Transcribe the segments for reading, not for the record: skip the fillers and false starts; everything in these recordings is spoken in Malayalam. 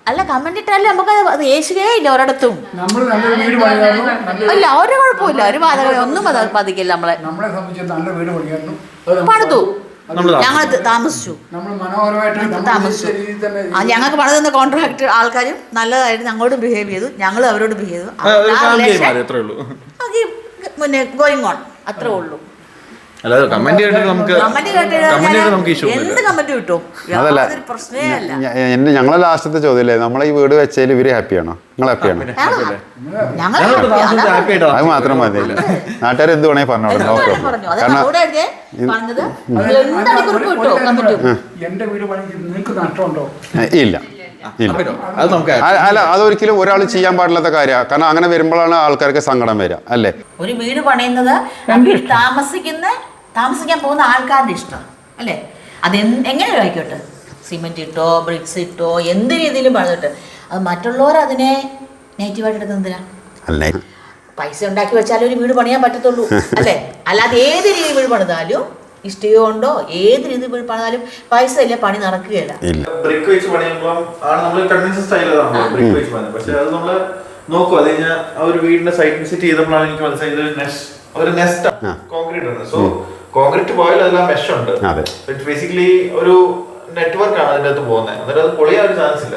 അല്ല കമന്റ് ഇട്ടാലും നമുക്ക് യേശുകേ ഇല്ല ഒരിടത്തും. അല്ല ഒരു കുഴപ്പമില്ല, ഒരു ബാധകം ഒന്നും ബാധിക്കില്ല നമ്മളെ. നല്ല വീട് പണിയായിരുന്നു, പണിതു, ഞങ്ങൾ താമസിച്ചു. ഞങ്ങൾക്ക് പണിത് തന്ന കോൺട്രാക്ട് ആൾക്കാരും നല്ലതായിട്ട് ഞങ്ങളോട് ബിഹേവ് ചെയ്തു, ഞങ്ങൾ അവരോട് ബിഹേവ് ചെയ്തു. മുന്നേ ഗോയിങ് ഓൺ അത്രേ ഉള്ളൂ. അല്ലാതെ കമന്റ് കേട്ടിട്ട് നമുക്ക് എന്ത് കമന്റ് കിട്ടും, പ്രശ്നമേ അല്ല. ഞങ്ങളെ ലാസ്റ്റത്തെ ചോദ്യമല്ലേ, നമ്മളെ ഈ വീട് വെച്ചതിൽ ഇവര് ഹാപ്പിയാണോ? നിങ്ങൾ ഹാപ്പിയാണോ? അത് മാത്രം മതി. നാട്ടുകാർ എന്ത് വേണേ പറഞ്ഞോളൂ. ഇല്ല അല്ല, അതൊരിക്കലും ഒരാൾ ചെയ്യാൻ പാടില്ലാത്ത കാര്യമാണ്. കാരണം അങ്ങനെ വരുമ്പോഴാണ് ആൾക്കാർക്ക് സങ്കടം വരിക അല്ലേ. ഒരു വീട് പണിയുന്നത് താമസിക്കാൻ പോകുന്ന ആൾക്കാരുടെ ഇഷ്ടം അല്ലേ. അത് എങ്ങനെയോ ആയിക്കോട്ടെ, സിമെന്റ് ഇട്ടോ ബ്രിക്സ് ഇട്ടോ എന്ത് രീതിയിലും പണിതിട്ട് അത് മറ്റുള്ളവർ അതിനെ നെഗറ്റീവായിട്ട് എടുക്കുന്നതിനാ. പൈസ ഉണ്ടാക്കി വെച്ചാലും ഒരു വീട് പണിയാൻ പറ്റത്തുള്ളൂ അല്ലേ. അല്ലാതെ ഏത് രീതി വീട് പണിതാലും ഇഷ്ടിക കൊണ്ടോ ഏത് രീതി വീട് പണിതാലും പൈസ ഇല്ല, പണി നടക്കുകയില്ല. ബ്രിക്ക് വെച്ച് പണിയുമ്പോൾ ആണ് നമ്മൾ കൺവെൻഷൻ സ്റ്റൈലാണ് ബ്രിക്ക് വെച്ച് പണിയുന്നത്. പക്ഷെ അത് നമ്മള് നോക്കും, അത് കഴിഞ്ഞാൽ ആ ഒരു വീടിന്റെ സൈറ്റ് വിസിറ്റ് ചെയ്തപ്പോഴാണ് എനിക്ക് മനസ്സിലായത് ഒരു നെസ്റ്റ് കോൺക്രീറ്റ് ഉണ്ട്. സോ കോൺക്രീറ്റ് പോയാൽ അതെല്ലാം മെഷ് ഉണ്ട്. ബേസിക്കലി ഒരു നെറ്റ്വർക്ക് ആണ് അതിന്റെ അകത്ത് പോകുന്നത്. എന്നിട്ട് അത് പൊളിയാൻ ഒരു ചാൻസ് ഇല്ല.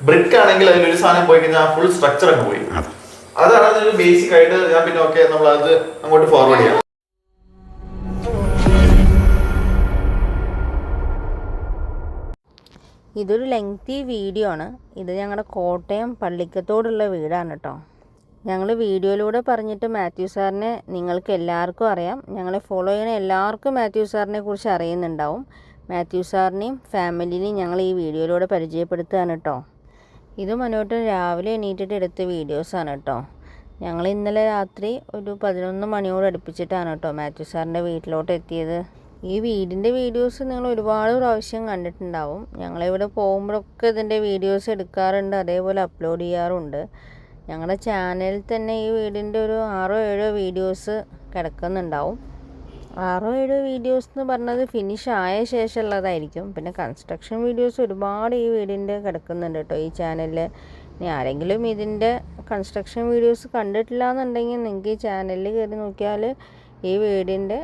ബ്രിക്ക് ആണെങ്കിൽ അതിലൊരു സാധനം പോയി കഴിഞ്ഞാൽ ഫുൾ സ്ട്രക്ചർ അങ്ങ് പോയി. അതാണ് അതിന്റെ ബേസിക് ആയിട്ട്. ഞാൻ പിന്നെ ഓക്കെ നമ്മൾ അത് അങ്ങോട്ട് ഫോർവേഡ് ചെയ്യാം. ഇതൊരു ലെങ്തി വീഡിയോ ആണ്. ഇത് ഞങ്ങളുടെ കോട്ടയം പള്ളിക്കത്തോടുള്ള വീടാണ് കേട്ടോ. ഞങ്ങൾ വീഡിയോയിലൂടെ പറഞ്ഞിട്ട് മാത്യു സാറിനെ നിങ്ങൾക്ക് എല്ലാവർക്കും അറിയാം. ഞങ്ങളെ ഫോളോ ചെയ്യുന്ന എല്ലാവർക്കും മാത്യു സാറിനെ കുറിച്ച് അറിയുന്നുണ്ടാവും. മാത്യു സാറിനെയും ഫാമിലിനെയും ഞങ്ങൾ ഈ വീഡിയോയിലൂടെ പരിചയപ്പെടുത്തുകയാണ് കേട്ടോ. ഇത് മനോട്ട് രാവിലെ എണീറ്റിട്ട് എടുത്ത വീഡിയോസാണ് കേട്ടോ. ഞങ്ങൾ ഇന്നലെ രാത്രി ഒരു 11 മണിയോട് അടുപ്പിച്ചിട്ടാണ് കേട്ടോ മാത്യു സാറിൻ്റെ വീട്ടിലോട്ട് എത്തിയത്. ഈ വീടിൻ്റെ വീഡിയോസ് നിങ്ങൾ ഒരുപാട് പ്രാവശ്യം കണ്ടിട്ടുണ്ടാവും. ഞങ്ങളിവിടെ പോകുമ്പോഴൊക്കെ ഇതിൻ്റെ വീഡിയോസ് എടുക്കാറുണ്ട്, അതേപോലെ അപ്ലോഡ് ചെയ്യാറുണ്ട്. ഞങ്ങളുടെ ചാനലിൽ തന്നെ ഈ വീടിൻ്റെ ഒരു 6-7 വീഡിയോസ് കിടക്കുന്നുണ്ടാവും. 6-7 വീഡിയോസ് എന്ന് പറഞ്ഞത് ഫിനിഷ് ആയ ശേഷമുള്ളതായിരിക്കും. പിന്നെ കൺസ്ട്രക്ഷൻ വീഡിയോസ് ഒരുപാട് ഈ വീടിൻ്റെ കിടക്കുന്നുണ്ട് കേട്ടോ ഈ ചാനലിൽ. ഇനി ആരെങ്കിലും ഇതിൻ്റെ കൺസ്ട്രക്ഷൻ വീഡിയോസ് കണ്ടിട്ടില്ല എന്നുണ്ടെങ്കിൽ നിങ്ങൾക്ക് ഈ ചാനലിൽ കയറി നോക്കിയാൽ ഈ വീടിൻ്റെ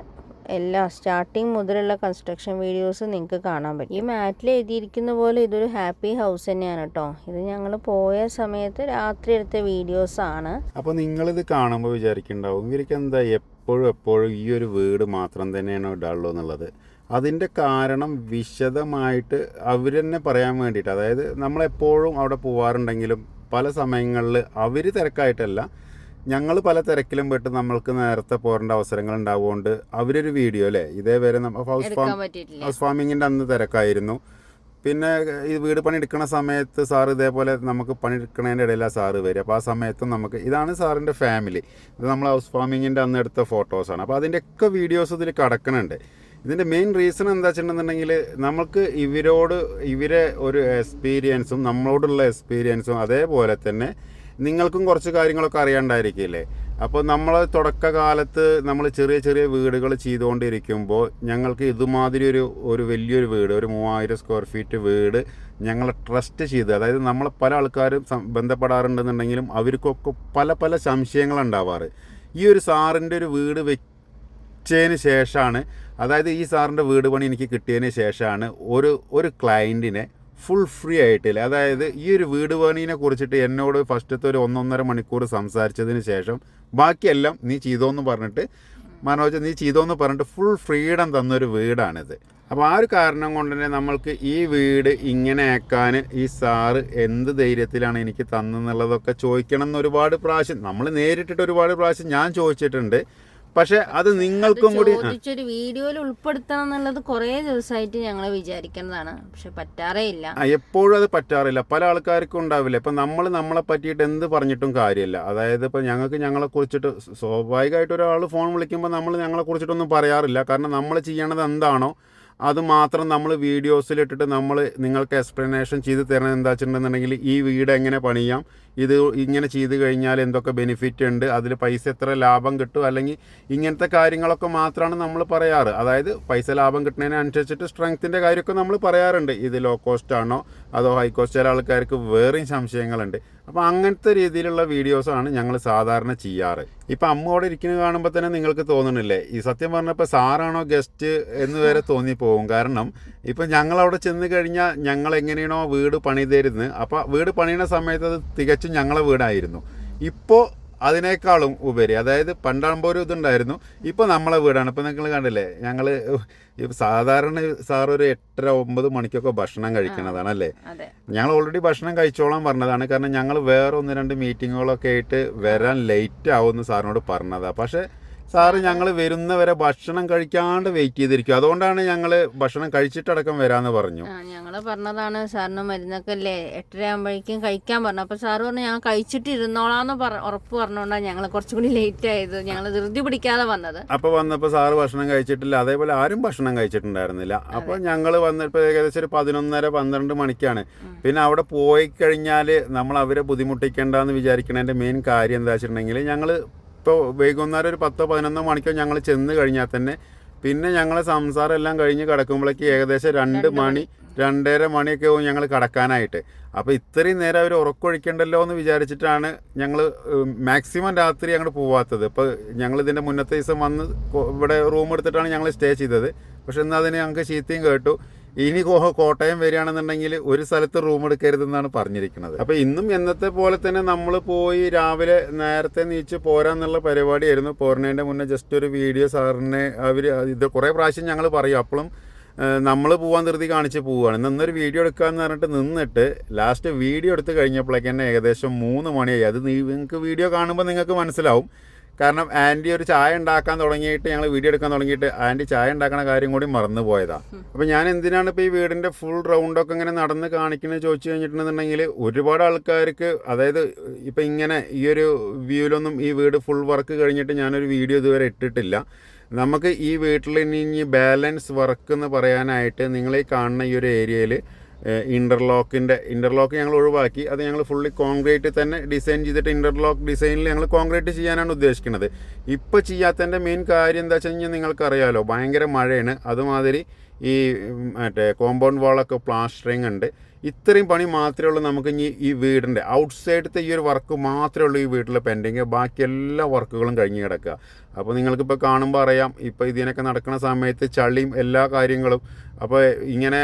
എല്ലാ സ്റ്റാർട്ടിങ് മുതലുള്ള കൺസ്ട്രക്ഷൻ വീഡിയോസ് നിങ്ങൾക്ക് കാണാൻ പറ്റും. ഈ മാറ്റിൽ എഴുതിയിരിക്കുന്ന പോലെ ഇതൊരു ഹാപ്പി ഹൗസ് തന്നെയാണ് കേട്ടോ. ഇത് ഞങ്ങൾ പോയ സമയത്ത് രാത്രി എടുത്ത വീഡിയോസാണ്. അപ്പോൾ നിങ്ങളിത് കാണുമ്പോൾ വിചാരിക്കുന്നുണ്ടാവും ഇവർക്ക് എന്താ എപ്പോഴും ഈ ഒരു വീട് മാത്രം തന്നെയാണ് ഇടാനുള്ളൂ എന്നുള്ളത്. അതിൻ്റെ കാരണം വിശദമായിട്ട് അവർ തന്നെ പറയാൻ വേണ്ടിയിട്ട്, അതായത് നമ്മളെപ്പോഴും അവിടെ പോവാറുണ്ടെങ്കിലും പല സമയങ്ങളിൽ അവർ തിരക്കായിട്ടല്ല, ഞങ്ങൾ പല തിരക്കിലും പെട്ട് നമ്മൾക്ക് നേരത്തെ പോരേണ്ട അവസരങ്ങൾ ഉണ്ടാവുകൊണ്ട് അവരൊരു വീഡിയോ അല്ലേ ഇതേവരെ ഹൗസ് ഫാമിങ്ങിൻ്റെ അന്ന് തിരക്കായിരുന്നു. പിന്നെ ഈ വീട് പണി എടുക്കുന്ന സമയത്ത് സാറ് ഇതേപോലെ നമുക്ക് പണി എടുക്കുന്നതിൻ്റെ ഇടയിലാണ് സാറ് വരിക. അപ്പോൾ ആ സമയത്തും നമുക്ക് ഇതാണ് സാറിൻ്റെ ഫാമിലി. ഇത് നമ്മൾ ഹൗസ് ഫാമിങ്ങിൻ്റെ അന്ന് എടുത്ത ഫോട്ടോസാണ്. അപ്പോൾ അതിൻ്റെയൊക്കെ വീഡിയോസ് ഇതിൽ കിടക്കുന്നുണ്ട്. ഇതിൻ്റെ മെയിൻ റീസൺ എന്താ വെച്ചിട്ടുണ്ടെന്നുണ്ടെങ്കിൽ നമുക്ക് ഇവരെ ഒരു എക്സ്പീരിയൻസും നമ്മളോടുള്ള എക്സ്പീരിയൻസും അതേപോലെ തന്നെ നിങ്ങൾക്കും കുറച്ച് കാര്യങ്ങളൊക്കെ അറിയാണ്ടായിരിക്കില്ലേ. അപ്പോൾ നമ്മൾ തുടക്കകാലത്ത് നമ്മൾ ചെറിയ വീടുകൾ ചെയ്തുകൊണ്ടിരിക്കുമ്പോൾ ഞങ്ങൾക്ക് ഇതുമാതിരി ഒരു വലിയൊരു വീട്, ഒരു 3000 സ്ക്വയർ ഫീറ്റ് വീട് ഞങ്ങൾ ട്രസ്റ്റ് ചെയ്ത്, അതായത് നമ്മളെ പല ആൾക്കാരും ബന്ധപ്പെടാറുണ്ടെന്നുണ്ടെങ്കിലും അവർക്കൊക്കെ പല സംശയങ്ങളുണ്ടാവാറ്. ഈ ഒരു സാറിൻ്റെ ഒരു വീട് വെച്ചതിന് ശേഷമാണ്, അതായത് ഈ സാറിൻ്റെ വീട് പണി എനിക്ക് കിട്ടിയതിന് ശേഷമാണ് ഒരു ക്ലയൻറ്റിനെ ഫുൾ ഫ്രീ ആയിട്ടില്ല, അതായത് ഈ ഒരു വീട് പണിനെ കുറിച്ചിട്ട് എന്നോട് ഫസ്റ്റത്തെ ഒരു 1-1.5 മണിക്കൂർ സംസാരിച്ചതിന് ശേഷം ബാക്കിയെല്ലാം നീ ചെയ്തോന്ന് പറഞ്ഞിട്ട് മനോജ് നീ ചെയ്തോന്ന് പറഞ്ഞിട്ട് ഫുൾ ഫ്രീഡം തന്നൊരു വീടാണിത്. അപ്പോൾ ആ ഒരു കാരണം കൊണ്ട് തന്നെ നമ്മൾക്ക് ഈ വീട് ഇങ്ങനെ ആക്കാൻ ഈ സാറ് എന്ത് ധൈര്യത്തിലാണ് എനിക്ക് തന്നെന്നുള്ളതൊക്കെ ചോദിക്കണം എന്ന് ഒരുപാട് പ്രാവശ്യം നമ്മൾ നേരിട്ടിട്ട് ഒരുപാട് പ്രാവശ്യം ഞാൻ ചോദിച്ചിട്ടുണ്ട്. പക്ഷെ അത് നിങ്ങൾക്കും കൂടി ചോദിച്ചൊരു വീഡിയോയിൽ ഉൾപ്പെടുത്തണം എന്നുള്ളത് കുറേ ദിവസമായിട്ട് ഞങ്ങൾ വിചാരിക്കുന്നതാണ്. പക്ഷെ പറ്റാറേ ഇല്ല, എപ്പോഴും അത് പറ്റാറില്ല. പല ആൾക്കാർക്കും ഉണ്ടാവില്ല. ഇപ്പം നമ്മളെ പറ്റിയിട്ട് എന്ത് പറഞ്ഞിട്ടും കാര്യമില്ല. അതായത് ഇപ്പം ഞങ്ങളെ കുറിച്ചിട്ട് സ്വാഭാവികമായിട്ട് ഒരാൾ ഫോൺ വിളിക്കുമ്പോൾ നമ്മൾ ഞങ്ങളെ കുറിച്ചിട്ടൊന്നും പറയാറില്ല. കാരണം നമ്മൾ ചെയ്യണത് എന്താണോ അത് മാത്രം നമ്മൾ വീഡിയോസിലിട്ടിട്ട് നമ്മൾ നിങ്ങൾക്ക് എക്സ്പ്ലനേഷൻ ചെയ്ത് തരണം എന്താ വെച്ചിട്ടുണ്ടെന്നുണ്ടെങ്കിൽ ഈ വീട് എങ്ങനെ പണിയാം, ഇത് ഇങ്ങനെ ചെയ്ത് കഴിഞ്ഞാൽ എന്തൊക്കെ ബെനിഫിറ്റ് ഉണ്ട്, അതിൽ പൈസ എത്ര ലാഭം കിട്ടും, അല്ലെങ്കിൽ ഇങ്ങനത്തെ കാര്യങ്ങളൊക്കെ മാത്രമാണ് നമ്മൾ പറയാറ്. അതായത് പൈസ ലാഭം കിട്ടുന്നതിനനുസരിച്ചിട്ട് സ്ട്രെങ്ത്തിൻ്റെ കാര്യമൊക്കെ നമ്മൾ പറയാറുണ്ട്. ഇത് ലോ കോസ്റ്റ് ആണോ അതോ ഹൈ കോസ്റ്റ്, ചില ആൾക്കാർക്ക് വേറെയും സംശയങ്ങളുണ്ട്. അപ്പോൾ അങ്ങനത്തെ രീതിയിലുള്ള വീഡിയോസാണ് ഞങ്ങൾ സാധാരണ ചെയ്യാറ്. ഇപ്പം അമ്മ അവിടെ ഇരിക്കുന്നത് കാണുമ്പോൾ തന്നെ നിങ്ങൾക്ക് തോന്നണില്ലേ ഈ സത്യം പറഞ്ഞപ്പോൾ സാറാണോ ഗസ്റ്റ് എന്ന് വരെ തോന്നിപ്പോകും. കാരണം ഇപ്പം ഞങ്ങളവിടെ ചെന്ന് കഴിഞ്ഞാൽ ഞങ്ങൾ എങ്ങനെയാണോ വീട് പണിതരുന്നത്, അപ്പോൾ വീട് പണിയുന്ന സമയത്ത് അത് തികച്ചും ഞങ്ങളെ വീടായിരുന്നു. ഇപ്പോൾ അതിനേക്കാളും ഉപരി, അതായത് പണ്ടാകുമ്പോൾ ഒരു ഇതുണ്ടായിരുന്നു, ഇപ്പോൾ നമ്മളെ വീടാണ്. ഇപ്പോൾ നിങ്ങൾ കണ്ടില്ലേ, ഞങ്ങൾ സാധാരണ സാർ ഒരു 8-9 മണിക്കൊക്കെ ഭക്ഷണം കഴിക്കുന്നതാണ് അല്ലേ. ഞങ്ങൾ ഓൾറെഡി ഭക്ഷണം കഴിച്ചോളാൻ പറഞ്ഞതാണ്. കാരണം ഞങ്ങൾ വേറെ 1-2 മീറ്റിങ്ങുകളൊക്കെ ആയിട്ട് വരാൻ ലേറ്റ് ആവുമെന്ന് സാറിനോട് പറഞ്ഞതാണ്. പക്ഷേ സാറ് ഞങ്ങൾ വരുന്നവരെ ഭക്ഷണം കഴിക്കാണ്ട് വെയിറ്റ് ചെയ്തിരിക്കും. അതുകൊണ്ടാണ് ഞങ്ങൾ ഭക്ഷണം കഴിച്ചിട്ടടക്കം വരാമെന്ന് പറഞ്ഞു. ഞങ്ങൾ പറഞ്ഞതാണ് സാറിന് മരുന്നൊക്കെ അല്ലേ 8:30 ആകുമ്പോഴേക്കും കഴിക്കാൻ പറഞ്ഞു. അപ്പോൾ സാറ് പറഞ്ഞു ഞങ്ങൾ കഴിച്ചിട്ട് ഇരുന്നോളാന്ന് ഉറപ്പ് പറഞ്ഞുകൊണ്ടാണ് ഞങ്ങൾ കുറച്ചുകൂടി ലേറ്റ് ആയത്. ഞങ്ങൾ ധൃതി പിടിക്കാതെ വന്നത്. അപ്പോൾ വന്നപ്പോൾ സാറ് ഭക്ഷണം കഴിച്ചിട്ടില്ല, അതേപോലെ ആരും ഭക്ഷണം കഴിച്ചിട്ടുണ്ടായിരുന്നില്ല. അപ്പോൾ ഞങ്ങൾ വന്നപ്പോൾ ഏകദേശം ഒരു 11:30-12 മണിക്കാണ്. പിന്നെ അവിടെ പോയി കഴിഞ്ഞാൽ നമ്മൾ അവരെ ബുദ്ധിമുട്ടിക്കേണ്ടെന്ന് വിചാരിക്കുന്നതിൻ്റെ മെയിൻ കാര്യം എന്താ വെച്ചിട്ടുണ്ടെങ്കിൽ, ഞങ്ങൾ ഇപ്പോൾ വൈകുന്നേരം ഒരു 10-11 മണിക്കോ ഞങ്ങൾ ചെന്ന് കഴിഞ്ഞാൽ തന്നെ പിന്നെ ഞങ്ങളെ സംസാരം എല്ലാം കഴിഞ്ഞ് കിടക്കുമ്പോഴേക്ക് ഏകദേശം 2 മണി 2:30 മണിയൊക്കെ ആവും ഞങ്ങൾ കിടക്കാനായിട്ട്. അപ്പോൾ ഇത്രയും നേരം അവർ ഉറക്കൊഴിക്കണ്ടല്ലോ എന്ന് വിചാരിച്ചിട്ടാണ് ഞങ്ങൾ മാക്സിമം രാത്രി അങ്ങോട്ട് പോവാത്തത്. ഇപ്പോൾ ഞങ്ങൾ ഇതിൻ്റെ മുന്നത്തെ ദിവസം വന്ന് ഇവിടെ റൂം എടുത്തിട്ടാണ് ഞങ്ങൾ സ്റ്റേ ചെയ്തത്. പക്ഷെ എന്നാൽ അതിന് ഞങ്ങൾക്ക് ചീത്തയും കേട്ടു. ഇനി കോട്ടയം വരികയാണെന്നുണ്ടെങ്കിൽ ഒരു സ്ഥലത്ത് റൂം എടുക്കരുതെന്നാണ് പറഞ്ഞിരിക്കുന്നത്. അപ്പോൾ ഇന്നും എന്നത്തെ പോലെ തന്നെ നമ്മൾ പോയി രാവിലെ നേരത്തെ നീച്ച് പോരാന്നുള്ള പരിപാടിയായിരുന്നു. പോരുന്നതിൻ്റെ മുന്നേ ജസ്റ്റ് ഒരു വീഡിയോ സാറിനെ ഇത് കുറേ പ്രാവശ്യം ഞങ്ങൾ പറയും, അപ്പോഴും നമ്മൾ പോകാൻ ധൃതി കാണിച്ച് പോവുകയാണ്. നിന്നൊരു വീഡിയോ എടുക്കാമെന്ന് പറഞ്ഞിട്ട് നിന്നിട്ട് ലാസ്റ്റ് വീഡിയോ എടുത്ത് കഴിഞ്ഞപ്പോഴേക്ക് തന്നെ ഏകദേശം 3 മണിയായി. അത് നിങ്ങൾക്ക് വീഡിയോ കാണുമ്പോൾ നിങ്ങൾക്ക് മനസ്സിലാവും. കാരണം ആൻറ്റി ഒരു ചായ ഉണ്ടാക്കാൻ തുടങ്ങിയിട്ട്, ഞങ്ങൾ വീഡിയോ എടുക്കാൻ തുടങ്ങിയിട്ട് ആൻറ്റി ചായ ഉണ്ടാക്കുന്ന കാര്യം കൂടി മറന്നു പോയതാണ്. അപ്പോൾ ഞാൻ എന്തിനാണ് ഇപ്പോൾ ഈ വീടിൻ്റെ ഫുൾ റൗണ്ടൊക്കെ ഇങ്ങനെ നടന്ന് കാണിക്കുന്നത് ചോദിച്ചു കഴിഞ്ഞിട്ടുണ്ടെന്നുണ്ടെങ്കിൽ, ഒരുപാട് ആൾക്കാർക്ക്, അതായത് ഇപ്പം ഇങ്ങനെ ഈ ഒരു വ്യൂവിലൊന്നും ഈ വീട് ഫുൾ വർക്ക് കഴിഞ്ഞിട്ട് ഞാനൊരു വീഡിയോ ഇതുവരെ ഇട്ടിട്ടില്ല. നമുക്ക് ഈ വീട്ടിൽ ഇനി ബാലൻസ് വർക്ക് എന്ന് പറയാനായിട്ട് നിങ്ങൾ ഈ കാണുന്ന ഈ ഒരു ഏരിയയിൽ ഇൻ്റർലോക്ക് ഞങ്ങൾ ഒഴിവാക്കി. അത് ഞങ്ങൾ ഫുള്ളി കോൺക്രീറ്റ് തന്നെ ഡിസൈൻ ചെയ്തിട്ട് ഇൻ്റർലോക്ക് ഡിസൈനിൽ ഞങ്ങൾ കോൺക്രീറ്റ് ചെയ്യാനാണ് ഉദ്ദേശിക്കുന്നത്. ഇപ്പോൾ ചെയ്യാത്തതിൻ്റെ മെയിൻ കാര്യം എന്താ വെച്ച് കഴിഞ്ഞാൽ നിങ്ങൾക്കറിയാമല്ലോ, ഭയങ്കര മഴയാണ്. അതുമാതിരി ഈ കോമ്പൗണ്ട് വാളൊക്കെ പ്ലാസ്റ്ററിങ് ഉണ്ട്. ഇത്രയും പണി മാത്രമേ ഉള്ളൂ നമുക്ക് ഇനി ഈ വീടിൻ്റെ ഔട്ട്സൈഡത്തെ ഈ ഒരു വർക്ക് മാത്രമേ ഉള്ളൂ ഈ വീട്ടിലെ പെൻഡിങ്. ബാക്കി എല്ലാ വർക്കുകളും കഴിഞ്ഞ് കിടക്കുക. അപ്പോൾ നിങ്ങൾക്കിപ്പോൾ കാണുമ്പോൾ അറിയാം, ഇപ്പോൾ ഇതിനൊക്കെ നടക്കുന്ന സമയത്ത് ചളിയും എല്ലാ കാര്യങ്ങളും. അപ്പോൾ ഇങ്ങനെ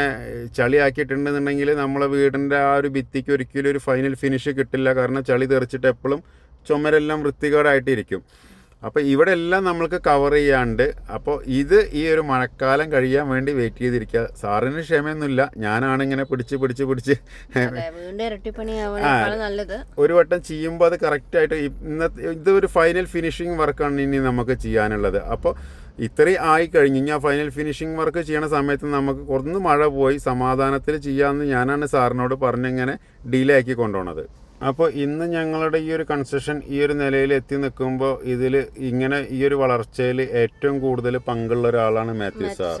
ചളിയാക്കിയിട്ടുണ്ടെന്നുണ്ടെങ്കിൽ നമ്മളെ വീടിൻ്റെ ആ ഒരു ഭിത്തിക്ക് ഒരിക്കലും ഒരു ഫൈനൽ ഫിനിഷ് കിട്ടില്ല. കാരണം ചളി തെറിച്ചിട്ട് എപ്പോഴും ചുമരെല്ലാം വൃത്തികേടായിട്ടിരിക്കും. അപ്പോൾ ഇവിടെ എല്ലാം നമ്മൾക്ക് കവർ ചെയ്യാണ്ട്. അപ്പോൾ ഇത് ഈ ഒരു മഴക്കാലം കഴിയാൻ വേണ്ടി വെയിറ്റ് ചെയ്തിരിക്കുക. സാറിന് ക്ഷമയൊന്നുമില്ല, ഞാനാണ് ഇങ്ങനെ പിടിച്ച് ഒരു വട്ടം ചെയ്യുമ്പോൾ അത് കറക്റ്റായിട്ട് ഇത് ഒരു ഫൈനൽ ഫിനിഷിങ് വർക്കാണ് ഇനി നമുക്ക് ചെയ്യാനുള്ളത്. അപ്പോൾ ഇത്രയും ആയിക്കഴിഞ്ഞ് ഇനി ആ ഫൈനൽ ഫിനിഷിങ് വർക്ക് ചെയ്യണ സമയത്ത് നമുക്ക് കുറച്ച് മഴ പോയി സമാധാനത്തിൽ ചെയ്യാമെന്ന് ഞാനാണ് സാറിനോട് പറഞ്ഞിങ്ങനെ ഡിലേ ആക്കി കൊണ്ടുപോണത്. അപ്പോൾ ഇന്ന് ഞങ്ങളുടെ ഈ ഒരു കൺസ്ട്രക്ഷൻ ഈ ഒരു നിലയിൽ എത്തി നിൽക്കുമ്പോൾ ഇതിൽ ഇങ്ങനെ ഈ ഒരു വളർച്ചയിൽ ഏറ്റവും കൂടുതൽ പങ്കുള്ള ഒരാളാണ് മാത്യു സാർ.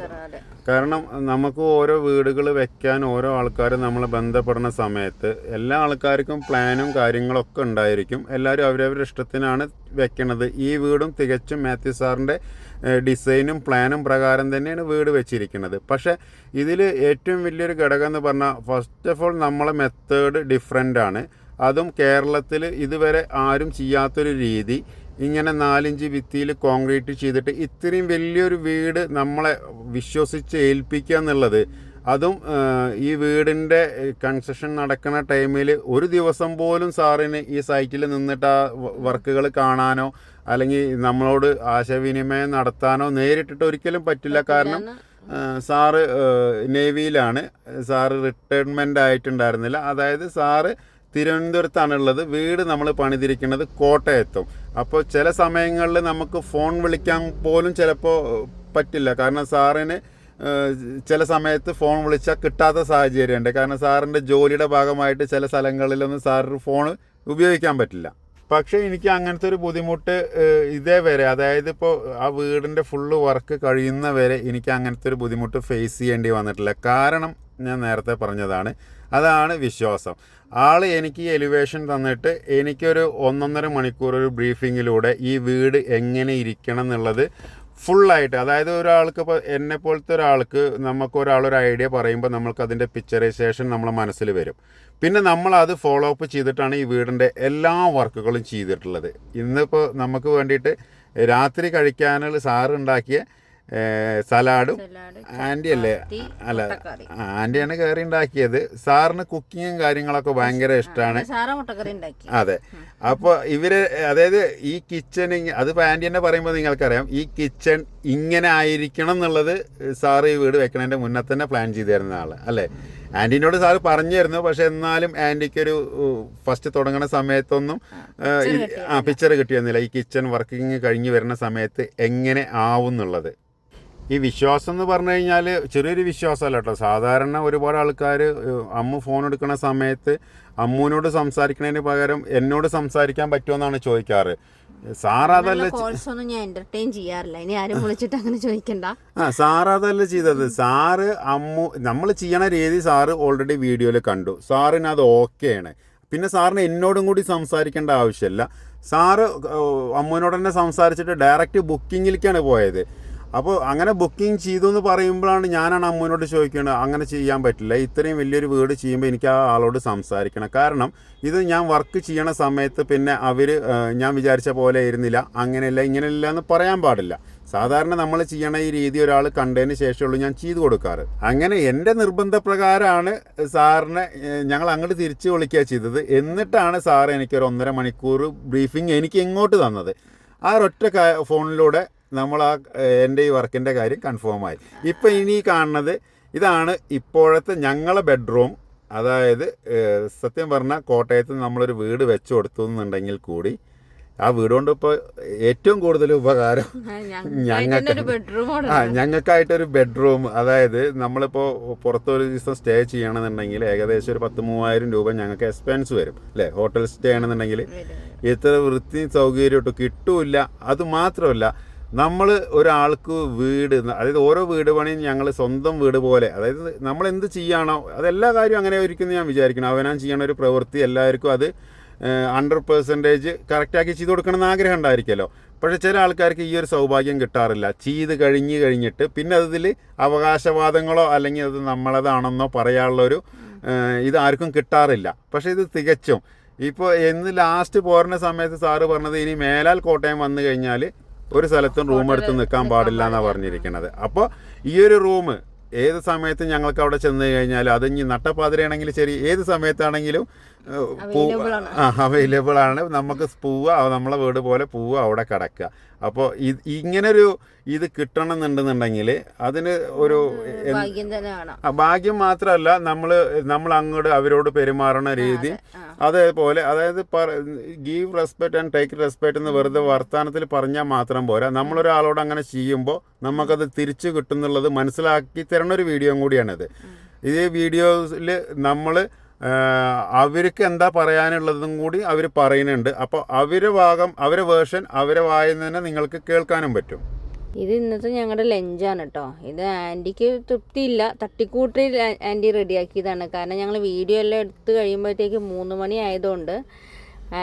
കാരണം നമുക്ക് ഓരോ വീടുകൾ വെക്കാൻ ഓരോ ആൾക്കാരും നമ്മളെ ബന്ധപ്പെടുന്ന സമയത്ത് എല്ലാ ആൾക്കാർക്കും പ്ലാനും കാര്യങ്ങളൊക്കെ ഉണ്ടായിരിക്കും. എല്ലാവരും അവരവരുടെ ഇഷ്ടത്തിനാണ് വെക്കണത്. ഈ വീടും തികച്ചും മാത്യു സാറിൻ്റെ ഡിസൈനും പ്ലാനും പ്രകാരം തന്നെയാണ് വീട് വെച്ചിരിക്കുന്നത്. പക്ഷേ ഇതിൽ ഏറ്റവും വലിയൊരു ഘടകം എന്ന് പറഞ്ഞാൽ, ഫസ്റ്റ് ഓഫ് ഓൾ നമ്മളെ മെത്തേഡ് ഡിഫറെൻ്റ് ആണ്. അതും കേരളത്തിൽ ഇതുവരെ ആരും ചെയ്യാത്തൊരു രീതി. ഇങ്ങനെ 4-5 ഭിത്തിയിൽ കോൺക്രീറ്റ് ചെയ്തിട്ട് ഇത്രയും വലിയൊരു വീട് നമ്മളെ വിശ്വസിച്ച് ഏൽപ്പിക്കുക എന്നുള്ളത്, അതും ഈ വീടിൻ്റെ കൺസ്ട്രക്ഷൻ നടക്കുന്ന ടൈമിൽ ഒരു ദിവസം പോലും സാറിന് ഈ സൈറ്റിൽ നിന്നിട്ട് ആ വർക്കുകൾ കാണാനോ അല്ലെങ്കിൽ നമ്മളോട് ആശയവിനിമയം നടത്താനോ നേരിട്ടിട്ട് ഒരിക്കലും പറ്റില്ല. കാരണം സാറ് നേവിയിലാണ്. സാറ് റിട്ടയർമെൻ്റ് ആയിട്ടുണ്ടായിരുന്നില്ല. അതായത് സാറ് തിരുവനന്തപുരത്താണുള്ളത്. വീട് നമ്മൾ പണിതിരിക്കുന്നത് കോട്ടയത്തും. അപ്പോൾ ചില സമയങ്ങളിൽ നമുക്ക് ഫോൺ വിളിക്കാൻ പോലും ചിലപ്പോൾ പറ്റില്ല. കാരണം സാറിന് ചില സമയത്ത് ഫോൺ വിളിച്ചാൽ കിട്ടാത്ത സാഹചര്യമുണ്ട്. കാരണം സാറിൻ്റെ ജോലിയുടെ ഭാഗമായിട്ട് ചില സ്ഥലങ്ങളിലൊന്നും സാറിന് ഫോൺ ഉപയോഗിക്കാൻ പറ്റില്ല. പക്ഷേ എനിക്ക് അങ്ങനത്തെ ഒരു ബുദ്ധിമുട്ട് ഇതേ വരെ, അതായത് ഇപ്പോൾ ആ വീടിൻ്റെ ഫുള്ള് വർക്ക് കഴിയുന്ന വരെ എനിക്ക് അങ്ങനത്തെ ഒരു ബുദ്ധിമുട്ട് ഫേസ് ചെയ്യേണ്ടി വന്നിട്ടില്ല. കാരണം ഞാൻ നേരത്തെ പറഞ്ഞതാണ്, അതാണ് വിശ്വാസം. ആൾ എനിക്ക് ഈ എലിവേഷൻ തന്നിട്ട് എനിക്കൊരു 1.5 മണിക്കൂർ ഒരു ബ്രീഫിങ്ങിലൂടെ ഈ വീട് എങ്ങനെ ഇരിക്കണം എന്നുള്ളത് ഫുള്ളായിട്ട്, അതായത് ഒരാൾക്ക് ഇപ്പോൾ എന്നെ പോലത്തെ ഒരാൾക്ക് നമുക്കൊരാളൊരു ഐഡിയ പറയുമ്പോൾ നമ്മൾക്ക് അതിൻ്റെ പിക്ചറൈസേഷൻ നമ്മളെ മനസ്സിൽ വരും. പിന്നെ നമ്മളത് ഫോളോ അപ്പ് ചെയ്തിട്ടാണ് ഈ വീടിൻ്റെ എല്ലാ വർക്കുകളും ചെയ്തിട്ടുള്ളത്. ഇന്നിപ്പോൾ നമുക്ക് വേണ്ടിയിട്ട് രാത്രി കഴിക്കാനുള്ള സാറ് ഉണ്ടാക്കിയ സലാഡും ആൻറ്റി അല്ലേ, അല്ല ആൻറ്റിയാണ് കയറി ഉണ്ടാക്കിയത്. സാറിന് കുക്കിങ്ങും കാര്യങ്ങളൊക്കെ ഭയങ്കര ഇഷ്ടമാണ്. അതെ, അപ്പോൾ ഇവര് അതായത് ഈ കിച്ചൺ, അതിപ്പോൾ ആൻറ്റി തന്നെ പറയുമ്പോൾ നിങ്ങൾക്കറിയാം ഈ കിച്ചൺ ഇങ്ങനെ ആയിരിക്കണം എന്നുള്ളത് സാറ് ഈ വീട് വെക്കണതിൻ്റെ മുന്നേ തന്നെ പ്ലാൻ ചെയ്ത് തരുന്ന ആൾ അല്ലേ. ആൻറ്റീനോട് സാറ് പറഞ്ഞിരുന്നു, പക്ഷെ എന്നാലും ആൻറ്റിക്കൊരു ഫസ്റ്റ് തുടങ്ങുന്ന സമയത്തൊന്നും പിക്ചർ കിട്ടിയിരുന്നില്ല ഈ കിച്ചൺ വർക്കിംഗ് കഴിഞ്ഞ് വരുന്ന സമയത്ത് എങ്ങനെ ആവും എന്നുള്ളത്. ഈ വിശ്വാസം എന്ന് പറഞ്ഞു കഴിഞ്ഞാൽ ചെറിയൊരു വിശ്വാസമല്ല കേട്ടോ. സാധാരണ ഒരുപാട് ആൾക്കാർ അമ്മ ഫോൺ എടുക്കുന്ന സമയത്ത് അമ്മൂനോട് സംസാരിക്കുന്നതിന് പകരം എന്നോട് സംസാരിക്കാൻ പറ്റുമെന്നാണ് ചോദിക്കാറ്. സാറതല്ല സാറതല്ല ചെയ്തത്. സാറ് അമ്മു നമ്മൾ ചെയ്യണ രീതി സാറ് ഓൾറെഡി വീഡിയോയിൽ കണ്ടു. സാറിന് അത് ഓക്കെയാണ്. പിന്നെ സാറിന് എന്നോടും കൂടി സംസാരിക്കേണ്ട ആവശ്യമില്ല. സാറ് അമ്മുവിനോട് തന്നെ സംസാരിച്ചിട്ട് ഡയറക്റ്റ് ബുക്കിങ്ങിലേക്കാണ് പോയത്. അപ്പോൾ അങ്ങനെ ബുക്കിംഗ് ചെയ്തു എന്ന് പറയുമ്പോഴാണ് ഞാനാണ് അമ്മുവിനോട് ചോദിക്കുന്നത്, അങ്ങനെ ചെയ്യാൻ പറ്റില്ല, ഇത്രയും വലിയൊരു വീട് ചെയ്യുമ്പോൾ എനിക്ക് ആ ആളോട് സംസാരിക്കണം. കാരണം ഇത് ഞാൻ വർക്ക് ചെയ്യണ സമയത്ത് പിന്നെ അവർ ഞാൻ വിചാരിച്ച പോലെ ആയിരുന്നില്ല, അങ്ങനെയല്ല ഇങ്ങനെയല്ല എന്ന് പറയാൻ പാടില്ല. സാധാരണ നമ്മൾ ചെയ്യണ ഈ രീതി ഒരാൾ കണ്ടതിന് ശേഷമുള്ളൂ ഞാൻ ചെയ്തു കൊടുക്കാറ്. അങ്ങനെ എൻ്റെ നിർബന്ധപ്രകാരമാണ് സാറിനെ ഞങ്ങൾ അങ്ങോട്ട് തിരിച്ചു വിളിക്കുക ചെയ്തത്. എന്നിട്ടാണ് സാർ എനിക്കൊരു 1.5 മണിക്കൂർ ബ്രീഫിങ് എനിക്ക് ഇങ്ങോട്ട് തന്നത്. ആ ഒറ്റ ഫോണിലൂടെ നമ്മൾ എൻ്റെ ഈ വർക്കിൻ്റെ കാര്യം കൺഫേമായി. ഇപ്പം ഇനി കാണുന്നത് ഇതാണ് ഇപ്പോഴത്തെ ഞങ്ങളെ ബെഡ്റൂം. അതായത് സത്യം പറഞ്ഞാൽ കോട്ടയത്ത് നമ്മളൊരു വീട് വെച്ച് കൊടുത്തു എന്നുണ്ടെങ്കിൽ കൂടി ആ വീട് കൊണ്ട് ഇപ്പോൾ ഏറ്റവും കൂടുതൽ ഉപകാരം ഞങ്ങൾക്കായിട്ടൊരു ബെഡ്റൂം. അതായത് നമ്മളിപ്പോൾ പുറത്തൊരു ദിവസം സ്റ്റേ ചെയ്യണമെന്നുണ്ടെങ്കിൽ ഏകദേശം ഒരു 10,000-3,000 രൂപ ഞങ്ങൾക്ക് എക്സ്പെൻസ് വരും അല്ലേ. ഹോട്ടൽ സ്റ്റേ ആണെന്നുണ്ടെങ്കിൽ ഇത്ര വൃത്തി സൗകര്യമായിട്ട് കിട്ടൂല. അതുമാത്രമല്ല നമ്മൾ ഒരാൾക്ക് വീട്, അതായത് ഓരോ വീട് പണിയും ഞങ്ങൾ സ്വന്തം വീട് പോലെ, അതായത് നമ്മൾ എന്ത് ചെയ്യാണോ അതെല്ലാ കാര്യവും അങ്ങനെ ആയിരിക്കും ഞാൻ വിചാരിക്കണം. അവനാൻ ചെയ്യണ ഒരു പ്രവൃത്തി എല്ലാവർക്കും അത് 100% കറക്റ്റാക്കി ചെയ്ത് കൊടുക്കണമെന്ന് ആഗ്രഹം ഉണ്ടായിരിക്കുമല്ലോ. പക്ഷേ ചില ആൾക്കാർക്ക് ഈ ഒരു സൗഭാഗ്യം കിട്ടാറില്ല. ചെയ്ത് കഴിഞ്ഞിട്ട് പിന്നെ അതിൽ അവകാശവാദങ്ങളോ അല്ലെങ്കിൽ അത് നമ്മളതാണെന്നോ പറയാനുള്ളൊരു ഇതാർക്കും കിട്ടാറില്ല. പക്ഷേ ഇത് തികച്ചും ഇപ്പോൾ ലാസ്റ്റ് പോരുന്ന സമയത്ത് സാറ് പറഞ്ഞത് ഇനി മേലാൽ കോട്ടയം വന്നു കഴിഞ്ഞാൽ ഒരു സ്ഥലത്തും റൂം എടുത്ത് നിൽക്കാൻ പാടില്ല എന്നാണ് പറഞ്ഞിരിക്കുന്നത്. അപ്പോൾ ഈ ഒരു റൂം ഏത് സമയത്തും ഞങ്ങൾക്ക് അവിടെ ചെന്ന് കഴിഞ്ഞാൽ അത് ഇനി നട്ടപ്പാതിരയാണെങ്കിൽ ശരി, ഏത് സമയത്താണെങ്കിലും അവൈലബിൾ ആണ്. നമുക്ക് പോവുക, നമ്മളെ വീട് പോലെ പോവുക, അവിടെ കിടക്കുക. അപ്പോൾ ഇങ്ങനൊരു ഇത് കിട്ടണമെന്നുണ്ടെന്നുണ്ടെങ്കിൽ അതിന് ഒരു ഭാഗ്യം മാത്രമല്ല, നമ്മൾ അങ്ങോട്ട് അവരോട് പെരുമാറുന്ന രീതി അതേപോലെ, അതായത് give respect and take respect എന്ന് വെറുതെ വർത്തമാനത്തിൽ പറഞ്ഞാൽ മാത്രം പോരാ. നമ്മളൊരാളോട് അങ്ങനെ ചെയ്യുമ്പോൾ നമുക്കത് തിരിച്ചു കിട്ടുന്നുള്ളത് മനസ്സിലാക്കി തരുന്ന ഒരു വീഡിയോ കൂടിയാണിത്. ഈ വീഡിയോയിൽ നമ്മൾ അവർക്ക് എന്താ പറയാനുള്ളതും കൂടി അവർ പറയുന്നുണ്ട്. അപ്പോൾ അവരുടെ ഭാഗം, അവരുടെ വേർഷൻ അവരെ വായിൽ തന്നെ നിങ്ങൾക്ക് കേൾക്കാനും പറ്റും. ഇത് ഇന്നത്തെ ഞങ്ങളുടെ ലഞ്ചാണ് കേട്ടോ. ഇത് ആൻറ്റിക്ക് തൃപ്തിയില്ല, തട്ടിക്കൂട്ടി ആൻറ്റി റെഡിയാക്കിയതാണ്. കാരണം ഞങ്ങൾ വീഡിയോ എല്ലാം എടുത്ത് കഴിയുമ്പോഴത്തേക്ക് 3 മണി ആയതുകൊണ്ട്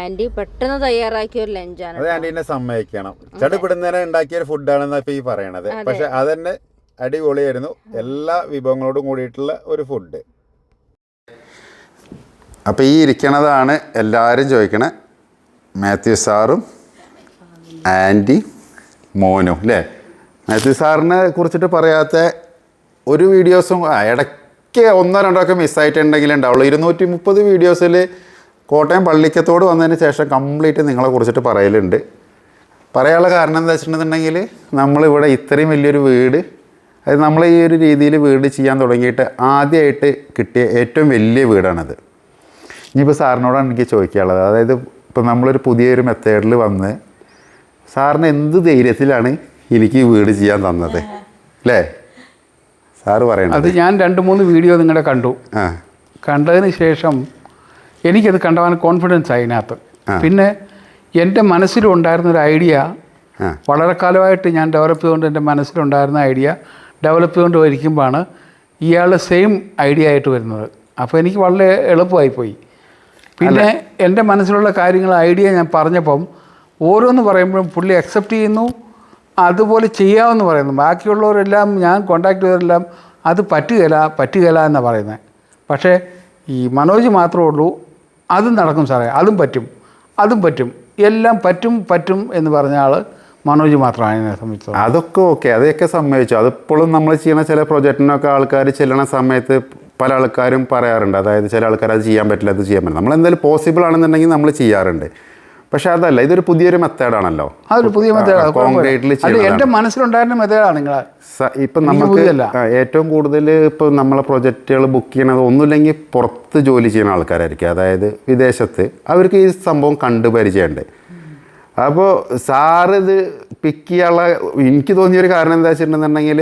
ആൻറ്റി പെട്ടെന്ന് തയ്യാറാക്കിയ ഒരു ലഞ്ചാണ്. അത് ആൻറ്റീനെ സമ്മതിക്കണം. ചടുപിടുന്നേരം ഉണ്ടാക്കിയ ഒരു ഫുഡാണെന്നാണ് ഇപ്പോൾ ഈ പറയണത്. പക്ഷെ അതന്നെ അടിപൊളിയായിരുന്നു. എല്ലാ വിഭവങ്ങളോടും കൂടിയിട്ടുള്ള ഒരു ഫുഡ്. അപ്പോൾ ഈ ഇരിക്കണതാണ് എല്ലാവരും ചോദിക്കണേ, മാത്യു സാറും ആൻറ്റി മോനും അല്ലേ. മാത്യു സാറിനെ കുറിച്ചിട്ട് പറയാത്ത ഒരു വീഡിയോസും ഇടയ്ക്ക് 1-2 ഒക്കെ മിസ്സായിട്ടുണ്ടെങ്കിലും ഉണ്ടാവുള്ളൂ. 230 വീഡിയോസിൽ കോട്ടയം പള്ളിക്കത്തോട് വന്നതിന് ശേഷം കംപ്ലീറ്റ് നിങ്ങളെ കുറിച്ചിട്ട് പറയലുണ്ട്. പറയാനുള്ള കാരണം എന്താ വെച്ചിട്ടുണ്ടെന്നുണ്ടെങ്കിൽ നമ്മളിവിടെ ഇത്രയും വലിയൊരു വീട്, അതായത് നമ്മൾ ഈ ഒരു രീതിയിൽ വീട് ചെയ്യാൻ തുടങ്ങിയിട്ട് ആദ്യമായിട്ട് കിട്ടിയ ഏറ്റവും വലിയ വീടാണത്. ഇനിയിപ്പോൾ സാറിനോടാണ് എനിക്ക് ചോദിക്കാനുള്ളത്. അതായത് ഇപ്പോൾ നമ്മളൊരു പുതിയൊരു മെത്തേഡിൽ വന്ന് സാറിന് എന്ത് ധൈര്യത്തിലാണ് എനിക്ക് ഈ വീട് ചെയ്യാൻ തന്നത് അല്ലേ സാറ് പറയണത്? അത് ഞാൻ 2-3 വീഡിയോ നിങ്ങളുടെ കണ്ടു. കണ്ടതിന് ശേഷം എനിക്കത് കണ്ടവാൻ കോൺഫിഡൻസ് ആയി അതിനകത്ത്. പിന്നെ എൻ്റെ മനസ്സിലുണ്ടായിരുന്നൊരു ഐഡിയ വളരെ കാലമായിട്ട് ഞാൻ ഡെവലപ്പ് ചെയ്തുകൊണ്ട് എൻ്റെ മനസ്സിലുണ്ടായിരുന്ന ഐഡിയ ഡെവലപ്പ് ചെയ്തുകൊണ്ട് ഇരിക്കുമ്പോഴാണ് ഇയാൾ സെയിം ഐഡിയ ആയിട്ട് വരുന്നത്. അപ്പോൾ എനിക്ക് വളരെ എളുപ്പമായിപ്പോയി. പിന്നെ എൻ്റെ മനസ്സിലുള്ള കാര്യങ്ങൾ ഐഡിയ ഞാൻ പറഞ്ഞപ്പം ഓരോന്ന് പറയുമ്പോഴും പുള്ളി അക്സെപ്റ്റ് ചെയ്യുന്നു, അതുപോലെ ചെയ്യാമെന്ന് പറയുന്നു. ബാക്കിയുള്ളവരെല്ലാം ഞാൻ കോണ്ടാക്ട് ചെയ്തവരെല്ലാം അത് പറ്റുകയില്ല എന്നാണ് പറയുന്നത്. പക്ഷേ ഈ മനോജ് മാത്രമേ ഉള്ളൂ അതും നടക്കും സാറേ, അതും പറ്റും, എല്ലാം പറ്റും എന്ന് പറഞ്ഞ ആൾ മനോജ് മാത്രമാണ് എന്നെ സംബന്ധിച്ചത്. അതൊക്കെ ഓക്കെ, അതൊക്കെ സമ്മതിച്ചു. അതിപ്പോഴും നമ്മൾ ചെയ്യുന്ന ചില പ്രൊജക്റ്റിനൊക്കെ ആൾക്കാർ ചെല്ലണ സമയത്ത് പല ആൾക്കാരും പറയാറുണ്ട്, അതായത് ചില ആൾക്കാർ അത് ചെയ്യാൻ പറ്റില്ല, അത് ചെയ്യാൻ പറ്റില്ല. നമ്മളെന്തായാലും പോസിബിൾ ആണെന്നുണ്ടെങ്കിൽ നമ്മൾ ചെയ്യാറുണ്ട്. പക്ഷെ അതല്ല, ഇതൊരു പുതിയൊരു മെത്തേഡാണല്ലോ. അതൊരു പുതിയ മെത്തേഡാണ്, കോൺക്രീറ്റിൽ എൻ്റെ മനസ്സിലുണ്ടായിരുന്ന മെത്തേഡാണ് നിങ്ങളെ. ഇപ്പം നമുക്ക് ഏറ്റവും കൂടുതൽ ഇപ്പോൾ നമ്മളെ പ്രൊജക്റ്റുകൾ ബുക്ക് ചെയ്യണത് ഒന്നുമില്ലെങ്കിൽ പുറത്ത് ജോലി ചെയ്യുന്ന ആൾക്കാരായിരിക്കും, അതായത് വിദേശത്ത്. അവർക്ക് ഈ സംഭവം കണ്ടു പരിചയമുണ്ട്. അപ്പോൾ സാറ് ഇത് പിക്ക് ചെയ്യാനുള്ള എനിക്ക് തോന്നിയൊരു കാരണം എന്താ വെച്ചിട്ടുണ്ടെന്നുണ്ടെങ്കിൽ,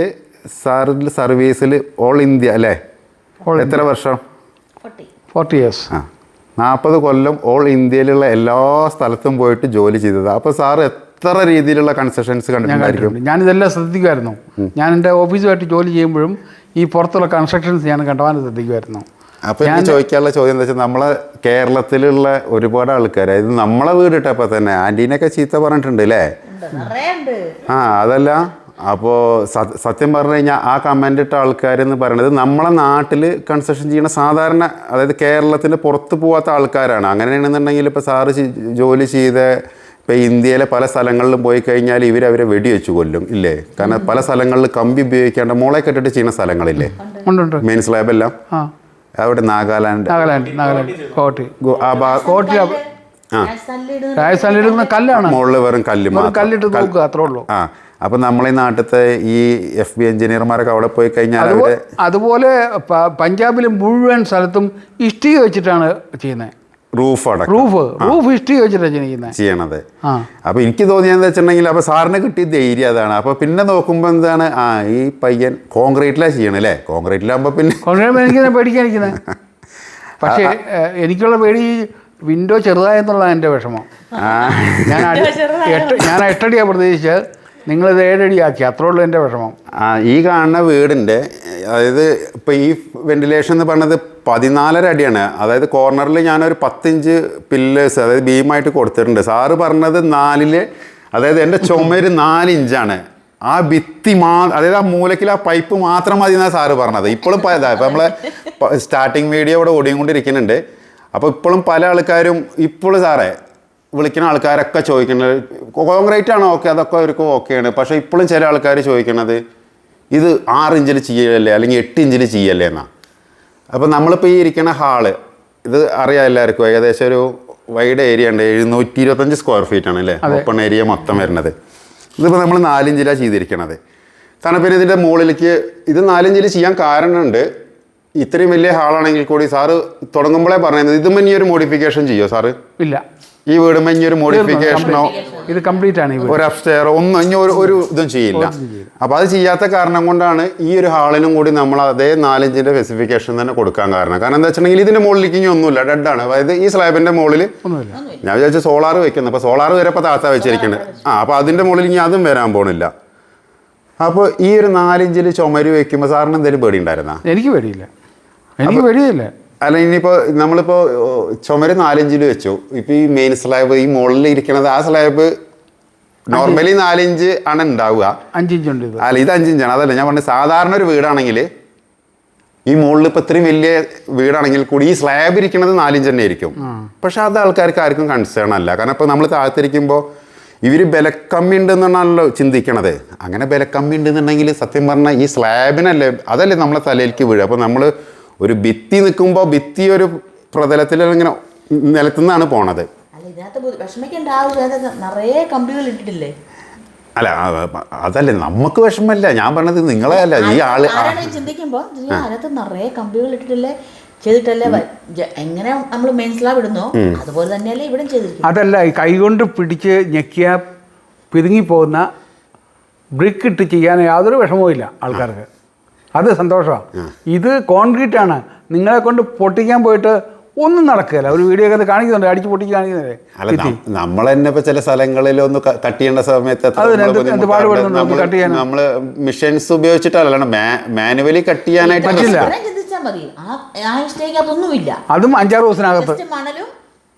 സാറിൻ്റെ സർവീസിൽ ഓൾ ഇന്ത്യ അല്ലേ, എത്ര വർഷം? 40 years. 40 കൊല്ലം ഓൾ ഇന്ത്യയിലുള്ള എല്ലാ സ്ഥലത്തും പോയിട്ട് ജോലി ചെയ്തത്. അപ്പോൾ സാറ് എത്ര രീതിയിലുള്ള കൺസ്ട്രക്ഷൻസ് കണ്ടിട്ടുണ്ടായിരിക്കും? ഞാനിതെല്ലാം ശ്രദ്ധിക്കുമായിരുന്നു. ഞാൻ എൻ്റെ ഓഫീസുമായിട്ട് ജോലി ചെയ്യുമ്പോഴും ഈ പുറത്തുള്ള കൺസ്ട്രക്ഷൻസ് ഞാൻ കണ്ടവാൻ ശ്രദ്ധിക്കുമായിരുന്നു. അപ്പോൾ എനിക്ക് ചോദിക്കാനുള്ള ചോദ്യം എന്താ വെച്ചാൽ, നമ്മളെ കേരളത്തിലുള്ള ഒരുപാട് ആൾക്കാർ, അതായത് നമ്മളെ വീടിട്ടപ്പോൾ തന്നെ ആൻറ്റീനൊക്കെ ചീത്ത പറഞ്ഞിട്ടുണ്ട് അല്ലേ? അതല്ല, അപ്പോൾ സത്യം പറഞ്ഞു കഴിഞ്ഞാൽ ആ കമൻ്റ് ഇട്ട ആൾക്കാരെന്ന് പറയുന്നത് നമ്മളെ നാട്ടിൽ കൺസ്ട്രക്ഷൻ ചെയ്യുന്ന സാധാരണ, അതായത് കേരളത്തിന് പുറത്ത് പോകാത്ത ആൾക്കാരാണ്. അങ്ങനെയാണെന്നുണ്ടെങ്കിൽ ഇപ്പോൾ സാറ് ജോലി ചെയ്ത ഇപ്പോൾ ഇന്ത്യയിലെ പല സ്ഥലങ്ങളിലും പോയി കഴിഞ്ഞാൽ അവരെ വെടിവെച്ച് കൊല്ലും ഇല്ലേ? കാരണം പല സ്ഥലങ്ങളിൽ കമ്പി ഉപയോഗിക്കാണ്ട് മോളെ കെട്ടിട്ട് ചെയ്യുന്ന സ്ഥലങ്ങളില്ലേ, മെയിൻ സ്ലാബ് എല്ലാം അവിടെ നാഗാലാൻഡ് കല്ലാണ്, മുകളിൽ വെറും കല്ലിട്ട് നോക്കുക, അത്രേ ഉള്ളൂ. അപ്പം നമ്മളെ നാട്ടിലത്തെ ഈ FB എഞ്ചിനീയർമാരൊക്കെ അവിടെ പോയി കഴിഞ്ഞാൽ അതുപോലെ പഞ്ചാബിൽ മുഴുവൻ സ്ഥലത്തും ഇഷ്ടിക വെച്ചിട്ടാണ് ചെയ്യുന്നത്. റൂഫ് ഇഷ്ടിക വെച്ചിട്ടാണ് ചെയ്യണത്. അപ്പൊ എനിക്ക് തോന്നിയെന്ന് വെച്ചിട്ടുണ്ടെങ്കിൽ അപ്പൊ സാറിന് കിട്ടിയ ധൈര്യം അതാണ്. അപ്പൊ പിന്നെ നോക്കുമ്പോ എന്താണ്, ഈ പയ്യൻ കോൺക്രീറ്റിലാണ് ചെയ്യണല്ലേ. കോൺക്രീറ്റിലാകുമ്പോ പിന്നെ എനിക്ക് പേടിക്കാനിരിക്കുന്നത്. പക്ഷേ എനിക്കുള്ള പേടി വിൻഡോ ചെറുതായെന്നുള്ളതാണ് എൻ്റെ വിഷമം. ഞാൻ 8 അടിയാണ് പ്രതീക്ഷിച്ചത്, നിങ്ങളിത് 7 അടിയാക്കി, അത്രേ ഉള്ളൂ എൻ്റെ വിഷമം. ഈ കാണുന്ന വീടിൻ്റെ, അതായത് ഇപ്പോൾ ഈ വെന്റിലേഷൻ എന്ന് പറഞ്ഞത് 14.5 അടിയാണ്. അതായത് കോർണറിൽ ഞാനൊരു 10 ഇഞ്ച് പില്ലേഴ്സ്, അതായത് ബീമായിട്ട് കൊടുത്തിട്ടുണ്ട്. സാറ് പറഞ്ഞത് 4, അതായത് എൻ്റെ ചുമര് 4 ഇഞ്ചാണ്. ആ ഭിത്തി അതായത് ആ മൂലക്കിൽ ആ പൈപ്പ് മാത്രം മതി എന്നാണ് സാറ് പറഞ്ഞത്. ഇപ്പോഴും ഇപ്പം നമ്മളെ സ്റ്റാർട്ടിങ് വീഡിയോ ഇവിടെ ഓടിക്കൊണ്ടിരിക്കുന്നുണ്ട്. അപ്പോൾ ഇപ്പോഴും പല ആൾക്കാരും ഇപ്പോഴും സാറേ വിളിക്കുന്ന ആൾക്കാരൊക്കെ ചോദിക്കുന്നത് കോൺക്രീറ്റ് ആണോ ഓക്കെ, അതൊക്കെ അവർക്ക് ഓക്കെയാണ്. പക്ഷേ ഇപ്പോഴും ചില ആൾക്കാർ ചോദിക്കണത് ഇത് 6 ഇഞ്ചിൽ ചെയ്യല്ലേ അല്ലെങ്കിൽ 8 ഇഞ്ചിൽ ചെയ്യല്ലേ എന്നാണ്. അപ്പോൾ നമ്മളിപ്പോൾ ഈ ഇരിക്കുന്ന ഹാള് ഇത് അറിയാം എല്ലാവർക്കും, ഏകദേശം ഒരു വൈഡ് ഏരിയ ഉണ്ട്, 725 സ്ക്വയർ ഫീറ്റ് ആണ് അല്ലേ ഓപ്പൺ ഏരിയ മൊത്തം വരുന്നത്. ഇതിപ്പോൾ നമ്മൾ 4 ഇഞ്ചിലാണ് ചെയ്തിരിക്കണത്. കാരണം പിന്നെ ഇതിൻ്റെ മുകളിലേക്ക് ഇത് 4 ഇഞ്ചിൽ ചെയ്യാൻ കാരണമുണ്ട്. ഇത്രയും വലിയ ഹാളാണെങ്കിൽ കൂടി സാറ് തുടങ്ങുമ്പോഴേ പറയുന്നത് ഇതും ഇനി ഒരു മോഡിഫിക്കേഷൻ ചെയ്യുമോ സാറ്? ഇല്ല, ഈ വീടുമ്പോൾ ഇനി ഒരു മോഡിഫിക്കേഷനോ ഇത് കംപ്ലീറ്റ് ആണ്, ഒരു അപ്സ്റ്റെയറോ ഒന്നും ഇനി ഒരു ഇതും ചെയ്യില്ല. അപ്പോൾ അത് ചെയ്യാത്ത കാരണം കൊണ്ടാണ് ഈ ഒരു ഹാളിനും കൂടി നമ്മൾ അതേ 4 ഇഞ്ചിൻ്റെ സ്പെസിഫിക്കേഷൻ തന്നെ കൊടുക്കാൻ കാരണം. കാരണം എന്താ വെച്ചിട്ടുണ്ടെങ്കിൽ ഇതിൻ്റെ മുകളിലേക്ക് ഇനി ഒന്നുമില്ല, ഡെഡാണ്. അതായത് ഈ സ്ലാബിൻ്റെ മുകളിൽ ഞാൻ വിചാരിച്ചു സോളാർ വെക്കുന്നത്, അപ്പോൾ സോളാർ വരെ ഇപ്പോൾ താത്ത വെച്ചിരിക്കുന്നത്. അപ്പോൾ അതിൻ്റെ മുകളിൽ ഇനി അതും വരാൻ പോണില്ല. അപ്പോൾ ഈ ഒരു 4 ഇഞ്ചിൽ ചുമര് വെക്കുമ്പോൾ സാറിന് എന്തെങ്കിലും പേടി ഉണ്ടായിരുന്നാ? എനിക്ക് പേടിയില്ല. അല്ല, ഇനിയിപ്പോൾ നമ്മളിപ്പോൾ ചുമര് 4 ഇഞ്ചിൽ വെച്ചു. ഇപ്പോൾ ഈ മെയിൻ സ്ലാബ് ഈ മുകളിൽ ഇരിക്കണത്, ആ സ്ലാബ് നോർമലി 4 ഇഞ്ച് ആണ് ഉണ്ടാവുക. 5 ഇഞ്ചുണ്ട്. അല്ല, ഇത് 5 ഇഞ്ചാണ്. അതല്ല ഞാൻ പറഞ്ഞത്, സാധാരണ ഒരു വീടാണെങ്കിൽ ഈ മുകളിൽ ഇപ്പോൾ ഇത്രയും വലിയ വീടാണെങ്കിൽ കൂടി ഈ സ്ലാബ് ഇരിക്കുന്നത് 4 ഇഞ്ച് തന്നെ ആയിരിക്കും. പക്ഷെ അത് ആൾക്കാർക്ക് ആർക്കും കൺസേൺ അല്ല. കാരണം ഇപ്പോൾ നമ്മൾ താഴ്ത്തിരിക്കുമ്പോൾ ഇവർ ബലക്കമ്മി ഉണ്ടെന്നാണല്ലോ ചിന്തിക്കണത്. അങ്ങനെ ബലക്കമ്മി ഉണ്ടെന്നുണ്ടെങ്കിൽ സത്യം പറഞ്ഞാൽ ഈ സ്ലാബിനല്ലേ, അതല്ലേ നമ്മളെ തലയിലേക്ക് വീഴുക. അപ്പോൾ നമ്മൾ ഒരു ഭിത്തി നിൽക്കുമ്പോൾ ഭിത്തി ഒരു പ്രതലത്തിൽ ഇങ്ങനെ നിലത്തുനിന്നാണ് പോണത്. അല്ല, അതല്ലേ നമുക്ക് വിഷമല്ല. ഞാൻ പറഞ്ഞത് നിങ്ങളെ അല്ല, ഈ ആള് ചിന്തിക്കുമ്പോൾ അതിനകത്ത് നിറയെ കമ്പികൾ ഇട്ടിട്ടില്ലേ, ചെയ്തിട്ടല്ലേ എങ്ങനെ നമ്മൾ മെയിൻ സ്ലാബ് ഇടുന്നോ അതുപോലെ തന്നെയല്ലേ ഇവിടെ ചെയ്തിരിക്കുന്നത്. അതല്ല, ഈ കൈകൊണ്ട് പിടിച്ച് ഞെക്കിയ പിതുങ്ങിപ്പോകുന്ന ബ്രിക്ക് ഇട്ട് ചെയ്യാൻ യാതൊരു വിഷമവും ഇല്ല ആൾക്കാർക്ക്. അത് സന്തോഷമാണ്. ഇത് കോൺക്രീറ്റ് ആണ്. നിങ്ങളെ കൊണ്ട് പൊട്ടിക്കാൻ പോയിട്ട് ഒന്നും നടക്കുകയില്ല. ഒരു വീഡിയോ ഒക്കെ കാണിക്കുന്നുണ്ട്, അടിച്ച് പൊട്ടിച്ച് കാണിക്കുന്നില്ലേ. അല്ല നമ്മൾ തന്നെ ഇപ്പൊ ചില സ്ഥലങ്ങളിൽ ഒന്ന് കട്ട് ചെയ്യേണ്ട സമയത്ത് നമ്മള് മെഷീൻസ് ഉപയോഗിച്ചിട്ടല്ല മാനുവലി കട്ട് ചെയ്യാനായിട്ട് പറ്റില്ല. ചിന്തിച്ചാൽ മതി, ആ ഇഷ്ടേക്ക് അതൊന്നുമില്ല. അതും 5-6 ദിവസത്തിനകത്ത് മണലും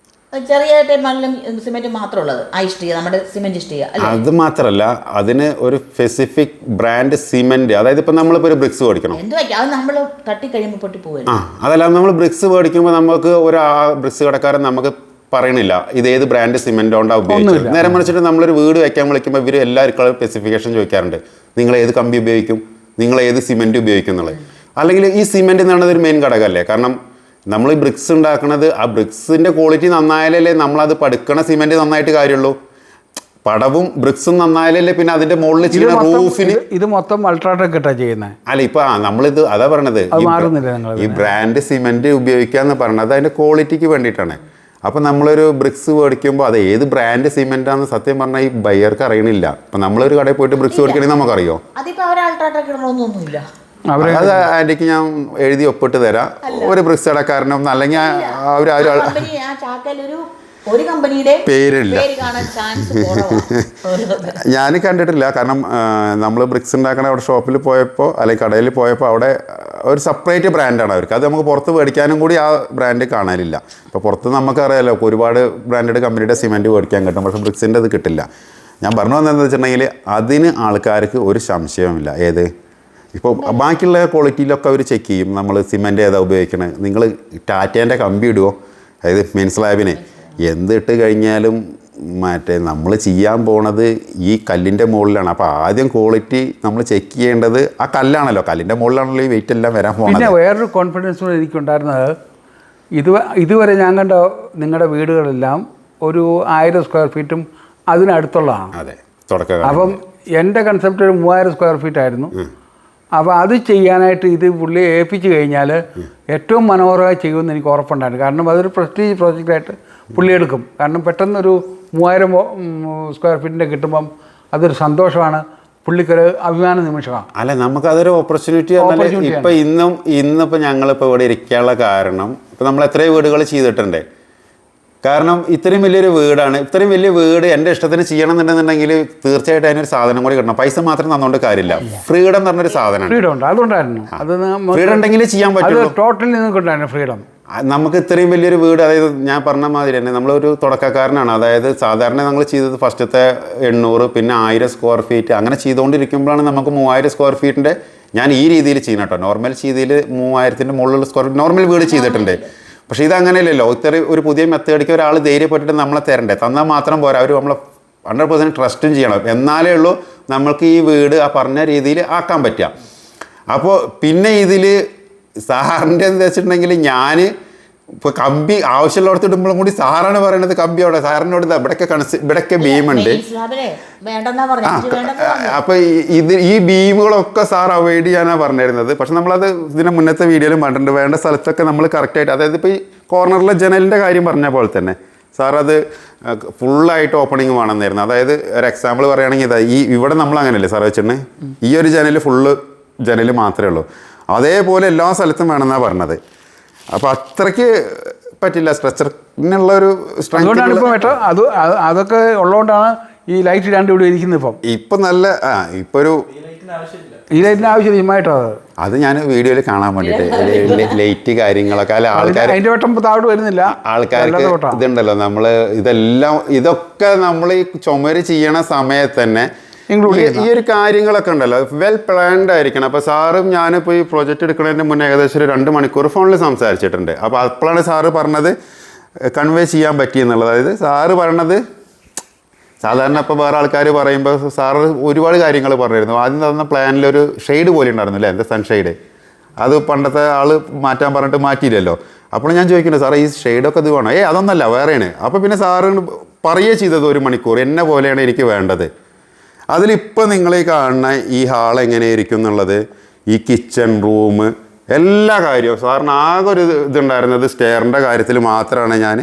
ചെറിയ മണലും സിമെന്റും മാത്രമുള്ളത് ആ ഇഷ്ടിക, നമ്മുടെ സിമെന്റ് ഇഷ്ടിക. അത് മാത്രല്ല, അതിന് ഒരു സ്പെസിഫിക് ബ്രാൻഡ് സിമെന്റ്, അതായത് ഇപ്പൊ നമ്മളിപ്പോ ഒരു ബ്രിക്സ് മേടിക്കണം, അത് നമ്മൾ തട്ടി കഴിയുമ്പോൾ പൊട്ടി പോകും. അതല്ല നമ്മൾ ബ്രിക്സ് മേടിക്കുമ്പോൾ നമുക്ക് ഒരു ബ്രിക്സ് കടക്കാരൻ നമുക്ക് പറയണില്ല ഇത് ഏത് ബ്രാൻഡ് സിമെന്റ് കൊണ്ടാ ഉപയോഗിച്ചത്. നേരെ മറിച്ചിട്ട് നമ്മളൊരു വീട് വെക്കാൻ വിളിക്കുമ്പോൾ ഇവർ എല്ലാവർക്കും സ്പെസിഫിക്കേഷൻ ചോദിക്കാറുണ്ട്. നിങ്ങൾ ഏത് കമ്പി ഉപയോഗിക്കും, നിങ്ങൾ ഏത് സിമെന്റ് ഉപയോഗിക്കും എന്നുള്ളത്. അല്ലെങ്കിൽ ഈ സിമെന്റ് എന്ന് പറയുന്നത് ഒരു മെയിൻ ഘടകമല്ലേ. കാരണം നമ്മൾ ഈ ബ്രിക്സ് ഉണ്ടാക്കുന്നത് ആ ബ്രിക്സിന്റെ ക്വാളിറ്റി നന്നായാലല്ലേ നമ്മളത് പടുക്കണ സിമെന്റ് നന്നായിട്ട് കാര്യമുള്ളൂ. പടവും ബ്രിക്സും നന്നായാലല്ലേ പിന്നെ അതിന്റെ മുകളിൽ ചെയ്യുന്ന റൂഫിന്. ഇത് മൊത്തം അൾട്രാടെക് ഇട്ടാ ചെയ്യുന്നത്. അല്ല ഇപ്പൊ നമ്മളിത് അതാ പറയണത്, ഈ ബ്രാൻഡ് സിമെന്റ് ഉപയോഗിക്കാന്ന് പറഞ്ഞത് അതിന്റെ ക്വാളിറ്റിക്ക് വേണ്ടിയിട്ടാണ്. അപ്പൊ നമ്മളൊരു ബ്രിക്സ് മേടിക്കുമ്പോൾ അത് ഏത് ബ്രാൻഡ് സിമെന്റാന്ന് സത്യം പറഞ്ഞാൽ ഈ ബയ്യർക്ക് അറിയണില്ല. അപ്പൊ നമ്മളൊരു കടയിൽ പോയിട്ട് ബ്രിക്സ് മേടിക്കണമെങ്കിൽ നമുക്കറിയോ? അത് ആന്റിക്ക് ഞാൻ എഴുതി ഒപ്പിട്ട് തരാം. ഒരു ബ്രിക്സ് കടക്കാരനും അല്ലെങ്കിൽ ഒരു കമ്പനിയുടെ പേരില്ല, ഞാൻ കണ്ടിട്ടില്ല. കാരണം നമ്മൾ ബ്രിക്സ് ഉണ്ടാക്കണ അവിടെ ഷോപ്പിൽ പോയപ്പോൾ അല്ലെങ്കിൽ കടയിൽ പോയപ്പോൾ അവിടെ ഒരു സെപ്പറേറ്റ് ബ്രാൻഡാണ് അവർക്ക്. അത് നമുക്ക് പുറത്ത് മേടിക്കാനും കൂടി ആ ബ്രാൻഡ് കാണാനില്ല. ഇപ്പോൾ പുറത്ത് നമുക്കറിയാലോ ഒരുപാട് ബ്രാൻഡഡ് കമ്പനിയുടെ സിമെൻറ്റ് മേടിക്കാൻ കിട്ടും, പക്ഷേ ബ്രിക്സിൻ്റെ അത് കിട്ടില്ല. ഞാൻ പറഞ്ഞു വന്നതെന്ന് വെച്ചിട്ടുണ്ടെങ്കിൽ അതിന് ആൾക്കാർക്ക് ഒരു സംശയവുമില്ല. ഏത് ഇപ്പോൾ ബാക്കിയുള്ള ക്വാളിറ്റിയിലൊക്കെ അവർ ചെക്ക് ചെയ്യും. നമ്മൾ സിമെൻറ്റ് ഏതാ ഉപയോഗിക്കണത്, നിങ്ങൾ ടാറ്റേൻ്റെ കമ്പി ഇടുമോ, അതായത് മെയിൻ സ്ലാബിന് എന്തിട്ട് കഴിഞ്ഞാലും മറ്റേ നമ്മൾ ചെയ്യാൻ പോണത് ഈ കല്ലിൻ്റെ മുകളിലാണ്. അപ്പോൾ ആദ്യം ക്വാളിറ്റി നമ്മൾ ചെക്ക് ചെയ്യേണ്ടത് ആ കല്ലാണല്ലോ, കല്ലിൻ്റെ മുകളിലാണല്ലോ ഈ വെയിറ്റ് എല്ലാം വരാൻ പോകുന്നത്. പിന്നെ വേറൊരു കോൺഫിഡൻസ് എനിക്കുണ്ടായിരുന്നത്, ഇതുവരെ ഞാൻ കണ്ട നിങ്ങളുടെ വീടുകളെല്ലാം ഒരു 1000 സ്ക്വയർ ഫീറ്റും അതിനടുത്തുള്ളതാണ്. അതെ, തുടക്കം. അപ്പം എൻ്റെ കൺസെപ്റ്റ് ഒരു 3000 സ്ക്വയർ ഫീറ്റ് ആയിരുന്നു. അപ്പോൾ അത് ചെയ്യാനായിട്ട് ഇത് പുള്ളിയെ ഏൽപ്പിച്ച് കഴിഞ്ഞാൽ ഏറ്റവും മനോഹരമായി ചെയ്യുമെന്ന് എനിക്ക് ഉറപ്പുണ്ടായിരുന്നു. കാരണം അതൊരു പ്രസ്റ്റീജ് പ്രോജക്റ്റായിട്ട് പുള്ളി എടുക്കും. കാരണം പെട്ടെന്നൊരു 3000 സ്ക്വയർ ഫീറ്റിൻ്റെ കിട്ടുമ്പം അതൊരു സന്തോഷമാണ്, പുള്ളിക്കൊരു അഭിമാന നിമിഷമാണ്. അല്ല നമുക്കതൊരു ഓപ്പർച്യൂണിറ്റി. ഇപ്പം ഇന്നിപ്പോൾ ഞങ്ങളിപ്പോൾ ഇവിടെ ഇരിക്കാനുള്ള കാരണം, ഇപ്പം നമ്മൾ എത്രയോ വീടുകൾ ചെയ്തിട്ടുണ്ട്. കാരണം ഇത്രയും വലിയൊരു വീടാണ്, ഇത്രയും വലിയ വീട് എൻ്റെ ഇഷ്ടത്തിന് ചെയ്യണം എന്നുണ്ടെന്നുണ്ടെങ്കിൽ തീർച്ചയായിട്ടും അതിനൊരു സാധനം കൂടി കിട്ടണം. പൈസ മാത്രം തന്നുകൊണ്ട് കാര്യമില്ല. ഫ്രീഡം എന്ന് പറഞ്ഞൊരു സാധനമാണ്. ഫ്രീഡം ഉണ്ട്, അതുകൊണ്ടായിരുന്നു. ഫ്രീഡം ഉണ്ടെങ്കിൽ ചെയ്യാൻ പറ്റും. ടോട്ടലി നിങ്ങൾക്കുണ്ടായിരുന്നു ഫ്രീഡം. നമുക്ക് ഇത്രയും വലിയൊരു വീട്, അതായത് ഞാൻ പറഞ്ഞ മാതിരി തന്നെ നമ്മളൊരു തുടക്കക്കാരനാണ്. അതായത് സാധാരണ നമ്മൾ ചെയ്തത് ഫസ്റ്റത്തെ 800, പിന്നെ 1000 സ്ക്വയർ ഫീറ്റ് അങ്ങനെ ചെയ്തുകൊണ്ടിരിക്കുമ്പോഴാണ് നമുക്ക് 3000 സ്ക്വയർ ഫീറ്റിൻ്റെ ഞാൻ ഈ രീതിയിൽ ചെയ്യണം കേട്ടോ. നോർമൽ രീതിയിൽ 3000-ൻ്റെ മുകളിലുള്ള സ്ക്വയർ ഫീറ്റ് നോർമൽ വീട് ചെയ്തിട്ടുണ്ട്. പക്ഷേ ഇതങ്ങനെയല്ലല്ലോ. ഇത്ര ഒരു പുതിയ മെത്തേഡിക്ക് ഒരാൾ ധൈര്യപ്പെട്ടിട്ട് നമ്മളെ തരണ്ടേ, തന്നാൽ മാത്രം പോരാ, അവർ നമ്മളെ 100% ട്രസ്റ്റും ചെയ്യണം. എന്നാലേ ഉള്ളൂ നമ്മൾക്ക് ഈ വീട് ആ പറഞ്ഞ രീതിയിൽ ആക്കാൻ പറ്റുക. അപ്പോൾ പിന്നെ ഇതിൽ സാറിൻ്റെ എന്താ വെച്ചിട്ടുണ്ടെങ്കിൽ ഞാൻ ഇപ്പോൾ കമ്പി ആവശ്യമുള്ളടത്ത് ഇടുമ്പോഴും കൂടി സാറാണ് പറയണത് കമ്പി അവിടെ സാറിനോട് ഇവിടെയൊക്കെ ബീമുണ്ട്. അപ്പോൾ ഈ ബീമുകളൊക്കെ സാർ അവോയ്ഡ് ചെയ്യാനാണ് പറഞ്ഞിരുന്നത്. പക്ഷെ നമ്മളത് ഇതിൻ്റെ മുന്നത്തെ വീഡിയോയിലും പറഞ്ഞിട്ടുണ്ട്. വേണ്ട സ്ഥലത്തൊക്കെ നമ്മൾ കറക്റ്റായിട്ട്, അതായത് ഇപ്പോൾ ഈ കോർണറിലെ ജനലിൻ്റെ കാര്യം പറഞ്ഞ പോലെ തന്നെ സാർ അത് ഫുള്ളായിട്ട് ഓപ്പണിങ് വേണമെന്നായിരുന്നു. അതായത് ഒരു എക്സാമ്പിൾ പറയുകയാണെങ്കിൽ ഇവിടെ നമ്മൾ അങ്ങനെയല്ലേ സാർ വെച്ചിട്ടുണ്ടെങ്കിൽ ഈ ഒരു ജനൽ ഫുള്ള് ജനൽ മാത്രമേ ഉള്ളൂ. അതേപോലെ എല്ലാ സ്ഥലത്തും വേണമെന്നാണ് പറഞ്ഞത്. അപ്പോൾ അത്രയ്ക്ക് പറ്റില്ല, സ്ട്രെച്ചറിനുള്ള ഒരു സ്ട്രെങ്ത് അതൊക്കെ ഉള്ളതുകൊണ്ടാണ് ഈ ലൈറ്റ് ഇടാണ്ട് ഇവിടെ ഇരിക്കുന്നത്. ഇപ്പം നല്ല ഇപ്പോൾ ഒരു ഈ ലൈറ്റിന് ആവശ്യമായിട്ടോ അത് ഞാൻ വീഡിയോയിൽ കാണാൻ വേണ്ടിയിട്ട് ലൈറ്റ് കാര്യങ്ങളൊക്കെ അല്ല ആൾക്കാർ അതിൻ്റെ വട്ടം താഴോട്ട് വരുന്നില്ല. ആൾക്കാർക്ക് ഇതുണ്ടല്ലോ, നമ്മൾ ഇതൊക്കെ നമ്മൾ ഈ ചുമര് ചെയ്യണ സമയത്ത് തന്നെ ഈ ഒരു കാര്യങ്ങളൊക്കെ ഉണ്ടല്ലോ വെൽ പ്ലാൻഡ് ആയിരിക്കണം. അപ്പോൾ സാറും ഞാനിപ്പോൾ ഈ പ്രോജക്റ്റ് എടുക്കുന്നതിന് മുന്നേ ഏകദേശം ഒരു 2 മണിക്കൂർ ഫോണിൽ സംസാരിച്ചിട്ടുണ്ട്. അപ്പോൾ അപ്പോഴാണ് സാറ് പറഞ്ഞത് കൺവേ ചെയ്യാൻ പറ്റിയെന്നുള്ളത്. അതായത് സാറ് പറഞ്ഞത് സാധാരണ ഇപ്പോൾ വേറെ ആൾക്കാർ പറയുമ്പോൾ സാറ് ഒരുപാട് കാര്യങ്ങൾ പറഞ്ഞിരുന്നു. ആദ്യം തന്ന പ്ലാനിലൊരു ഷെയ്ഡ് പോലെ ഉണ്ടായിരുന്നു അല്ലേ, എന്താ സൺഷെയ്ഡ്, അത് പണ്ടത്തെ ആൾ മാറ്റാൻ പറഞ്ഞിട്ട് മാറ്റിയില്ലല്ലോ. അപ്പോൾ ഞാൻ ചോദിക്കുന്നത് സാറേ ഈ ഷെയ്ഡൊക്കെ ഇത് വേണോ? അതൊന്നല്ല വേറെയാണ്. അപ്പോൾ പിന്നെ സാറ് പറയുകയും ചെയ്തത് 1 മണിക്കൂർ എന്നെ പോലെയാണ് എനിക്ക് വേണ്ടത്. അതിലിപ്പോൾ നിങ്ങൾ ഈ കാണുന്ന ഈ ഹാൾ എങ്ങനെയായിരിക്കും എന്നുള്ളത്, ഈ കിച്ചൺ റൂം എല്ലാ കാര്യവും സാറിന് ആകെ ഒരു ഇതുണ്ടായിരുന്നത് സ്റ്റെയറിൻ്റെ കാര്യത്തിൽ മാത്രമാണ്. ഞാൻ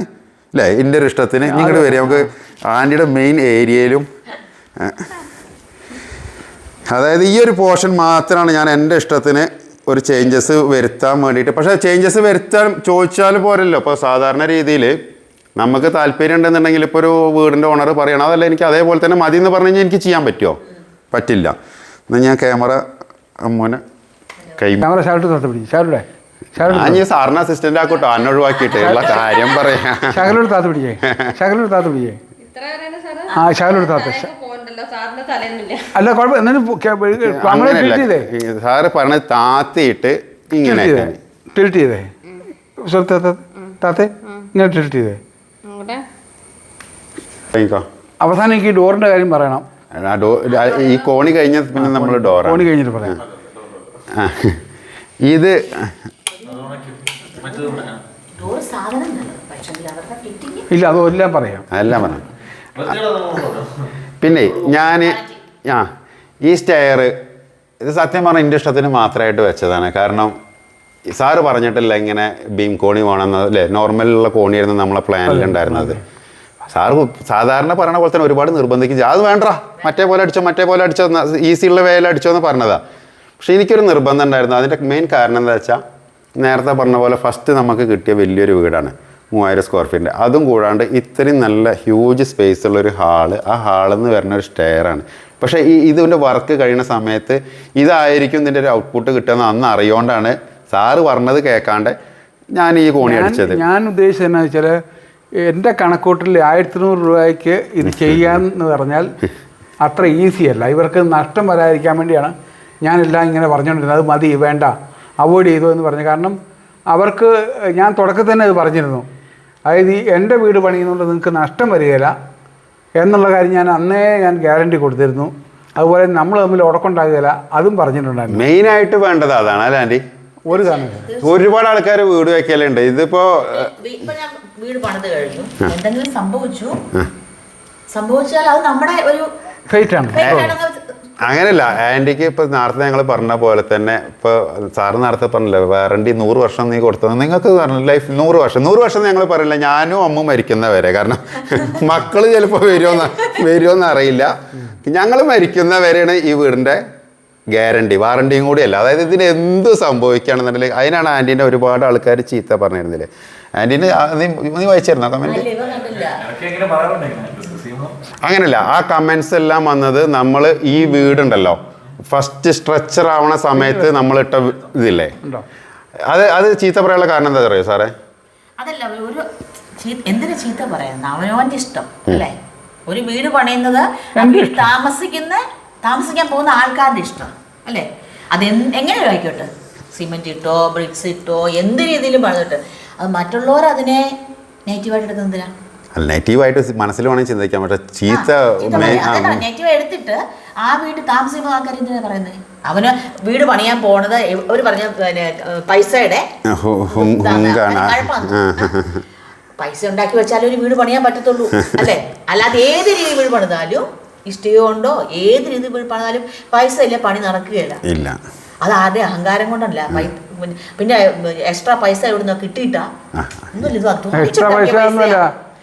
അല്ലേ എൻ്റെ ഒരു ഇഷ്ടത്തിന് ഇങ്ങോട്ട് വരിക, നമുക്ക് ആൻറ്റിയുടെ മെയിൻ ഏരിയയിലും അതായത് ഈ ഒരു പോർഷൻ മാത്രമാണ് ഞാൻ എൻ്റെ ഇഷ്ടത്തിന് ഒരു ചേഞ്ചസ് വരുത്താൻ വേണ്ടിയിട്ട്. പക്ഷേ ചേഞ്ചസ് വരുത്താൻ ചോദിച്ചാൽ പോരല്ലോ. ഇപ്പോൾ സാധാരണ രീതിയിൽ നമുക്ക് താല്പര്യം ഉണ്ടെന്നുണ്ടെങ്കിൽ ഇപ്പോൾ ഒരു വീടിൻ്റെ ഓണർ പറയണം അതല്ല എനിക്ക് അതേപോലെ തന്നെ മതി എന്ന് പറഞ്ഞു കഴിഞ്ഞാൽ എനിക്ക് ചെയ്യാൻ പറ്റുമോ? പറ്റില്ല. എന്നാൽ ഞാൻ ക്യാമറ അമ്മോനെ കൈ ക്യാമറ ഷാർട്ട് തൊട്ട് പിടിക്കും. ഷാരുടെ ഞാൻ ഈ സാറിന് അസിസ്റ്റന്റ് ആക്കോട്ടോ അന്നെ ഒഴിവാക്കിയിട്ട് ഉള്ള കാര്യം പറയാം. ശകലോട് താത്ത് പിടിക്കേ, ശകലോട് താത്ത് പിടിക്കേ. ആ ശകലോട് താത്ത്. അല്ല കുഴപ്പം എന്നാലും സാറ് പറഞ്ഞത് താത്തിയിട്ട് ഇങ്ങനെ ടിൽറ്റ് ചെയ്തേ താത്തേ ഇങ്ങനെ ടിൽറ്റ് ചെയ്തേ. അവസാനം എനിക്ക് ഈ ഡോറിൻ്റെ കാര്യം പറയണം. ഈ കോണി കഴിഞ്ഞ പിന്നെ നമ്മൾ കോണി കഴിഞ്ഞിട്ട് പറയാം. ഇത് ഇല്ല അതെല്ലാം പറയാം. എല്ലാം പറയാം. പിന്നെ ഞാൻ ഈ സ്റ്റെയർ ഇത് സത്യം പറഞ്ഞാൽ എൻ്റെ ഇഷ്ടത്തിന് മാത്രമായിട്ട് വെച്ചതാണ്. കാരണം സാറ് പറഞ്ഞിട്ടില്ല ഇങ്ങനെ ബീം കോണി വേണമെന്നത് അല്ലേ, നോർമലുള്ള കോണിയായിരുന്നു നമ്മളെ പ്ലാനിലുണ്ടായിരുന്നത്. സാറ് സാധാരണ പറയണ പോലെ തന്നെ ഒരുപാട് നിർബന്ധിക്കും, അത് വേണ്ട മറ്റേ പോലെ അടിച്ചോ ഈസിയുള്ള വേല അടിച്ചോ എന്ന് പറഞ്ഞതാണ്. പക്ഷേ എനിക്കൊരു നിർബന്ധം ഉണ്ടായിരുന്നു. അതിൻ്റെ മെയിൻ കാരണം എന്താ വെച്ചാൽ നേരത്തെ പറഞ്ഞ പോലെ ഫസ്റ്റ് നമുക്ക് കിട്ടിയ വലിയൊരു വീടാണ് 3000 സ്ക്വയർ ഫീറ്റിൻ്റെ. അതും കൂടാണ്ട് ഇത്രയും നല്ല ഹ്യൂജ് സ്പേസ് ഉള്ളൊരു ഹാള്, ആ ഹാളിൽ നിന്ന് വരുന്ന ഒരു സ്റ്റെയറാണ്. പക്ഷേ ഇതിൻ്റെ വർക്ക് കഴിയുന്ന സമയത്ത് ഇതായിരിക്കും ഇതിൻ്റെ ഒരു ഔട്ട്പുട്ട് കിട്ടുന്നത് അന്ന് അറിയോണ്ടാണ് സാറ് പറഞ്ഞത് കേൾക്കാണ്ട് ഞാൻ ഈ കോണി അടിച്ചത്. ഞാൻ ഉദ്ദേശിച്ചത് എന്നാ വെച്ചാൽ എൻ്റെ കണക്കൂട്ടിൽ 1100 രൂപയ്ക്ക് ഇത് ചെയ്യാമെന്ന് പറഞ്ഞാൽ അത്ര ഈസിയല്ല. ഇവർക്ക് നഷ്ടം വരാതിരിക്കാൻ വേണ്ടിയാണ് ഞാനെല്ലാം ഇങ്ങനെ പറഞ്ഞുകൊണ്ടിരുന്നത്. അത് മതി, വേണ്ട, അവോയ്ഡ് ചെയ്തു എന്ന് പറഞ്ഞു. കാരണം അവർക്ക് ഞാൻ തുടക്കത്തിൽ തന്നെ അത് പറഞ്ഞിരുന്നു. അതായത് എൻ്റെ വീട് പണിയുന്നതുകൊണ്ട് നിങ്ങൾക്ക് നഷ്ടം വരികയില്ല എന്നുള്ള കാര്യം ഞാൻ ഗ്യാരണ്ടി കൊടുത്തിരുന്നു. അതുപോലെ നമ്മൾ തമ്മിൽ ഉടക്കുണ്ടാകുകയില്ല അതും പറഞ്ഞിട്ടുണ്ടായിരുന്നു. മെയിനായിട്ട് വേണ്ടത് അതാണ് അല്ലേ ആൻറ്റി? ഒരു കാരണം ഒരുപാട് ആൾക്കാർ വീട് വെക്കലുണ്ട്. ഇതിപ്പോ ഞാൻ വീട് പണിത് കഴിഞ്ഞു, എന്തെങ്കിലും സംഭവിച്ചാൽ അത് നമ്മുടെ ഒരു ഫെയ്റ്റാണ്. അങ്ങനെയല്ല ആൻറ്റിക്ക് ഇപ്പൊ നേരത്തെ ഞങ്ങൾ പറഞ്ഞ പോലെ തന്നെ ഇപ്പൊ സാറ് നേരത്തെ പറഞ്ഞില്ല വാറണ്ടി 100 വർഷം നീ കൊടുത്തത്. നിങ്ങൾക്ക് ലൈഫ് 100 വർഷം ഞങ്ങൾ പറയില്ല, ഞാനും അമ്മ മരിക്കുന്നവരെ. കാരണം മക്കള് ചിലപ്പോൾ വരുമോന്ന് അറിയില്ല. ഞങ്ങൾ മരിക്കുന്നവരെയാണ് ഈ വീടിന്റെ ഗ്യാരണ്ടി, വാറണ്ടിയും കൂടിയല്ല. അതായത് ഇതിന് എന്ത് സംഭവിക്കുകയാണെന്നുണ്ടെങ്കിൽ അതിനാണ് ആൻറ്റീൻ്റെ ഒരുപാട് ആൾക്കാർ ചീത്ത പറഞ്ഞിരുന്നില്ലേ. ആൻറ്റീന് നീ വായിച്ചിരുന്നോ കമൻറ്റ്? അങ്ങനെയല്ല, ആ കമൻസ് എല്ലാം വന്നത് നമ്മൾ ഈ വീടുണ്ടല്ലോ ഫസ്റ്റ് സ്ട്രക്ചർ ആവണ സമയത്ത് നമ്മളിട്ട ഇതില്ലേ, അത് ചീത്ത പറയാനുള്ള കാരണം എന്താ അറിയോ സാറേ? അതല്ല, ഒരു എന്തിനു ചീത്ത പറയുന്നത്, അവനവൻ്റെ ഇഷ്ടം അല്ലേ. ഒരു വീട് പണിയുന്നത് താമസിക്കാൻ പോകുന്ന ആൾക്കാരുടെ ഇഷ്ടം അല്ലേ. അത് എങ്ങനെ ആയിക്കോട്ടെ, സിമെന്റ് ഇട്ടോ ബ്രിക്സ് ഇട്ടോ എന്ത് രീതിയിലും പണിതിട്ട് അത് മറ്റുള്ളവർ അതിനെ നെഗറ്റീവായിട്ട് എടുക്കുന്നത് എന്തിനാ? അല്ല, നെഗറ്റീവായിട്ട് മനസ്സിൽ വേണമെങ്കിൽ ചിന്തിക്കാൻ പറ്റും. ചീത്ത നെഗറ്റീവ് എടുത്തിട്ട് ആ വീട് താമസിക്കുന്ന ആൾക്കാർ എന്തിനാ പറയുന്നത്? അവന് വീട് പണിയാൻ പോണത് അവർ പറഞ്ഞ പൈസയുടെ പൈസ ഉണ്ടാക്കി വെച്ചാലും ഒരു വീട് പണിയാൻ പറ്റത്തുള്ളൂ അല്ലേ. അല്ലാതെ ഏത് രീതി വീട് പണിതാലും ഇഷ്ടയോ ഉണ്ടോ ഏത് രീതി വീട് പണിതാലും പൈസ ഇല്ല, പണി നടക്കുകയില്ല. അത് ആരുടെ അഹങ്കാരം കൊണ്ടല്ല. പിന്നെ എക്സ്ട്രാ പൈസ എവിടുന്ന കിട്ടിയിട്ടാ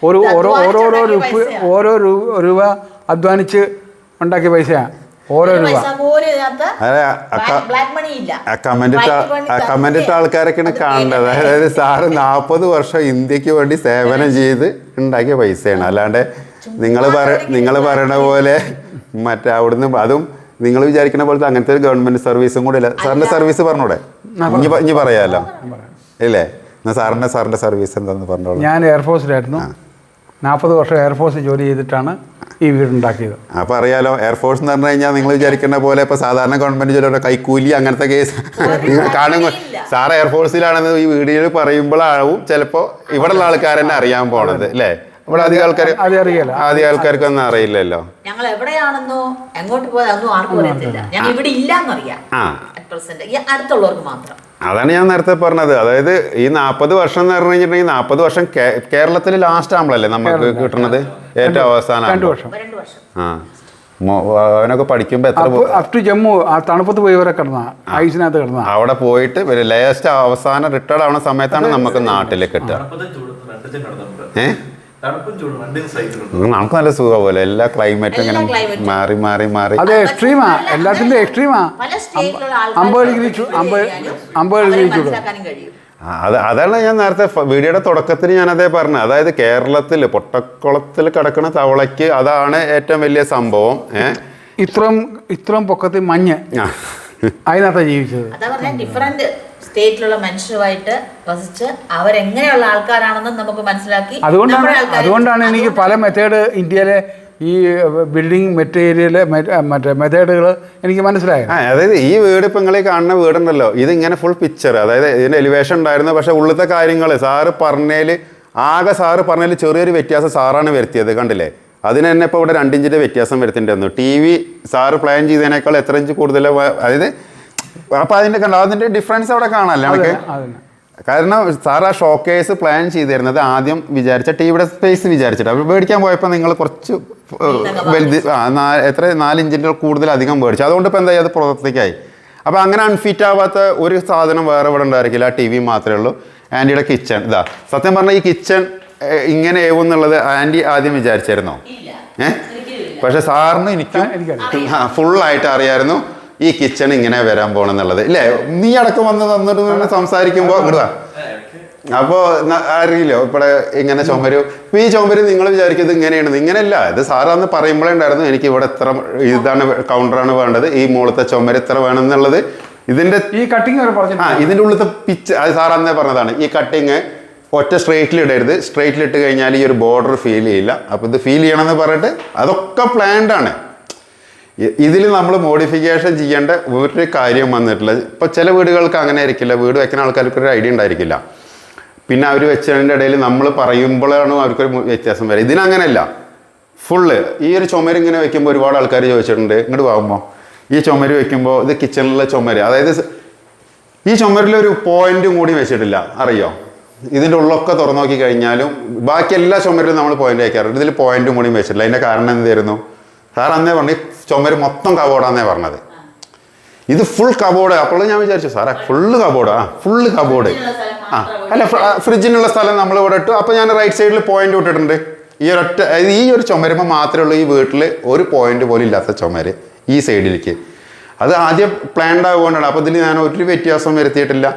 ഓരോ രൂപ അധ്വാനിച്ച് ഉണ്ടാക്കിയ പൈസയാണ് ഓരോ രൂപ. കമന്റിട്ട ആൾക്കാരൊക്കെയാണ് കാണേണ്ടത്. അതായത് സാറ് 40 വർഷം ഇന്ത്യക്ക് വേണ്ടി സേവനം ചെയ്ത് ഉണ്ടാക്കിയ പൈസയാണ്. അല്ലാണ്ട് നിങ്ങൾ പറയണ പോലെ മറ്റേ അവിടുന്ന് അതും നിങ്ങൾ വിചാരിക്കുന്ന പോലത്തെ അങ്ങനത്തെ ഒരു ഗവൺമെന്റ് സർവീസും കൂടെ ഇല്ല. സാറിന്റെ സർവീസ് പറഞ്ഞൂടെ? ഇനി പറയാലോ ഇല്ലേ? സാറിന്റെ സർവീസ് എന്താന്ന് പറഞ്ഞോളൂ. ഞാൻ എയർഫോഴ്സിലായിരുന്നു. 40 വർഷം എയർഫോഴ്സിൽ ജോലി ചെയ്തിട്ടാണ് ഈ വീടുണ്ടാക്കിയത്. അപ്പോൾ അറിയാലോ, എയർഫോഴ്സ് എന്ന് പറഞ്ഞു കഴിഞ്ഞാൽ നിങ്ങൾ വിചാരിക്കുന്ന പോലെ ഇപ്പോൾ സാധാരണ ഗവൺമെന്റ് ജോലിയുടെ കൈക്കൂലി അങ്ങനത്തെ കേസ് കാണുമ്പോൾ സാറ് എയർഫോഴ്സിലാണെന്ന് ഈ വീഡിയോയിൽ പറയുമ്പോഴാവും ചിലപ്പോൾ ഇവിടെയുള്ള ആൾക്കാർ തന്നെ അറിയാൻ പോണത് അല്ലേ. ഇവിടെ അധികം ആൾക്കാർക്കൊന്നും അറിയില്ലല്ലോ. ഞങ്ങൾ എവിടെയാണെന്നോ എങ്ങോട്ട് പോയതൊന്നും ആർക്കും അറിയത്തില്ല. ഞങ്ങൾ ഇവിടെ ഇല്ലാന്നറിയാം, അടുത്തുള്ളവർക്ക് മാത്രം. അതാണ് ഞാൻ നേരത്തെ പറഞ്ഞത്. അതായത് ഈ 40 വർഷം എന്ന് പറഞ്ഞു കഴിഞ്ഞിട്ടുണ്ടെങ്കിൽ 40 വർഷം കേരളത്തിൽ ലാസ്റ്റ് ആകുമ്പോഴല്ലേ നമുക്ക് കിട്ടുന്നത്, ഏറ്റവും അവസാനം. 2 വർഷം. അവനൊക്കെ പഠിക്കുമ്പോ എത്ര അപ് ടു ജമ്മു തണുപ്പത്ത് പോയി വരെ കിടന്ന ഐസിനകത്ത് കിടന്ന അവിടെ പോയിട്ട് ലാസ്റ്റ് അവസാനം റിട്ടയർഡ് ആവുന്ന സമയത്താണ് നമുക്ക് നാട്ടിലേക്ക് കിട്ടുക. തണുപ്പും ചൂടും രണ്ടും സൈക്കിളുണ്ട്. നമുക്ക് നല്ല സുഖം പോലെ എല്ലാ ക്ലൈമറ്റും ഇങ്ങനെ എല്ലാ climate ഉം. മാറി മാറി മാറി. അത് എക്സ്ട്രീമാ, എല്ലാത്തിൻ്റെ എക്സ്ട്രീമാ. പല സ്റ്റേറ്റിലുള്ള 50 ഡിഗ്രി 50 ഡിഗ്രി ചൂട്. മനസ്സിലാക്കാനും കഴിയും. അതാണ് ഞാൻ നേരത്തെ വീഡിയോയുടെ തുടക്കത്തിൽ ഞാനതേ പറഞ്ഞത്. അതായത് കേരളത്തിൽ പൊട്ടക്കുളത്തിൽ കിടക്കുന്ന തവളയ്ക്ക് അതാണ് ഏറ്റവും വലിയ സംഭവം. ഇത്രയും പൊക്കത്തിൽ മഞ്ഞ് അതിനകത്താണ് ജീവിച്ചത്. അതാ പറഞ്ഞ ഡിഫറെന്റ് സ്റ്റേറ്റിലുള്ള മനുഷ്യരുമായിട്ട് വസിച്ച് അവരെങ്ങനെയുള്ള ആൾക്കാരാണെന്ന് നമുക്ക് മനസ്സിലാക്കി. അതുകൊണ്ടാണ് എനിക്ക് പല മെത്തേഡ് ഇന്ത്യയിലെ ഈ ബിൽഡിംഗ് മെറ്റീരിയല് മറ്റേ മെത്തേഡുകൾ എനിക്ക് മനസ്സിലായത്. അതായത് ഈ വീട് ഇപ്പം നിങ്ങൾ കാണുന്ന വീടുണ്ടല്ലോ, ഇത് ഇങ്ങനെ ഫുൾ പിക്ചർ, അതായത് ഇതിൻ്റെ എലിവേഷൻ ഉണ്ടായിരുന്നു. പക്ഷേ ഉള്ളത്തെ കാര്യങ്ങൾ സാറ് പറഞ്ഞതിൽ ചെറിയൊരു വ്യത്യാസം സാറാണ് വരുത്തിയത്. കണ്ടില്ലേ? അതിന് തന്നെ ഇപ്പോൾ ഇവിടെ 2 ഇഞ്ചിൻ്റെ വ്യത്യാസം വരുത്തിണ്ടായിരുന്നു. TV സാറ് പ്ലാൻ ചെയ്തതിനേക്കാൾ എത്ര ഇഞ്ച് കൂടുതൽ, അതായത് അപ്പോൾ അതിൻ്റെ ഡിഫറൻസ് അവിടെ കാണാമല്ലോ നമുക്ക്. കാരണം സാർ ആ ഷോക്കേസ് പ്ലാൻ ചെയ്തിരുന്നത് ആദ്യം വിചാരിച്ച ടിവിയുടെ സ്പേസ് വിചാരിച്ചിട്ട്, അപ്പോൾ മേടിക്കാൻ പോയപ്പോൾ നിങ്ങൾ കുറച്ച് വലുത് 4 ഇഞ്ചിൻ്റെ കൂടുതൽ അധികം മേടിച്ചു. അതുകൊണ്ട് ഇപ്പോൾ എന്തായി, അത് പുറത്തേക്കായി. അപ്പോൾ അങ്ങനെ അൺഫിറ്റ് ആവാത്ത ഒരു സാധനം വേറെ ഇവിടെ ഉണ്ടായിരിക്കില്ല, TV മാത്രമേ ഉള്ളൂ. ആൻറ്റിയുടെ കിച്ചൺ ഇതാ. സത്യം പറഞ്ഞാൽ ഈ കിച്ചൺ ഇങ്ങനെ ആവും എന്നുള്ളത് ആൻറ്റി ആദ്യം വിചാരിച്ചായിരുന്നോ? പക്ഷെ സാറിന് എനിക്കും ഫുള്ളായിട്ട് അറിയായിരുന്നു ഈ കിച്ചൺ ഇങ്ങനെ വരാൻ പോകണമെന്നുള്ളത്. ഇല്ലേ? നീ അടക്കം വന്നിട്ട് സംസാരിക്കുമ്പോൾ ഇങ്ങോട്ട് വാ. അപ്പോൾ അറിയില്ലോ ഇവിടെ ഇങ്ങനെ ചുമര്. ഈ ചുമര് നിങ്ങൾ വിചാരിക്കുന്നത് ഇങ്ങനെയാണ്, ഇങ്ങനെയല്ല. ഇത് സാറാന്ന് പറയുമ്പോഴേ ഉണ്ടായിരുന്നു എനിക്ക് ഇവിടെ ഇത്ര ഇതാണ് കൗണ്ടറാണ് വേണ്ടത്, ഈ മുകളത്തെ ചുമര് ഇത്ര വേണം എന്നുള്ളത്. ഇതിൻ്റെ ഈ കട്ടിങ് ഇതിൻ്റെ ഉള്ളിലത്തെ പിച്ച് അത് സാറന്നേ പറഞ്ഞതാണ്. ഈ കട്ടിങ് ഒറ്റ സ്ട്രെയിറ്റിൽ ഇടരുത്, സ്ട്രെയിറ്റിലിട്ട് കഴിഞ്ഞാൽ ഈ ഒരു ബോർഡർ ഫീൽ ചെയ്യില്ല. അപ്പോൾ ഇത് ഫീൽ ചെയ്യണമെന്ന് പറഞ്ഞിട്ട് അതൊക്കെ പ്ലാൻഡ് ആണ്. ഇതിൽ നമ്മൾ മോഡിഫിക്കേഷൻ ചെയ്യേണ്ട ഒരു കാര്യം വന്നിട്ടില്ല. ഇപ്പോൾ ചില വീടുകൾക്ക് അങ്ങനെ ആയിരിക്കില്ല, വീട് വെക്കുന്ന ആൾക്കാർക്ക് ഒരു ഐഡിയ ഉണ്ടായിരിക്കില്ല. പിന്നെ അവർ വെച്ചതിൻ്റെ ഇടയിൽ നമ്മൾ പറയുമ്പോഴാണ് അവർക്കൊരു വ്യത്യാസം വരിക. ഇതിനങ്ങനെയല്ല. ഫുള്ള് ഈ ഒരു ചുമര് ഇങ്ങനെ വെക്കുമ്പോൾ ഒരുപാട് ആൾക്കാർ ചോദിച്ചിട്ടുണ്ട്, ഇങ്ങോട്ട് പോകുമ്പോൾ ഈ ചുമര് വെക്കുമ്പോൾ ഇത് കിച്ചണിലെ ചുമര്, അതായത് ഈ ചുമരിലൊരു പോയിന്റും കൂടി വെച്ചിട്ടില്ല. അറിയോ? ഇതിൻ്റെ ഉള്ളൊക്കെ തുറന്നു നോക്കി കഴിഞ്ഞാലും ബാക്കി എല്ലാ ചുമരിലും നമ്മൾ പോയിന്റ് വയ്ക്കാറുണ്ട്, ഇതിൽ പോയിന്റും കൂടി വെച്ചിട്ടില്ല. അതിൻ്റെ കാരണം എന്തായിരുന്നു? സാർ അന്നേ പറഞ്ഞു ചുമര് മൊത്തം കബോർഡാന്നേ പറഞ്ഞത്. ഇത് ഫുൾ കബോർഡ്. അപ്പോൾ ഞാൻ വിചാരിച്ചു സാറേ ഫുള്ള് കബോർഡ്. Full cupboard. അല്ല, ഫ്രിഡ്ജിനുള്ള സ്ഥലം നമ്മൾ ഇവിടെ ഇട്ടു. അപ്പോൾ ഞാൻ റൈറ്റ് സൈഡിൽ പോയിന്റ് ഇട്ടിട്ടുണ്ട്. ഈ ഒരു ചുമരുമ്പോൾ മാത്രമേ ഉള്ളൂ ഈ വീട്ടിൽ ഒരു പോയിന്റ് പോലും ഇല്ലാത്ത ചുമര് ഈ സൈഡിലേക്ക്. അത് ആദ്യം പ്ലാൻഡ് ആവുകൊണ്ടാണ്. അപ്പോൾ ഇതിൽ ഞാൻ ഒരു വ്യത്യാസം വരുത്തിയിട്ടില്ല.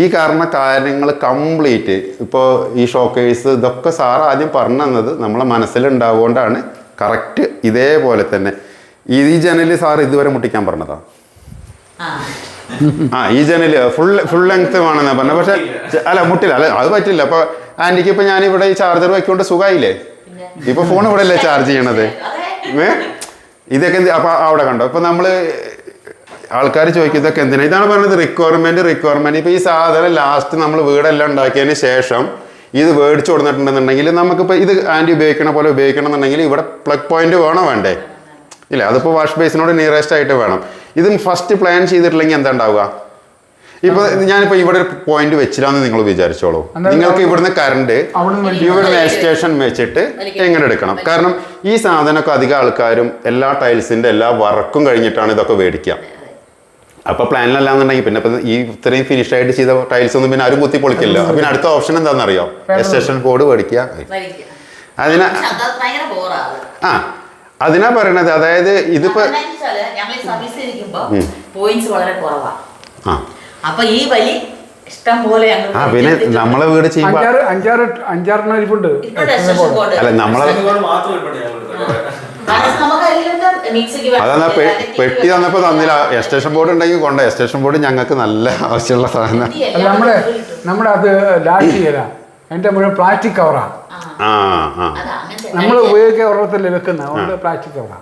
ഈ കാര്യങ്ങൾ കംപ്ലീറ്റ് ഇപ്പോൾ ഈ ഷോക്കേസ് ഇതൊക്കെ സാർ ആദ്യം പറഞ്ഞു തന്നത് നമ്മളെ മനസ്സിലുണ്ടാവുകൊണ്ടാണ്. കറക്റ്റ് ഇതേപോലെ തന്നെ ഈ ജനല് സാർ ഇതുവരെ മുട്ടിക്കാൻ പറഞ്ഞതാ. ഈ ജനല് ഫുൾ ലെങ്ത് വേണമെന്നാ പറഞ്ഞത്. പക്ഷെ അല്ല മുട്ടില്ല, അല്ല അത് പറ്റില്ല. അപ്പോൾ ആൻറ്റിക്ക് ഇപ്പോൾ ഞാനിവിടെ ഈ ചാർജർ വയ്ക്കൊണ്ട് സുഖമായില്ലേ? ഇപ്പോൾ ഫോൺ ഇവിടെ അല്ലേ ചാർജ് ചെയ്യണത്? ഇതൊക്കെ അപ്പോൾ അവിടെ കണ്ടോ. ഇപ്പോൾ നമ്മൾ ആൾക്കാർ ചോദിക്കും ഇതൊക്കെ എന്തിനാണ്? ഇതാണ് പറഞ്ഞത് റിക്വയർമെൻറ്റ്. ഇപ്പോൾ ഈ സാധനം ലാസ്റ്റ് നമ്മൾ വീടെല്ലാം ഉണ്ടാക്കിയതിന് ശേഷം ഇത് മേടിച്ചു കൊടുത്തിട്ടുണ്ടെന്നുണ്ടെങ്കിൽ നമുക്കിപ്പോൾ ഇത് ആൻറ്റി ഉപയോഗിക്കണ പോലെ ഉപയോഗിക്കണം എന്നുണ്ടെങ്കിൽ ഇവിടെ പ്ലഗ് പോയിന്റ് വേണ്ടേ? ഇല്ല, അതിപ്പോൾ വാഷ് ബേസിനോട് നിയറസ്റ്റ് ആയിട്ട് വേണം. ഇത് ഫസ്റ്റ് പ്ലാൻ ചെയ്തിട്ടില്ലെങ്കിൽ എന്താ ഉണ്ടാവുക? ഇപ്പോൾ ഞാനിപ്പോൾ ഇവിടെ ഒരു പോയിന്റ് വെച്ചില്ലാന്ന് നിങ്ങൾ വിചാരിച്ചോളൂ. നിങ്ങൾക്ക് ഇവിടുന്ന് കറണ്ട് ഇവിടുന്ന് സ്റ്റേഷൻ വെച്ചിട്ട് എങ്ങനെ എടുക്കണം? കാരണം ഈ സാധനമൊക്കെ അധികം ആൾക്കാരും എല്ലാ ടൈൽസിൻ്റെ എല്ലാ വർക്കും കഴിഞ്ഞിട്ടാണ് ഇതൊക്കെ മേടിക്കുക. അപ്പോൾ പ്ലാനിലല്ലാന്നുണ്ടെങ്കിൽ പിന്നെ ഇപ്പം ഈ ഇത്രയും ഫിനിഷ് ആയിട്ട് ചെയ്ത ടൈൽസ് ഒന്നും പിന്നെ ആരും കുത്തി പൊളിക്കില്ല. പിന്നെ അടുത്ത ഓപ്ഷൻ എന്താണെന്നറിയോ? എക്സ്റ്റൻഷൻ ബോർഡ് മേടിക്കുക. അതിനാ പറയണത്. അതായത് ഇതിപ്പോ പിന്നെ നമ്മളെ വീട് ചെയ്യുമ്പോൾ അല്ല നമ്മളെ അതെന്നാ പെട്ടി തന്നപ്പോ തന്നില്ല. എക്സ്റ്റൻഷൻ ബോർഡ് ഉണ്ടെങ്കിൽ കൊണ്ട് എക്സ്റ്റൻഷൻ ബോർഡ് ഞങ്ങൾക്ക് നല്ല ആവശ്യമുള്ള സാധനം. നമ്മുടെ അത് ലാസ്റ്റ് ചെയ്യല എന്റെ മുഴുവൻ പ്ലാസ്റ്റിക് കവറാ. നമ്മൾ ഉപയോഗിക്കാൻ ഓരോരുത്തല്ലേ വെക്കുന്ന പ്ലാസ്റ്റിക് കവറാ.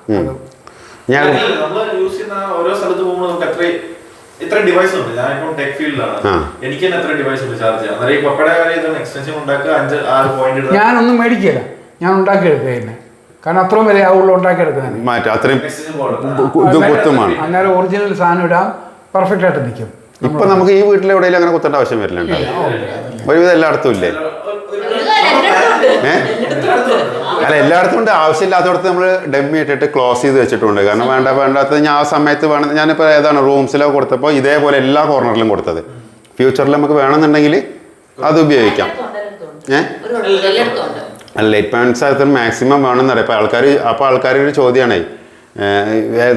ഞാൻ യൂസ് ചെയ്യുന്ന ഓരോ സ്ഥലത്ത് പോകുമ്പോൾ നമുക്ക് ഇത്ര ഡിവൈസ് ഉണ്ട്. ഞാനിപ്പോൾ ടെക് ഫീൽഡിലാണ്. എനിക്ക് തന്നെ എത്ര ഡിവൈസ് ഉണ്ട് ചാർജ് ചെയ്യാൻ. അന്നേരം ഈ പപ്പയുടെ കാര്യം എക്സ്റ്റൻഷൻ ഉണ്ടാക്കുക 5-6 പോയിന്റ്. ഞാനൊന്നും മേടിക്കില്ല, ഞാൻ ഉണ്ടാക്കിയെടുക്കുക തന്നെ. കാരണം അത്രയും വരെ ആവുള്ളൂ ഉണ്ടാക്കിയെടുക്കുന്നത്. അന്നേരം ഒറിജിനൽ സാധനം ഇടാം, പെർഫെക്റ്റ് ആയിട്ട് നിൽക്കും. ഇപ്പൊ നമുക്ക് ഈ വീട്ടിൽ എവിടെയെങ്കിലും അങ്ങനെ കുത്തേണ്ട ആവശ്യം വരില്ല. ഒരുവിധം എല്ലായിടത്തും ഇല്ലേ? അല്ല, എല്ലായിടത്തും ഉണ്ട്. ആവശ്യമില്ലാത്തടത്ത് നമ്മൾ ഡമ്മി ഇട്ടിട്ട് ക്ലോസ് ചെയ്ത് വെച്ചിട്ടുണ്ട്. കാരണം വേണ്ടാത്തത് ഞാൻ ആ സമയത്ത് വേണം. ഞാനിപ്പോൾ ഏതാണ് റൂംസിലോ കൊടുത്തപ്പോൾ ഇതേപോലെ എല്ലാ കോർണറിലും കൊടുത്തത്. ഫ്യൂച്ചറിൽ നമുക്ക് വേണമെന്നുണ്ടെങ്കിൽ അത് ഉപയോഗിക്കാം. ലൈറ്റ് പോയിന്റ്സ് മാക്സിമം വേണമെന്ന് അറിയാം. അപ്പോൾ ആൾക്കാരുടെ ഒരു ചോദ്യമാണ്,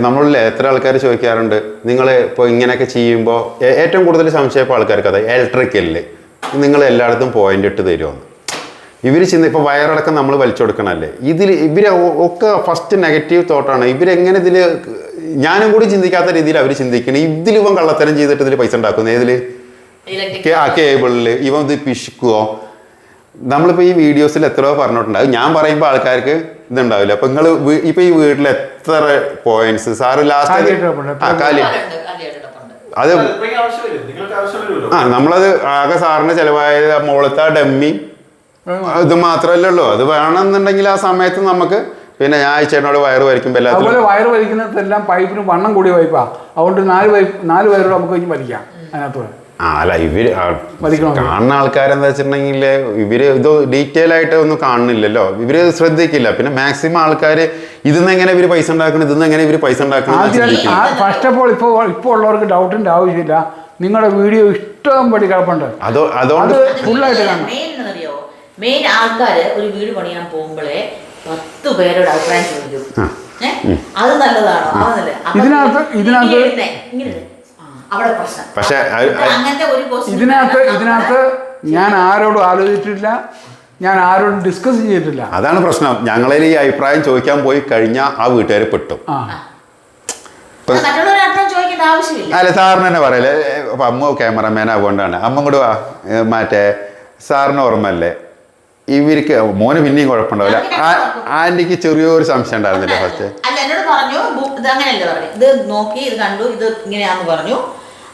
നമ്മളിൽ എത്ര ആൾക്കാർ ചോദിക്കാറുണ്ട്, നിങ്ങൾ ഇപ്പോൾ ഇങ്ങനെയൊക്കെ ചെയ്യുമ്പോൾ ഏറ്റവും കൂടുതൽ സംശയം ഇപ്പോൾ ആൾക്കാർക്ക് അതെ ഇലക്ട്രിക്കലിൽ നിങ്ങൾ എല്ലായിടത്തും പോയിന്റ് ഇട്ട് തരുമെന്ന്. ഇവർ ഇപ്പോൾ വയറടക്കം നമ്മൾ വലിച്ചു കൊടുക്കണമല്ലേ, ഇവർ ഒക്കെ ഫസ്റ്റ് നെഗറ്റീവ് തോട്ടാണ്. ഇവരെങ്ങനെ ഞാനും കൂടി ചിന്തിക്കാത്ത രീതിയിൽ അവർ ചിന്തിക്കണം. ഇവൻ കള്ളത്തരം ചെയ്തിട്ട് ഇതിൽ പൈസ ഉണ്ടാക്കുന്നു. ഏതിൽ കേബിളിൽ ഇവൻ ഇത് പിശുക്കുവോ. നമ്മളിപ്പോൾ ഈ വീഡിയോസിൽ എത്രയോ പറഞ്ഞിട്ടുണ്ടാവും. ഞാൻ പറയുമ്പോൾ ആൾക്കാർക്ക് ഇതുണ്ടാവില്ല. അപ്പം നിങ്ങൾ ഇപ്പം ഈ വീട്ടിൽ എത്ര പോയിന്റ്സ് സാറ് ലാസ്റ്റ് അത് നമ്മളത് ആകെ സാറിന് ചിലവായത് മുകളത്തെ ഡമ്മി ഇത് മാത്രമല്ലേ ഉള്ളൂ. അത് വേണമെന്നുണ്ടെങ്കിൽ ആ സമയത്ത് നമുക്ക് പിന്നെ ഞാൻ ചേട്ടനോട് വയറ് വലിക്കുമ്പോൾ അതുപോലെ വയറ് വലിക്കുന്നതെല്ലാം പൈപ്പിന് വണ്ണം കൂടിയ പൈപ്പാണ്. അതുകൊണ്ട് 4 വയറോട് നമുക്ക് കഴിഞ്ഞ് വലിക്കാം അതിനകത്ത്. അല്ല ഇവര് കാണുന്ന ആൾക്കാരെന്താ വെച്ചിട്ടുണ്ടെങ്കിൽ ഇവര് ഇത് ഡീറ്റെയിൽ ആയിട്ട് ഒന്നും കാണുന്നില്ലല്ലോ, ഇവര് ശ്രദ്ധിക്കില്ല. പിന്നെ മാക്സിമം ആൾക്കാർ ഇതിന്ന് എങ്ങനെ ഇവര് പൈസ ഉണ്ടാക്കണം, ഇതിന്ന് എങ്ങനെ ഇവര് പൈസ ഉണ്ടാക്കണം. ഫസ്റ്റ് ഓഫ് ഓൾ ഇപ്പോൾ ഉള്ളവർക്ക് ഡൗട്ടിന്റെ ആവശ്യമില്ല. നിങ്ങളുടെ വീഡിയോ ഇഷ്ടം പടി കിടപ്പുണ്ട്. അതുകൊണ്ട് ഫുള്ളായിട്ട് കാണാം. മെയിൻ ആൾക്കാര് ഒരു വീട് പണിയാൻ പോകുമ്പോഴേ 10 പേരോട് അഭിപ്രായം ചോദിക്കും, അത് നല്ലതാണോ, ഇതിനകത്ത് പക്ഷെ ഇതിനകത്ത് ഞാൻ ആരോടും ആലോചിച്ചിട്ടില്ല, ഞാൻ ആരോടും ഡിസ്കസ് ചെയ്തിട്ടില്ല. അതാണ് പ്രശ്നം. ഞങ്ങളിൽ ഈ അഭിപ്രായം ചോദിക്കാൻ പോയി കഴിഞ്ഞാൽ ആ വീട്ടുകാർ പെട്ടു. അല്ല സാറിന് തന്നെ പറയല്ലേ, അമ്മ ക്യാമറമാൻ ആവുകൊണ്ടാണ്. അമ്മ കൂടെ മറ്റേ സാറിന് ഓർമ്മല്ലേ, ഇവർക്ക് മോന് പിന്നെയും കുഴപ്പമുണ്ടാവില്ല. ആന്റിക്ക് ചെറിയൊരു സംശയം ഉണ്ടായിരുന്നില്ല ഫസ്റ്റ്. അല്ല എന്നോട് പറഞ്ഞു ഇത് അങ്ങനെയല്ലേ പറഞ്ഞു, ഇത് നോക്കി ഇത് കണ്ടു ഇത് ഇങ്ങനെയാന്ന് പറഞ്ഞു.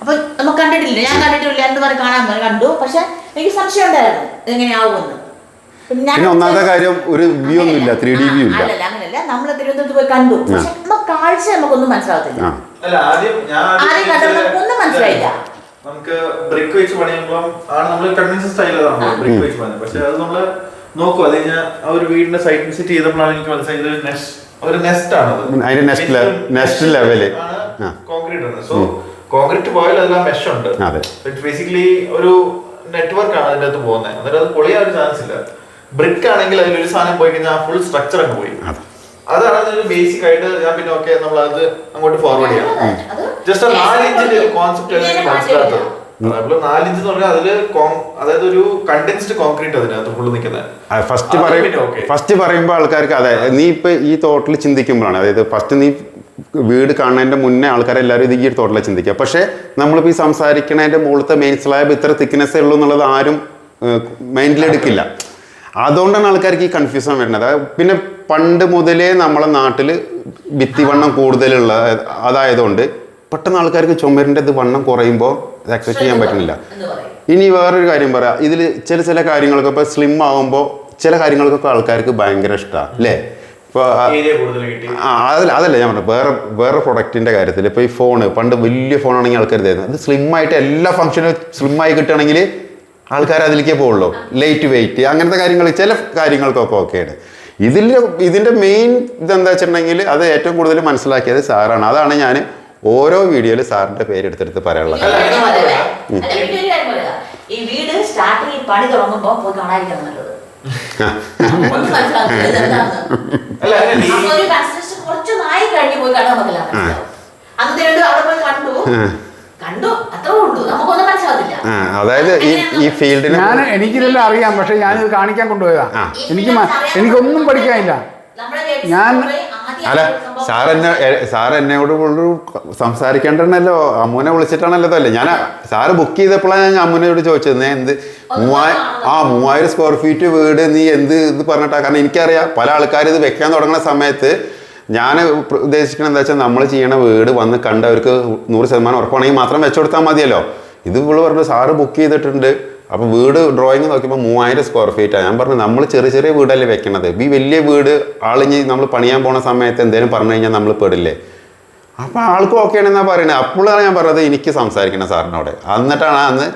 അപ്പൊ നമുക്ക് കണ്ടിട്ടില്ല, ഞാൻ കണ്ടിട്ടില്ല എന്ന് പറഞ്ഞ് കാണാൻ കണ്ടു. പക്ഷെ എനിക്ക് സംശയം ഉണ്ടായിരുന്നു എങ്ങനെയാവുമെന്ന്. പിന്നെ ഒന്നാമത്തെ കാര്യം ഒരു വ്യൂ ഒന്നും ഇല്ല, 3D വ്യൂ ഇല്ല. അങ്ങനെയല്ല, നമ്മള് തിരുവനന്തപുരത്ത് പോയി കണ്ടു, പക്ഷെ നമുക്ക് കാഴ്ച നമുക്കൊന്നും മനസ്സിലാകത്തില്ല. ആദ്യം കണ്ടപ്പോൾ നമുക്കൊന്നും മനസ്സിലായില്ല. നമുക്ക് ബ്രിക്ക് വെച്ച് പണിയുമ്പോൾ ആണ് നമ്മൾ കൺവെൻഷൻ സ്റ്റൈലാണ് ബ്രിക്ക് വെച്ച് പണിയുന്നത്. പക്ഷെ അത് നമ്മള് നോക്കും, അത് കഴിഞ്ഞാൽ ആ ഒരു വീടിന്റെ സൈറ്റ് വിസിറ്റ് ചെയ്തപ്പോഴാണ് എനിക്ക് മനസ്സിലായത് ഒരു നെസ്റ്റ് ആണ്, നെസ്റ്റ് ലെവല് കോൺക്രീറ്റ് ആണ്. സോ കോൺക്രീറ്റ് പോയാൽ അതെല്ലാം മെഷ് ഉണ്ട്. ബേസിക്കലി ഒരു നെറ്റ്വർക്ക് ആണ് അതിന്റെ അകത്ത് പോകുന്നത്. എന്നിട്ട് അത് പൊളിയാൻ ഒരു ചാൻസ് ഇല്ല. ബ്രിക്ക് ആണെങ്കിൽ അതിലൊരു സാധനം പോയി കഴിഞ്ഞാൽ ഫുൾ സ്ട്രക്ചർ അങ്ങ് പോയി. അതാണ് അതിന്റെ ബേസിക് ആയിട്ട്. ഞാൻ പിന്നെ ഓക്കെ നമ്മൾ അത് അങ്ങോട്ട് ഫോർവേഡ് ചെയ്യാം. ജസ്റ്റ് 4 ഇഞ്ചിന്റെ ഒരു കോൺസെപ്റ്റ് എനിക്ക് മനസ്സിലാത്തത്. 4 ഇഞ്ച് എന്ന് പറഞ്ഞാൽ അതില് അതായത് ഒരു കണ്ടൻസ്ഡ് കോൺക്രീറ്റ് അതിനകത്ത് ഫുള്ള് നിൽക്കുന്നത്. ഫസ്റ്റ് പറയുമ്പോൾ ആൾക്കാർക്ക് അതെ നീ ഇപ്പൊ ഈ തോട്ടിൽ ചിന്തിക്കുമ്പോഴാണ്, അതായത് ഫസ്റ്റ് നീ വീട് കാണുന്നതിന്റെ മുന്നേ ആൾക്കാരെല്ലാവരും ഇത് ഈ ഒരു തോട്ടിലാണ് ചിന്തിക്കുക. പക്ഷെ നമ്മളിപ്പോൾ ഈ സംസാരിക്കണതിന്റെ മുകളിലത്തെ മെയിൻ സ്ലാബ് ഇത്ര തിക്നെസ്സേ ഉള്ളൂ എന്നുള്ളത് ആരും മൈൻഡിലെടുക്കില്ല. അതുകൊണ്ടാണ് ആൾക്കാർക്ക് ഈ കൺഫ്യൂഷൻ വരുന്നത്. പിന്നെ പണ്ട് മുതലേ നമ്മളെ നാട്ടിൽ ഭിത്തി വണ്ണം കൂടുതലുള്ള അതായതുകൊണ്ട് പെട്ടെന്ന് ആൾക്കാർക്ക് ചുമരിൻ്റെ ഇത് വണ്ണം കുറയുമ്പോൾ ഇത് അക്സെപ്റ്റ് ചെയ്യാൻ പറ്റുന്നില്ല. ഇനി വേറൊരു കാര്യം പറയാം, ഇതിൽ ചില കാര്യങ്ങളൊക്കെ ഇപ്പോൾ സ്ലിം ആകുമ്പോൾ ചില കാര്യങ്ങൾക്കൊക്കെ ആൾക്കാർക്ക് ഭയങ്കര ഇഷ്ടമാണ് അല്ലേ. ഇപ്പോൾ അതല്ല ഞാൻ പറഞ്ഞു, വേറെ പ്രൊഡക്റ്റിൻ്റെ കാര്യത്തിൽ ഇപ്പോൾ ഈ ഫോണ് പണ്ട് വലിയ ഫോണാണെങ്കിൽ ആൾക്കാർ തരുന്നത് അത് സ്ലിമ്മായിട്ട് എല്ലാ ഫംഗ്ഷനും സ്ലിമ്മായി കിട്ടുകയാണെങ്കിൽ ആൾക്കാർ അതിലേക്കേ പോകുള്ളൂ. ലൈറ്റ് വെയിറ്റ് അങ്ങനത്തെ കാര്യങ്ങൾ ചില കാര്യങ്ങൾക്കൊക്കെ ഓക്കെയാണ്. ഇതിൻ്റെ മെയിൻ ഇതെന്താ വെച്ചിട്ടുണ്ടെങ്കിൽ അത് ഏറ്റവും കൂടുതൽ മനസ്സിലാക്കിയത് സാറാണ്. അതാണ് ഞാൻ ഓരോ വീഡിയോയിലും സാറിൻ്റെ പേരെടുത്തെടുത്ത് പറയാനുള്ള ഈ വീട് സ്റ്റാർട്ടിങ് പണി തുടങ്ങുമ്പോൾ പോയി കാണാതിരിക്കണം നല്ലത്. കുറച്ച് നായി കഴിഞ്ഞ് പോയി കാണാൻ പറ്റില്ല. അന്ന് അവിടെ പോയി കണ്ടു അത്രേ ഉള്ളൂ, നമുക്കൊന്നും മനസ്സിലാകത്തില്ല. അതായത് ഈ ഫീൽഡിന് എനിക്കിതെല്ലാം അറിയാം, പക്ഷെ ഞാനിത് കാണിക്കാൻ കൊണ്ടുപോയതാ. എനിക്കൊന്നും പഠിക്കാനില്ല. ഞാൻ അല്ല സാർ എന്നോട് സംസാരിക്കേണ്ടല്ലോ, അമ്മൂനെ വിളിച്ചിട്ടാണല്ലോ അല്ലേ. ഞാൻ സാറ് ബുക്ക് ചെയ്തപ്പോഴാണ് ഞാൻ അമ്മൂനോട് ചോദിച്ചത് എന്ത് 3000 സ്ക്വയർ ഫീറ്റ് വീട് നീ എന്ത് ഇത് പറഞ്ഞിട്ടാ. കാരണം എനിക്കറിയാം പല ആൾക്കാർ ഇത് വെക്കാൻ തുടങ്ങുന്ന സമയത്ത് ഞാൻ ഉദ്ദേശിക്കുന്നത് എന്താ വെച്ചാൽ നമ്മൾ ചെയ്യണ വീട് വന്ന് കണ്ടവർക്ക് 100% ഉറപ്പാണെങ്കിൽ മാത്രം വെച്ചുകൊടുത്താൽ മതിയല്ലോ. ഇത് ഇപ്പോൾ പറഞ്ഞു സാറ് ബുക്ക് ചെയ്തിട്ടുണ്ട്. അപ്പോൾ വീട് ഡ്രോയിങ് നോക്കിയപ്പോൾ 3000 സ്ക്വയർ ഫീറ്റാണ്. ഞാൻ പറഞ്ഞു നമ്മൾ ചെറിയ വീടല്ലേ വെക്കണത്, ഈ വലിയ വീട് ആളിഞ്ഞ് നമ്മൾ പണിയാൻ പോണ സമയത്ത് എന്തെങ്കിലും പറഞ്ഞു കഴിഞ്ഞാൽ നമ്മൾ പെടില്ലേ. അപ്പോൾ ആൾക്കും ഓക്കെ ആണെന്നാണ് പറയുന്നത്. അപ്പോഴാണ് ഞാൻ പറഞ്ഞത് എനിക്ക് സംസാരിക്കണം സാറിനോട്. എന്നിട്ടാണ് അന്ന്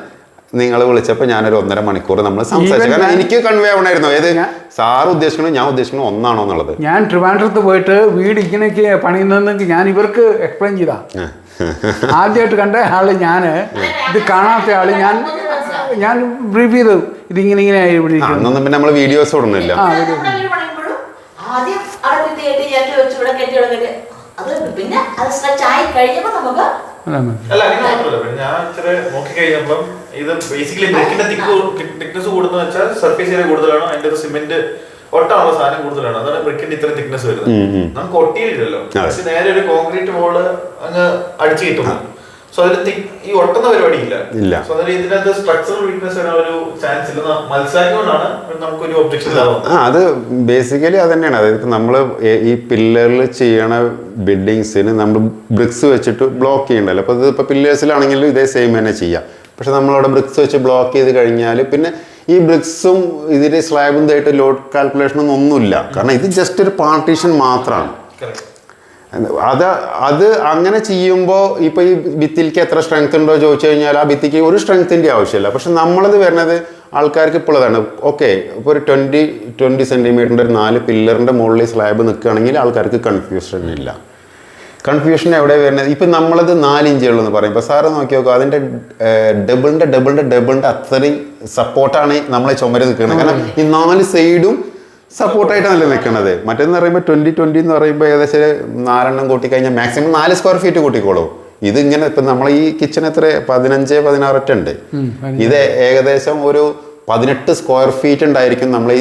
നിങ്ങൾ വിളിച്ചപ്പോൾ ഞാനൊരു 1.5 മണിക്കൂർ നമ്മൾ സംസാരിച്ചു. കാരണം എനിക്ക് കൺവേ ആവണമായിരുന്നു ഏത് സാറ് ഉദ്ദേശിക്കണോ ഞാൻ ഉദ്ദേശിക്കണോ ഒന്നാണോ എന്നുള്ളത്. ഞാൻ ട്രിവാൻഡ്രത്ത് പോയിട്ട് വീട് ഇങ്ങനെയൊക്കെ പണിയുന്നതെന്ന് ഞാൻ ഇവർക്ക് എക്സ്പ്ലെയിൻ ചെയ്താ. ആദ്യമായിട്ട് കണ്ട ആള് ഞാൻ, ഇത് കാണാത്ത ആള് ഞാൻ ബ്രീഫ് ചെയ്തു ഇതിങ്ങനെ ഇവിടെ ഇരിക്കുന്നു. അന്നൊന്നും പിന്നെ നമ്മൾ വീഡിയോസ് ഇടുന്നില്ല. നമ്മുടെ വീട് പണിയുമ്പോഴും ആദ്യം അവിടെ ഭിത്തി കെട്ടി ചേർത്ത് വെച്ച് ഇവിടെ കെട്ടി അത് പിന്നെ അത് സ്ട്രെച്ച് ആയി കഴിഞ്ഞപ്പോൾ നമുക്ക് അല്ല അങ്ങനെ മാത്രമല്ല, പിന്നെ ഞാൻ ഇച്ചിരി നോക്കി കഴിഞ്ഞപ്പം ഇത് ബേസിക്കലി ബ്രിക്കിന്റെ തിക്നെസ് കൂടുന്ന വെച്ചാൽ സർഫേസ് ഏരിയ കൂടുതലാണോ അതിന്റെ ഒരു സിമെന്റ് ഒട്ടാനുള്ള സാധനം കൂടുതലാണ്, അതാണ് ബ്രിക്കിന്റെ ഇത്ര തിക്നെസ് വരുന്നത്. നമുക്ക് ഒട്ടിയില്ലല്ലോ, പക്ഷെ നേരെ ഒരു കോൺക്രീറ്റ് വോള് അങ്ങ് അടിച്ചു കിട്ടുന്നു. സോ അതിൽ ഈ ഒട്ടുന്ന പരിപാടി ഇല്ല. സോ അതിൽ ഇതിനകത്ത് സ്ട്രക്ചറൽ വീക്ക്നെസ് വരാൻ ഒരു ചാൻസ് ഇല്ല. മനസ്സിലാക്കിക്കൊണ്ടാണ് നമുക്കൊരു ഒബ്ജക്ഷൻ ഇതാവുന്നത്. അത് ബേസിക്കലി അത് തന്നെയാണ്. അതായത് നമ്മൾ ഈ പില്ലറിൽ ചെയ്യണ ബിൽഡിങ്സിന് നമ്മൾ ബ്രിക്സ് വെച്ചിട്ട് ബ്ലോക്ക് ചെയ്യണ്ടല്ലോ. അപ്പോൾ ഇത് ഇപ്പോൾ പില്ലേഴ്സിലാണെങ്കിലും ഇതേ സെയിം തന്നെ ചെയ്യാം. പക്ഷെ നമ്മളവിടെ ബ്രിക്സ് വെച്ച് ബ്ലോക്ക് ചെയ്ത് കഴിഞ്ഞാൽ പിന്നെ ഈ ബ്രിക്സും ഇതിൻ്റെ സ്ലാബും ഇതായിട്ട് ലോഡ് കാൽക്കുലേഷനൊന്നും ഒന്നുമില്ല. കാരണം ഇത് ജസ്റ്റ് ഒരു പാർട്ടീഷൻ മാത്രമാണ്. അത് അങ്ങനെ ചെയ്യുമ്പോൾ ഇപ്പോൾ ഈ ഭിത്തിക്ക് എത്ര സ്ട്രെങ്ത് ഉണ്ടോ ചോദിച്ചു കഴിഞ്ഞാൽ ആ ഭിത്തിക്ക് ഒരു സ്ട്രെങ്ത്തിൻ്റെ ആവശ്യമില്ല. പക്ഷെ നമ്മളത് വരുന്നത് ആൾക്കാർക്ക് ഇപ്പോൾ അതാണ്. ഓക്കെ, ഇപ്പോൾ ഒരു 20 സെൻറ്റിമീറ്ററിൻ്റെ ഒരു 4 പില്ലറിൻ്റെ മുകളിൽ സ്ലാബ് നിൽക്കുകയാണെങ്കിൽ ആൾക്കാർക്ക് കൺഫ്യൂഷൻ ഇല്ല. കൺഫ്യൂഷൻ എവിടെ വരുന്നത്? ഇപ്പം നമ്മളത് 4 ഇഞ്ചുള്ളൂ എന്ന് പറയും. ഇപ്പോൾ സാറ് നോക്കി നോക്കുക, അതിൻ്റെ ഡബിളിൻ്റെ അത്രയും സപ്പോർട്ടാണ് നമ്മളെ ചുമര് നിൽക്കുന്നത്. കാരണം ഈ 4 സൈഡും സപ്പോർട്ടായിട്ടാണല്ലോ നിൽക്കുന്നത്. മറ്റേന്ന് പറയുമ്പോൾ 20 എന്ന് പറയുമ്പോൾ ഏകദേശം 4 എണ്ണം കൂട്ടിക്കഴിഞ്ഞാൽ മാക്സിമം 4 സ്ക്വയർ ഫീറ്റ് കൂട്ടിക്കോളൂ. ഇതിങ്ങനെ ഇപ്പം നമ്മൾ ഈ കിച്ചൺ എത്ര 15-16 ഉണ്ട്. ഇത് ഏകദേശം ഒരു 18 സ്ക്വയർ ഫീറ്റ് ഉണ്ടായിരിക്കും നമ്മൾ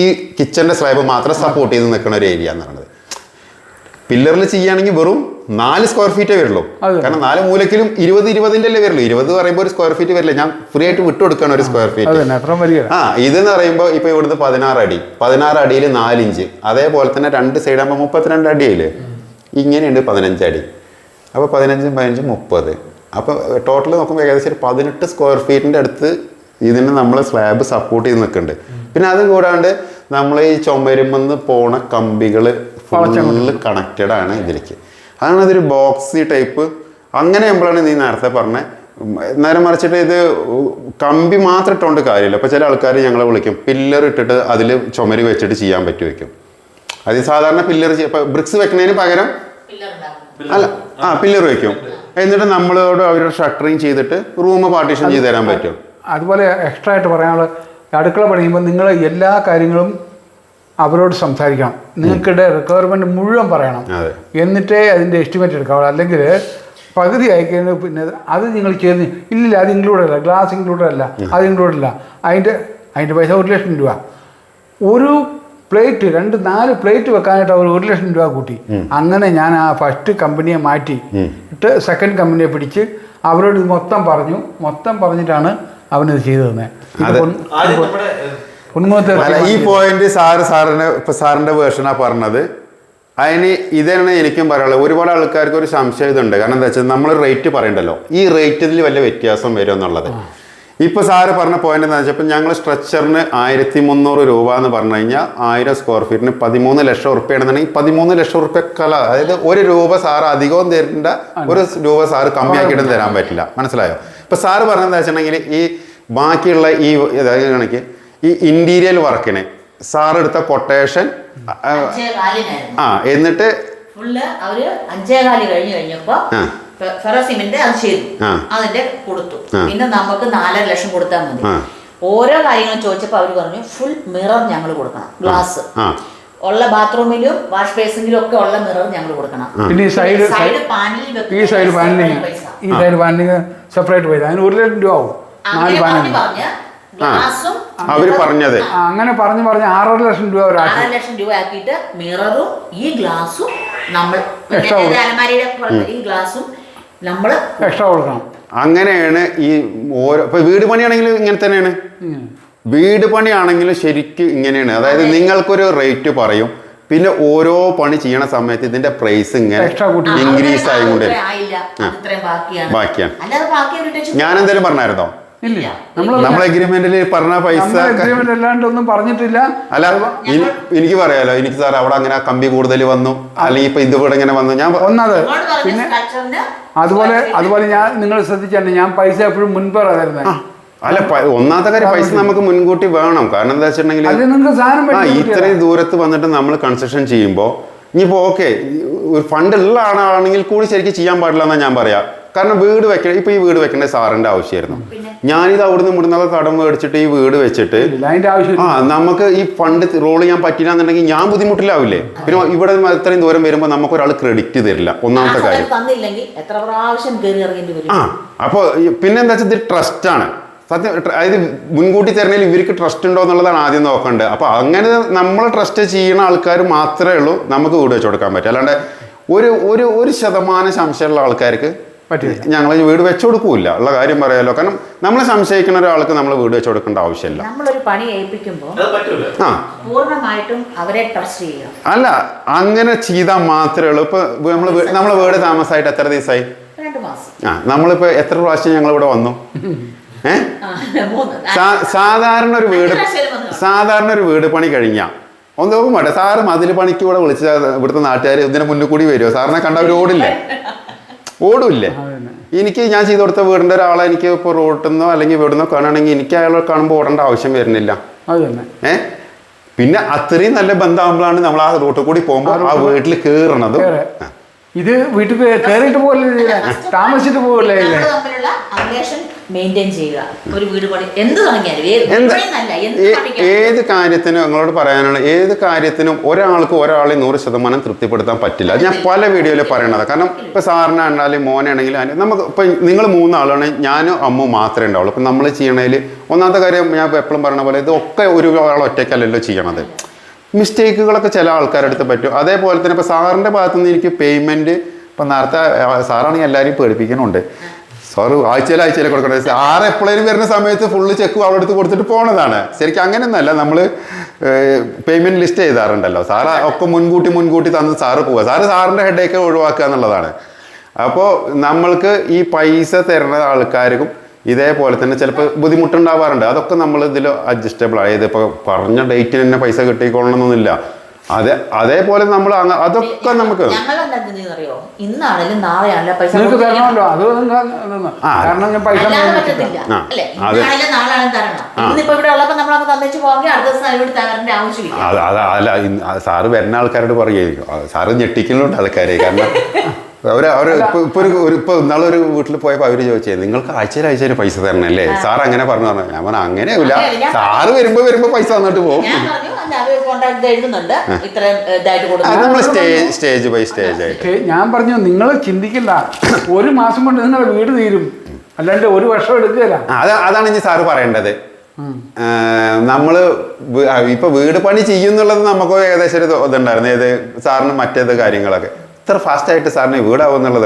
ഈ കിച്ചൻ്റെ സ്ലാബ് മാത്രം സപ്പോർട്ട് ചെയ്ത് നിൽക്കുന്ന ഒരു ഏരിയ എന്ന് പറയുന്നത്. പില്ലറിൽ ചെയ്യുകയാണെങ്കിൽ വെറും 4 സ്ക്വയർ ഫീറ്റേ വരുള്ളൂ. കാരണം 4 മൂലക്കിലും 20-20 അല്ലേ വരുള്ളൂ. 20 പറയുമ്പോൾ ഒരു സ്ക്വയർ ഫീറ്റ് വരില്ല. ഞാൻ ഫ്രീ ആയിട്ട് വിട്ടുകൊടുക്കുകയാണ് ഒരു സ്ക്വയർ ഫീറ്റ്. ഇതെന്ന് പറയുമ്പോൾ ഇപ്പോൾ ഇവിടുന്ന് 16 അടി, 16 അടിയിൽ 4 ഇഞ്ച്, അതേപോലെ തന്നെ 2 സൈഡാകുമ്പോൾ 32 അടിയില് ഇങ്ങനെയുണ്ട് 15 അടി. അപ്പോൾ 15, 15, 30. അപ്പോൾ ടോട്ടൽ നോക്കുമ്പോൾ ഏകദേശം ഒരു 18 സ്ക്വയർ ഫീറ്റിൻ്റെ അടുത്ത് ഇതിന് നമ്മൾ സ്ലാബ് സപ്പോർട്ട് ചെയ്ത് നിൽക്കുന്നുണ്ട്. പിന്നെ അത് കൂടാണ്ട് നമ്മൾ ഈ ചുമരുമെന്ന് പോണ കമ്പികൾ ഫുള്ള് കണക്റ്റഡ് ആണ് ഇതിലേക്ക്. അതാണ് അതൊരു ബോക്സി ടൈപ്പ്. അങ്ങനെ ആകുമ്പോഴാണ് നീ നേരത്തെ പറഞ്ഞത്. നേരെ മറിച്ചിട്ട് ഇത് കമ്പി മാത്രം ഇട്ടുകൊണ്ട് കാര്യമില്ല. അപ്പോൾ ചില ആൾക്കാർ ഞങ്ങളെ വിളിക്കും പില്ലർ ഇട്ടിട്ട് അതിൽ ചുമര് വെച്ചിട്ട് ചെയ്യാൻ പറ്റി വയ്ക്കും. അത് സാധാരണ പില്ലർ ബ്രിക്സ് വെക്കുന്നതിന് പകരം പില്ലർ വെക്കും. എന്നിട്ട് നമ്മളോട് അവരുടെ ഷട്ടറിങ് ചെയ്തിട്ട് റൂം പാർട്ടീഷൻ ചെയ്ത് തരാൻ പറ്റും. അതുപോലെ എക്സ്ട്രാ ആയിട്ട് പറയാനുള്ള അടുക്കള പണിയുമ്പോൾ നിങ്ങൾ എല്ലാ കാര്യങ്ങളും അവരോട് സംസാരിക്കണം. നിങ്ങൾക്കിടെ റിക്വയർമെൻറ്റ് മുഴുവൻ പറയണം. എന്നിട്ടേ അതിൻ്റെ എസ്റ്റിമേറ്റ് എടുക്കാവുള്ളൂ. അല്ലെങ്കിൽ പകുതി അയക്കുന്നത് പിന്നെ അത് നിങ്ങൾ ചെയ്ത് ഇല്ലില്ല അത് ഇൻക്ലൂഡ് അല്ല, ഗ്ലാസ് ഇൻക്ലൂഡ് അല്ല, അത് ഇൻക്ലൂഡ് അല്ല, അതിൻ്റെ പൈസ 1 ലക്ഷം രൂപ. ഒരു പ്ലേറ്റ് 2-4 പ്ലേറ്റ് വെക്കാനായിട്ട് അവർ 1 ലക്ഷം രൂപ കൂട്ടി. അങ്ങനെ ഞാൻ ആ ഫസ്റ്റ് കമ്പനിയെ മാറ്റിയിട്ട് സെക്കൻഡ് കമ്പനിയെ പിടിച്ച് അവരോട് ഇത് മൊത്തം പറഞ്ഞിട്ടാണ് അവനിത് ചെയ്തു തന്നെ. ഈ പോയിന്റ് സാറിന്റെ വേർഷനാ പറഞ്ഞത്. അതിന് ഇതാണ് എനിക്കും പറയാനുള്ളത്. ഒരുപാട് ആൾക്കാർക്ക് ഒരു സംശയം ഇതുണ്ട്. കാരണം എന്താ വെച്ചാൽ നമ്മൾ റേറ്റ് പറയണ്ടല്ലോ, ഈ റേറ്റിൽ വലിയ വ്യത്യാസം വരും എന്നുള്ളത്. ഇപ്പോൾ സാറ് പറഞ്ഞ പോയിന്റ് എന്താ വെച്ചാൽ ഇപ്പം ഞങ്ങൾ സ്ട്രക്ചറിന് 1300 രൂപ എന്ന് പറഞ്ഞു കഴിഞ്ഞാൽ 1000 സ്ക്വയർ ഫീറ്റിന് 13 ലക്ഷം റുപ്യാണെന്നുണ്ടെങ്കിൽ 13 ലക്ഷം റുപ്യക്കല. അതായത് 1 രൂപ സാറ് അധികവും തരേണ്ട, 1 രൂപ സാറ് കമ്മിയാക്കിയിട്ടും തരാൻ പറ്റില്ല. മനസ്സിലായോ? ഇപ്പം സാറ് പറഞ്ഞതെന്താ വെച്ചിട്ടുണ്ടെങ്കിൽ ഈ ബാക്കിയുള്ള ഈ കണക്ക് ഈ ഇന്റീരിയൽ വർക്കിന് സാർ എടുത്ത കൊട്ടേഷൻ എന്നിട്ട് ഫുള്ള് അവര് 5.25 കഴിഞ്ഞപ്പോ ഫെറോ സിമെന്റ് അത് ചെയ്തു, അതിന്റെ കൊടുത്തു. പിന്നെ നമുക്ക് 4.5 ലക്ഷം കൊടുത്താൽ മതി. ഓരോ കാര്യങ്ങളും ചോദിച്ചപ്പോ അവര് പറഞ്ഞു ഫുൾ മിറർ ഞങ്ങൾ കൊടുക്കണം, ഗ്ലാസ് ഉള്ള ബാത്റൂമിലും വാഷ് ബേസിലും ഒക്കെ ഉള്ള മിറർ ഞങ്ങൾ കൊടുക്കണം. പിന്നെ ഈ സൈഡ് പാനലിങ് സെപ്പറേറ്റ് പോയത് അതിന് 1 ലക്ഷം രൂപ ആവും. 4 പാനൽ അവര് പറഞ്ഞത് അങ്ങനെ പറഞ്ഞ് 6.5 ലക്ഷം രൂപ 6.5 ലക്ഷം രൂപ ആക്കിയിട്ട് മിററും ഈ ഗ്ലാസും നമ്മൾ അലമാരയുടെ ഈ ഗ്ലാസും നമ്മൾ എക്സ്ട്രാ കൊടുക്കണം. അങ്ങനെയാണ് ഈ ഓരോ ഇപ്പൊ വീട് പണിയാണെങ്കിലും ഇങ്ങനെ തന്നെയാണ്. വീട് പണിയാണെങ്കിലും ശരിക്കും ഇങ്ങനെയാണ്. അതായത് നിങ്ങൾക്കൊരു റേറ്റ് പറയും, പിന്നെ ഓരോ പണി ചെയ്യണ സമയത്ത് ഇതിന്റെ പ്രൈസ് ഇങ്ങനെ ഇൻക്രീസ് ആയിക്കൊണ്ട് ബാക്കിയാണ്. ഞാൻ എന്തായാലും പറഞ്ഞായിരുന്നോ? നമ്മളെ എഗ്രിമെന്റിൽ പറഞ്ഞ പൈസ ഒന്നും പറഞ്ഞിട്ടില്ല. അല്ല എനിക്ക് പറയാലോ, എനിക്ക് സാർ അവിടെ അങ്ങനെ കമ്പി കൂടുതൽ വന്നു, അല്ലെങ്കിൽ ഇപ്പൊ ഇതിവിടെ ഇങ്ങനെ വന്നു. ഞാൻ ഒന്നത് പിന്നെ അതുപോലെ ഞാൻ നിങ്ങൾ ശ്രദ്ധിച്ചാണ്, ഞാൻ പൈസ എപ്പോഴും മുൻപ് തരുന്നത്. അല്ല ഒന്നാമത്തെ കാര്യം പൈസ നമുക്ക് മുൻകൂട്ടി വേണം. കാരണം എന്താ വെച്ചിട്ടുണ്ടെങ്കിൽ ഇത്രയും ദൂരത്ത് വന്നിട്ട് നമ്മൾ കൺസ്ട്രക്ഷൻ ചെയ്യുമ്പോൾ ഇനിയിപ്പോ ഓക്കെ ഒരു ഫണ്ട് ഉള്ള ആളാണെങ്കിൽ കൂടി ശരിക്കും ചെയ്യാൻ പാടില്ല എന്നാ ഞാൻ പറയാം. കാരണം വീട് വെക്കണ ഇപ്പൊ ഈ വീട് വെക്കേണ്ട സാറിന്റെ ആവശ്യമായിരുന്നു. ഞാനിത് അവിടുന്ന് ഇവിടുന്നൊക്കെ കടം മേടിച്ചിട്ട് ഈ വീട് വെച്ചിട്ട് അതിന്റെ ആവശ്യം നമുക്ക് ഈ ഫണ്ട് റോൾ ചെയ്യാൻ പറ്റില്ല എന്നുണ്ടെങ്കിൽ ഞാൻ ബുദ്ധിമുട്ടിലാവില്ലേ? പിന്നെ ഇവിടെ ഇത്രയും ദൂരം വരുമ്പോൾ നമുക്ക് ഒരാൾ ക്രെഡിറ്റ് തരില്ല, ഒന്നാമത്തെ കാര്യം. തന്നില്ലെങ്കിൽ എത്ര പ്രാവശ്യം കയറി ഇറങ്ങേണ്ടി വരും. അപ്പോൾ പിന്നെ എന്താ വെച്ചാൽ ഇത് ട്രസ്റ്റാണ് സത്യം. അതായത് മുൻകൂട്ടി തരുന്നതിൽ ഇവർക്ക് ട്രസ്റ്റ് ഉണ്ടോ എന്നുള്ളതാണ് ആദ്യം നോക്കേണ്ടത്. അപ്പോൾ അങ്ങനെ നമ്മൾ ട്രസ്റ്റ് ചെയ്യുന്ന ആൾക്കാർ മാത്രമേ ഉള്ളൂ നമുക്ക് വീട് വെച്ച് കൊടുക്കാൻ പറ്റും. അല്ലാണ്ട് ഒരു ശതമാനം സംശയമുള്ള ആൾക്കാർക്ക് ഞങ്ങൾ വീട് വെച്ചു കൊടുക്കൂല ഉള്ള കാര്യം പറയാലോ. കാരണം നമ്മളെ സംശയിക്കുന്ന ഒരാൾക്ക് നമ്മൾ വീട് വെച്ചു കൊടുക്കേണ്ട ആവശ്യമില്ല. നമ്മളൊരു പണി ഏൽപ്പിക്കുമ്പോൾ പൂർണ്ണമായിട്ടും അവരെ ട്രസ്റ്റ് ചെയ്യുക. അല്ല, അങ്ങനെ ചെയ്താൽ മാത്രമേ ഉള്ളൂ. ഇപ്പൊ നമ്മളെ വീട് താമസമായിട്ട് എത്ര ദിവസമായി? 2 മാസം. നമ്മളിപ്പോ എത്ര പ്രാവശ്യം ഞങ്ങൾ ഇവിടെ വന്നു? സാധാരണ ഒരു വീട് പണി കഴിഞ്ഞാൽ ഒന്ന് നോക്കുമ്പോട്ടെ, സാറ് മതിൽ പണിക്ക് ഇവിടെ വിളിച്ച ഇവിടുത്തെ നാട്ടുകാർ ഇതിന് മുന്നിൽ കൂടി വരുമോ? സാറിനെ കണ്ടവർ ഓടില്ലേ? എനിക്ക് ഞാൻ ചെയ്തു കൊടുത്ത വീടിൻ്റെ ഒരാളെ എനിക്ക് ഇപ്പോൾ റോട്ടിൽ നിന്നോ അല്ലെങ്കിൽ ഇവിടുന്നോ കാണുകയാണെങ്കിൽ എനിക്ക് അയാളെ കാണുമ്പോൾ ഓടേണ്ട ആവശ്യം വരുന്നില്ല. പിന്നെ അത്രയും നല്ല ബന്ധമാകുമ്പോഴാണ് നമ്മൾ ആ റോട്ടിൽ കൂടി പോകുമ്പോൾ ആ വീട്ടിൽ കയറണത്. ഇത് വീട്ടിൽ കയറിയിട്ട് പോകല്ലേ, താമസിച്ചിട്ട് പോകല്ലേ. മെയിൻറ്റെയിൻ ചെയ്യുക. ഒരു വീട് പണി എന്ത് തുടങ്ങിയാലും ഏത് കാര്യത്തിനും നിങ്ങളോട് പറയാനുള്ള ഏത് കാര്യത്തിനും ഒരാൾക്ക് ഒരാളെ 100% തൃപ്തിപ്പെടുത്താൻ പറ്റില്ല. ഞാൻ പല വീഡിയോയിൽ പറയണത്. കാരണം ഇപ്പോൾ സാറിനാണെങ്കിലും മോനാണെങ്കിലും നമുക്ക് ഇപ്പം നിങ്ങൾ 3 ആളാണെങ്കിൽ ഞാനും അമ്മ മാത്രമേ ഉണ്ടാവുള്ളൂ. ഇപ്പം നമ്മൾ ചെയ്യണതിൽ ഒന്നാമത്തെ കാര്യം ഞാൻ എപ്പോഴും പറയണ പോലെ ഇതൊക്കെ ഒരു ആൾ ഒറ്റയ്ക്കല്ലല്ലോ ചെയ്യണത്. മിസ്റ്റേക്കുകളൊക്കെ ചില ആൾക്കാരുടെ അടുത്ത് പറ്റും. അതേപോലെ തന്നെ ഇപ്പോൾ സാറിൻ്റെ ഭാഗത്തുനിന്ന് എനിക്ക് പേയ്മെൻറ്റ് ഇപ്പം നേരത്തെ സാറാണെങ്കിൽ എല്ലാവരെയും പേടിപ്പിക്കുന്നുണ്ട്. സാറ് ആഴ്ചയിൽ കൊടുക്കണത്. സാറ് എപ്പോഴേലും വരുന്ന സമയത്ത് ഫുള്ള് ചെക്ക് അവിടെ എടുത്ത് കൊടുത്തിട്ട് പോണതാണ്. ശരിക്കും അങ്ങനെയൊന്നുമല്ല. നമ്മൾ പേയ്മെൻറ്റ് ലിസ്റ്റ് ചെയ്താറുണ്ടല്ലോ. സാറ് ഒക്കെ മുൻകൂട്ടി തന്ന് സാറ് പോവുക. സാറിൻ്റെ ഹെഡേക്ക് ഒഴിവാക്കുക എന്നുള്ളതാണ്. അപ്പോൾ നമ്മൾക്ക് ഈ പൈസ തരുന്ന ആൾക്കാർക്കും ഇതേപോലെ തന്നെ ചിലപ്പോൾ ബുദ്ധിമുട്ടുണ്ടാവാറുണ്ട്. അതൊക്കെ നമ്മൾ ഇതിൽ അഡ്ജസ്റ്റബിൾ ആയത്. ഇപ്പോൾ പറഞ്ഞ ഡേറ്റിന് തന്നെ പൈസ കിട്ടിക്കൊള്ളണമെന്നൊന്നുമില്ല. അതേപോലെ നമ്മൾ അതൊക്കെ നമുക്ക് ഇന്നാണെങ്കിലും നാളെയാണല്ലോ പൈസ തരണമല്ലോ. അത് കാരണം ഞാൻ പൈസ അല്ല, സാറ് വരുന്ന ആൾക്കാരോട് പറയുകയായിരിക്കും. സാറ് ഞെട്ടിക്കലുണ്ട് ആൾക്കാരെ. കാരണം ഇപ്പൊ ഇന്നാളൊരു വീട്ടിൽ പോയപ്പോൾ അവര് ചോദിച്ചേ നിങ്ങൾക്ക് ആഴ്ചയിൽ പൈസ തരണല്ലേ? സാർ അങ്ങനെ പറഞ്ഞു. ഞാൻ പറഞ്ഞ അങ്ങനെയാവില്ല, സാറ് വരുമ്പോ പൈസ തന്നിട്ട് പോകും. നമ്മൾ സ്റ്റേജ് ബൈ സ്റ്റേജ് ആയിട്ട് ഞാൻ പറഞ്ഞു നിങ്ങൾ ചിന്തിക്കില്ല, 1 മാസം കൊണ്ട് നിങ്ങളുടെ വീട് തീരും, അല്ലാണ്ട് 1 വർഷം എടുക്കുകയില്ല. അതാണ് ഇനി സാറ് പറയേണ്ടത്. നമ്മള് ഇപ്പൊ വീട് പണി ചെയ്യുന്നുള്ളത് നമുക്ക് ഏകദേശം ഒരു ഇതുണ്ടായിരുന്നു. ഏത് സാറിന് മറ്റേത് കാര്യങ്ങളൊക്കെ ഇത്ര ഫാസ്റ്റ് ആയിട്ട് സാറിന് വീടാവുന്നുള്ളത്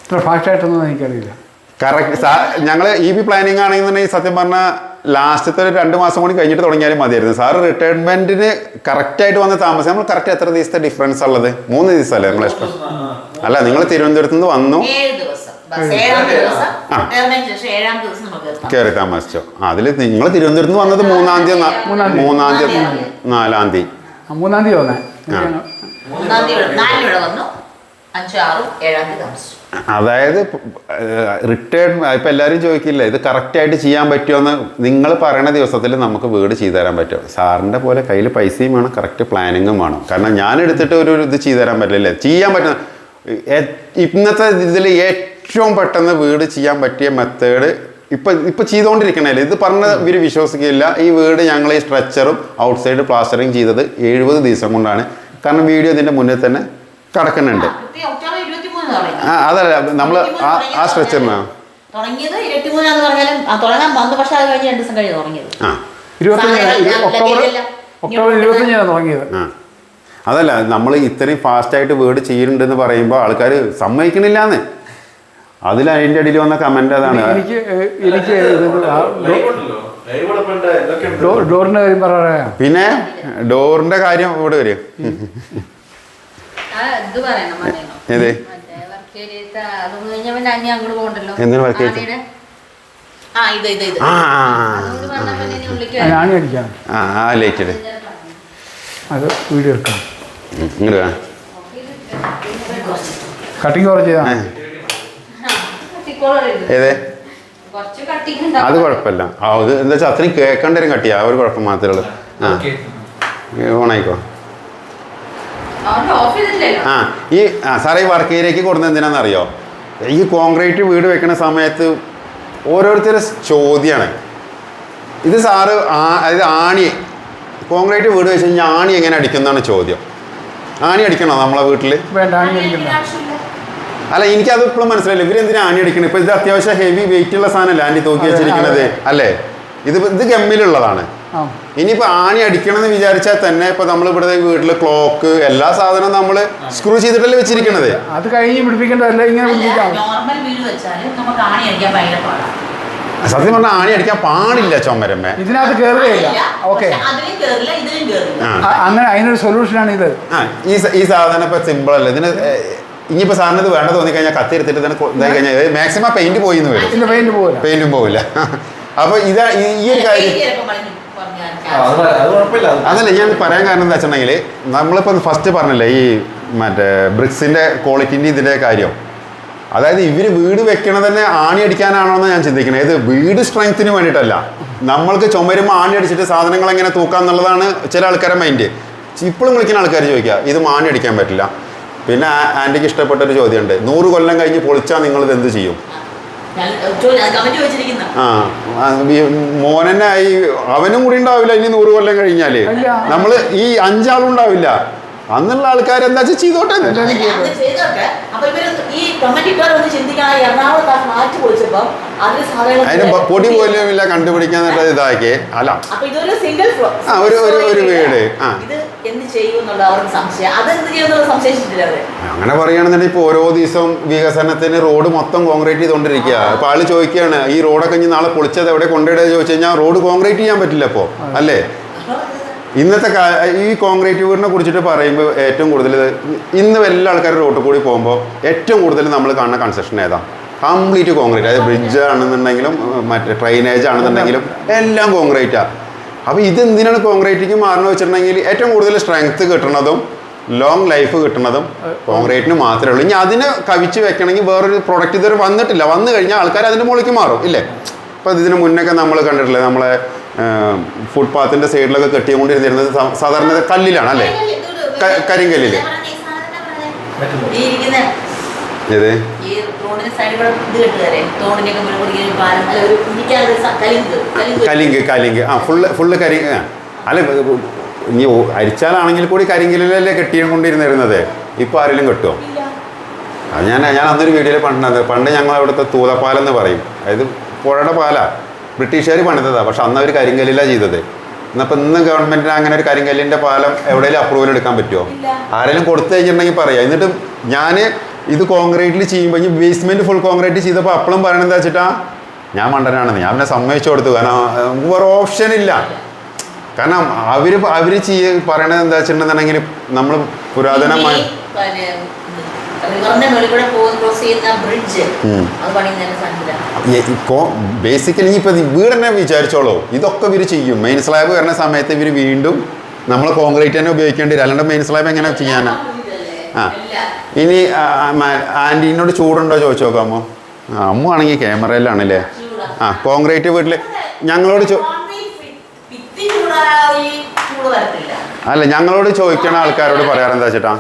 ഇത്ര ഫാസ്റ്റ് ആയിട്ടൊന്നും എനിക്കറിയില്ല. കറക്റ്റ്. ഞങ്ങൾ EB പ്ലാനിങ് ആണെന്നുണ്ടെങ്കിൽ സത്യം പറഞ്ഞാൽ ലാസ്റ്റത്തെ ഒരു 2 മാസം കൂടി കഴിഞ്ഞിട്ട് തുടങ്ങിയാലും മതിയായിരുന്നു. സാറ് റിട്ടയർമെന്റിന് കറക്റ്റായിട്ട് വന്ന് താമസം. നമ്മൾ കറക്റ്റ് എത്ര ദിവസത്തെ ഡിഫറൻസ് ഉള്ളത്? 3 ദിവസമല്ലേ നമ്മളെ ഇഷ്ടം? അല്ല, നിങ്ങൾ തിരുവനന്തപുരത്ത് നിന്ന് വന്നു, കയറി താമസിച്ചോ? അതിൽ നിങ്ങൾ തിരുവനന്തപുരത്ത് നിന്ന് വന്നത് 3-ാം തീയതി 4-ാം തീയതി 3-ാം തീയതി വന്നേ. അതായത് റിട്ടയർഡ് ഇപ്പം എല്ലാവരും ചോദിക്കില്ല ഇത് കറക്റ്റായിട്ട് ചെയ്യാൻ പറ്റുമെന്ന്. നിങ്ങൾ പറയുന്ന ദിവസത്തിൽ നമുക്ക് വീട് ചെയ്തു തരാൻ പറ്റും. സാറിൻ്റെ പോലെ കയ്യിൽ പൈസയും വേണം, കറക്റ്റ് പ്ലാനിങ്ങും വേണം. കാരണം ഞാൻ എടുത്തിട്ട് ഒരു ഇത് ചെയ്തു തരാൻ പറ്റില്ല. ചെയ്യാൻ പറ്റുന്ന ഇന്നത്തെ ഇതിൽ ഏറ്റവും പെട്ടെന്ന് വീട് ചെയ്യാൻ പറ്റിയ മെത്തേഡ് ഇപ്പം ചെയ്തുകൊണ്ടിരിക്കണല്ലേ. ഇത് പറഞ്ഞ ഇവർ വിശ്വസിക്കില്ല. ഈ വീട് ഞങ്ങൾ ഈ സ്ട്രെച്ചറും ഔട്ട് സൈഡ് പ്ലാസ്റ്ററിങ് ചെയ്തത് 70 ദിവസം കൊണ്ടാണ്. കാരണം വീഡിയോ ഇതിൻ്റെ മുന്നിൽ തന്നെ കിടക്കുന്നുണ്ട്. അതല്ല നമ്മൾ ആ സ്ട്രെച്ചറിനാണ് തുടങ്ങിയത് 23 പറഞ്ഞാലും തുടങ്ങാൻ വന്നു. പക്ഷെ അത് കഴിഞ്ഞ് 2 ദിവസം കഴിഞ്ഞ് തുടങ്ങിയത്. ഒക്ടോബർ 25 തുടങ്ങിയത്. അതല്ല, നമ്മൾ ഇത്രയും ഫാസ്റ്റായിട്ട് വീട് ചെയ്യുന്നുണ്ടെന്ന് പറയുമ്പോൾ ആൾക്കാർ സമ്മതിക്കണില്ലാന്ന്. അതിൻ്റെ അടിയിൽ വന്ന കമന്റ് അതാണ്. എനിക്ക് ഡോറിന്റെ കാര്യം പറയാം. പിന്നെ ഡോറിന്റെ കാര്യം ഇവിടെ വരും. ഏത് എന്തിനു വർക്ക് ചെയ്ത് ലേറ്റഡ് അത് വീഡിയോ എടുക്കാം. ഇങ്ങോട്ട് കട്ടിങ് കുറച്ച് ഏതേ അത് കുഴപ്പമില്ല. അത് എന്താ വെച്ചാൽ അത്രയും കേൾക്കേണ്ട വരും കട്ടിയാ. ഒരു കുഴപ്പം മാത്രമേ ഉള്ളൂ. ഓണായിക്കോ. സാറേ ഈ വർക്ക് ഏരിയക്ക് കൊടുക്കുന്നത് എന്തിനാണെന്നറിയോ? ഈ കോൺക്രീറ്റ് വീട് വെക്കുന്ന സമയത്ത് ഓരോരുത്തരുടെ ചോദ്യമാണ് ഇത് സാറ്. അതായത് ആണി കോൺക്രീറ്റ് വീട് വെച്ച് കഴിഞ്ഞാൽ ആണി എങ്ങനെ അടിക്കുന്നതാണ് ചോദ്യം. ആണി അടിക്കണോ നമ്മളെ വീട്ടിൽ? വേണ്ട, ആണി അടിക്കണ്ട. അല്ല, എനിക്കത് ഇപ്പോഴും മനസ്സിലായില്ല. ഇവരെന്തിനാ ആണി അടിക്കണം? ഇപ്പൊ ഇത് അത്യാവശ്യം ഹെവി വെയിറ്റ് ഉള്ള സാധനമല്ലേ ആൻറ്റി തൂക്കി വെച്ചിരിക്കുന്നത്, അല്ലേ? ഇത് ഗമ്മിലുള്ളതാണ്. ഇനിയിപ്പോൾ ആണി അടിക്കണം എന്ന് വിചാരിച്ചാൽ തന്നെ ഇപ്പൊ നമ്മൾ ഇവിടെ വീട്ടിൽ ക്ലോക്ക് എല്ലാ സാധനവും നമ്മൾ സ്ക്രൂ ചെയ്തിട്ടല്ലേ വെച്ചിരിക്കണത്. അത് കഴിഞ്ഞ് പിടിപ്പിക്കേണ്ടതല്ല, ഇങ്ങനെ നോർമൽ വീട് വെച്ചാൽ നമുക്ക് ആണി അടിക്കാൻ ഭയങ്കര പാടാണ്. സത്യം പറഞ്ഞാൽ ആണി അടിക്കാൻ പാടില്ല ചുമരമ്മേ. ഇതിനകത്ത് കയറുകയില്ല. ഓക്കെ, അതിലും കേറില്ല ഇതിലും കേറില്ല. അങ്ങനെ അതിനൊരു സൊല്യൂഷനാണ് ഇത്. ഈ സാധനം ഇപ്പൊ സിമ്പിൾ അല്ലേ. ഇതിന് ഇനിയിപ്പോ സാറിന് ഇത് വേണ്ട തോന്നിക്കഴിഞ്ഞാൽ കത്തിയെടുത്തിട്ട് തന്നെ ഇതായി കഴിഞ്ഞാൽ മാക്സിമം പെയിന്റ് പോയിന്ന് വരും. പെയിന്റും പോവില്ല. അപ്പൊ ഇതാ ഈ ഒരു കാര്യം. അതല്ല ഞാൻ പറയാൻ കാരണം എന്താ വെച്ചിട്ടുണ്ടെങ്കിൽ നമ്മളിപ്പോ ഫസ്റ്റ് പറഞ്ഞില്ലേ ഈ മറ്റേ ബ്രിക്സിന്റെ ക്വാളിറ്റിന്റെ ഇതിന്റെ കാര്യം. അതായത് ഇവര് വീട് വെക്കണത് തന്നെ ആണി അടിക്കാനാണോ എന്ന് ഞാൻ ചിന്തിക്കുന്നത്. ഇത് വീട് സ്ട്രെങ്ത്തിന് വേണ്ടിയിട്ടല്ല, നമ്മൾക്ക് ചുമരുമ്പോൾ ആണി അടിച്ചിട്ട് സാധനങ്ങൾ എങ്ങനെ തൂക്കാം എന്നുള്ളതാണ് ചില ആൾക്കാരുടെ മൈൻഡ്. ഇപ്പോഴും വിളിക്കുന്ന ആൾക്കാർ ചോദിക്കുക ഇത് ആണി അടിക്കാൻ പറ്റില്ല. പിന്നെ ആൻറ്റിക്ക് ഇഷ്ടപ്പെട്ടൊരു ചോദ്യമുണ്ട്, 100 കൊല്ലം കഴിഞ്ഞ് പൊളിച്ചാൽ നിങ്ങളിത് എന്ത് ചെയ്യും? മോനെന്നെ അവനും കൂടി ഉണ്ടാവില്ല ഇനി 100 കൊല്ലം കഴിഞ്ഞാല്. നമ്മള് ഈ 5 ആളും ഉണ്ടാവില്ല. അന്നുള്ള ആൾക്കാർ എന്താ ചെയ്തോട്ടെ. അതിന് പൊടി പോലും ഇല്ല കണ്ടുപിടിക്കാൻ ഇതാക്കി. അല്ല ഒരു വീട് അങ്ങനെ പറയുകയാണെന്നുണ്ടെങ്കിൽ ഇപ്പൊ ഓരോ ദിവസം വികസനത്തിന് റോഡ് മൊത്തം കോൺക്രീറ്റ് ചെയ്തോണ്ടിരിക്കുക. ഇപ്പൊ ആള് ചോദിക്കുകയാണ് ഈ റോഡൊക്കെ ഇനി നാളെ പൊളിച്ചത് എവിടെ കൊണ്ടിടുക ചോദിച്ചു കഴിഞ്ഞാൽ റോഡ് കോൺക്രീറ്റ് ചെയ്യാൻ പറ്റില്ല ഇപ്പോ, അല്ലേ? ഇന്നത്തെ ഈ കോൺക്രീറ്റ് വീടിനെ കുറിച്ചിട്ട് പറയുമ്പോൾ ഏറ്റവും കൂടുതൽ ഇന്ന് എല്ലാ ആൾക്കാരും റോഡിൽ കൂടി പോകുമ്പോൾ ഏറ്റവും കൂടുതൽ നമ്മൾ കാണുന്ന കൺസ്ട്രക്ഷൻ ഏതാ? Complete concrete. അതായത് ബ്രിഡ്ജ് ആണെന്നുണ്ടെങ്കിലും മറ്റേ ട്രെയിനേജ് ആണെന്നുണ്ടെങ്കിലും എല്ലാം കോൺക്രീറ്റാണ്. അപ്പോൾ ഇതെന്തിനാണ് കോൺക്രീറ്റിക്ക് മാറണമെന്ന് വെച്ചിട്ടുണ്ടെങ്കിൽ ഏറ്റവും കൂടുതൽ സ്ട്രെങ്ത് കിട്ടുന്നതും ലോങ് ലൈഫ് കിട്ടുന്നതും കോൺക്രീറ്റിന് മാത്രമേ ഉള്ളൂ. ഇനി അതിനെ കവിച്ച് വെക്കണമെങ്കിൽ വേറൊരു പ്രൊഡക്റ്റ് ഇതുവരെ വന്നിട്ടില്ല. വന്നു കഴിഞ്ഞാൽ ആൾക്കാർ അതിൻ്റെ മുകളിലേക്ക് മാറും, ഇല്ലേ? അപ്പോൾ ഇതിന് മുന്നൊക്കെ നമ്മൾ കണ്ടിട്ടില്ലേ, നമ്മളെ ഫുട്പാത്തിൻ്റെ സൈഡിലൊക്കെ കെട്ടിക്കൊണ്ടിരുന്നിരുന്നത് സാധാരണ കല്ലിലാണ്, അല്ലേ? കരിങ്കല്ലിൽ. ഏത് കലിങ്ക് ഫുള്ള് കരിങ്ക്. അല്ല ഇനി അരിച്ചാലാണെങ്കിൽ കൂടി കരിങ്കല്ലിലല്ലേ കെട്ടിക്കൊണ്ടിരുന്നിരുന്നത്. ഇപ്പോൾ ആരെങ്കിലും കെട്ടുമോ? അത് ഞാൻ അന്നൊരു വീഡിയോയിൽ പണ്ട് ഞങ്ങൾ അവിടുത്തെ തൂതപ്പാലം എന്ന് പറയും. അതായത് പുഴയുടെ പാലാണ്, ബ്രിട്ടീഷുകാർ പണിതതാണ്. പക്ഷെ അന്ന് അവർ കരിങ്കല്ലിലാണ് ചെയ്തത്. എന്നപ്പോൾ ഇന്ന് ഗവൺമെൻറ്റിന് അങ്ങനെ ഒരു കരിങ്കല്ലിൻ്റെ പാലം എവിടെയെങ്കിലും അപ്രൂവൽ എടുക്കാൻ പറ്റുമോ? ആരെങ്കിലും കൊടുത്തു കഴിഞ്ഞിട്ടുണ്ടെങ്കിൽ പറയാം. എന്നിട്ട് ഞാൻ ഇത് കോൺക്രീറ്റിൽ ചെയ്യുമ്പോൾ ഈ ബേസ്മെൻറ്റ് ഫുൾ കോൺക്രീറ്റ് ചെയ്തപ്പോൾ അപ്പോഴും പറയണത് എന്താ വെച്ചിട്ടാ ഞാൻ മണ്ടനാണെന്ന്. ഞാൻ പിന്നെ സമ്മതിച്ചു കൊടുത്തു. കാരണം വേറെ ഓപ്ഷൻ ഇല്ല. കാരണം അവർ പറയണത് എന്താ വെച്ചിട്ടുണ്ടെന്നുണ്ടെങ്കിൽ നമ്മൾ പുരാതനമായി ബേസിക്കലി ഇപ്പൊ വീട് തന്നെ വിചാരിച്ചോളൂ, ഇതൊക്കെ ഇവർ ചെയ്യും. മെയിൻ സ്ലാബ് വരുന്ന സമയത്ത് ഇവർ വീണ്ടും നമ്മൾ കോൺക്രീറ്റ് തന്നെ ഉപയോഗിക്കേണ്ടി വരും. അല്ലാണ്ട് മെയിൻ സ്ലാബ് എങ്ങനെ ചെയ്യാനാ? ഇനി ആൻറ്റീനോട് ചൂടുണ്ടോ ചോദിച്ചു നോക്കാമോ? അമ്മ ആണെങ്കിൽ ക്യാമറയിലാണല്ലേ. കോൺക്രീറ്റ് വീട്ടിൽ ഞങ്ങളോട് അല്ല ഞങ്ങളോട് ചോദിക്കണ ആൾക്കാരോട് പറയാറെന്താ വെച്ചിട്ടാ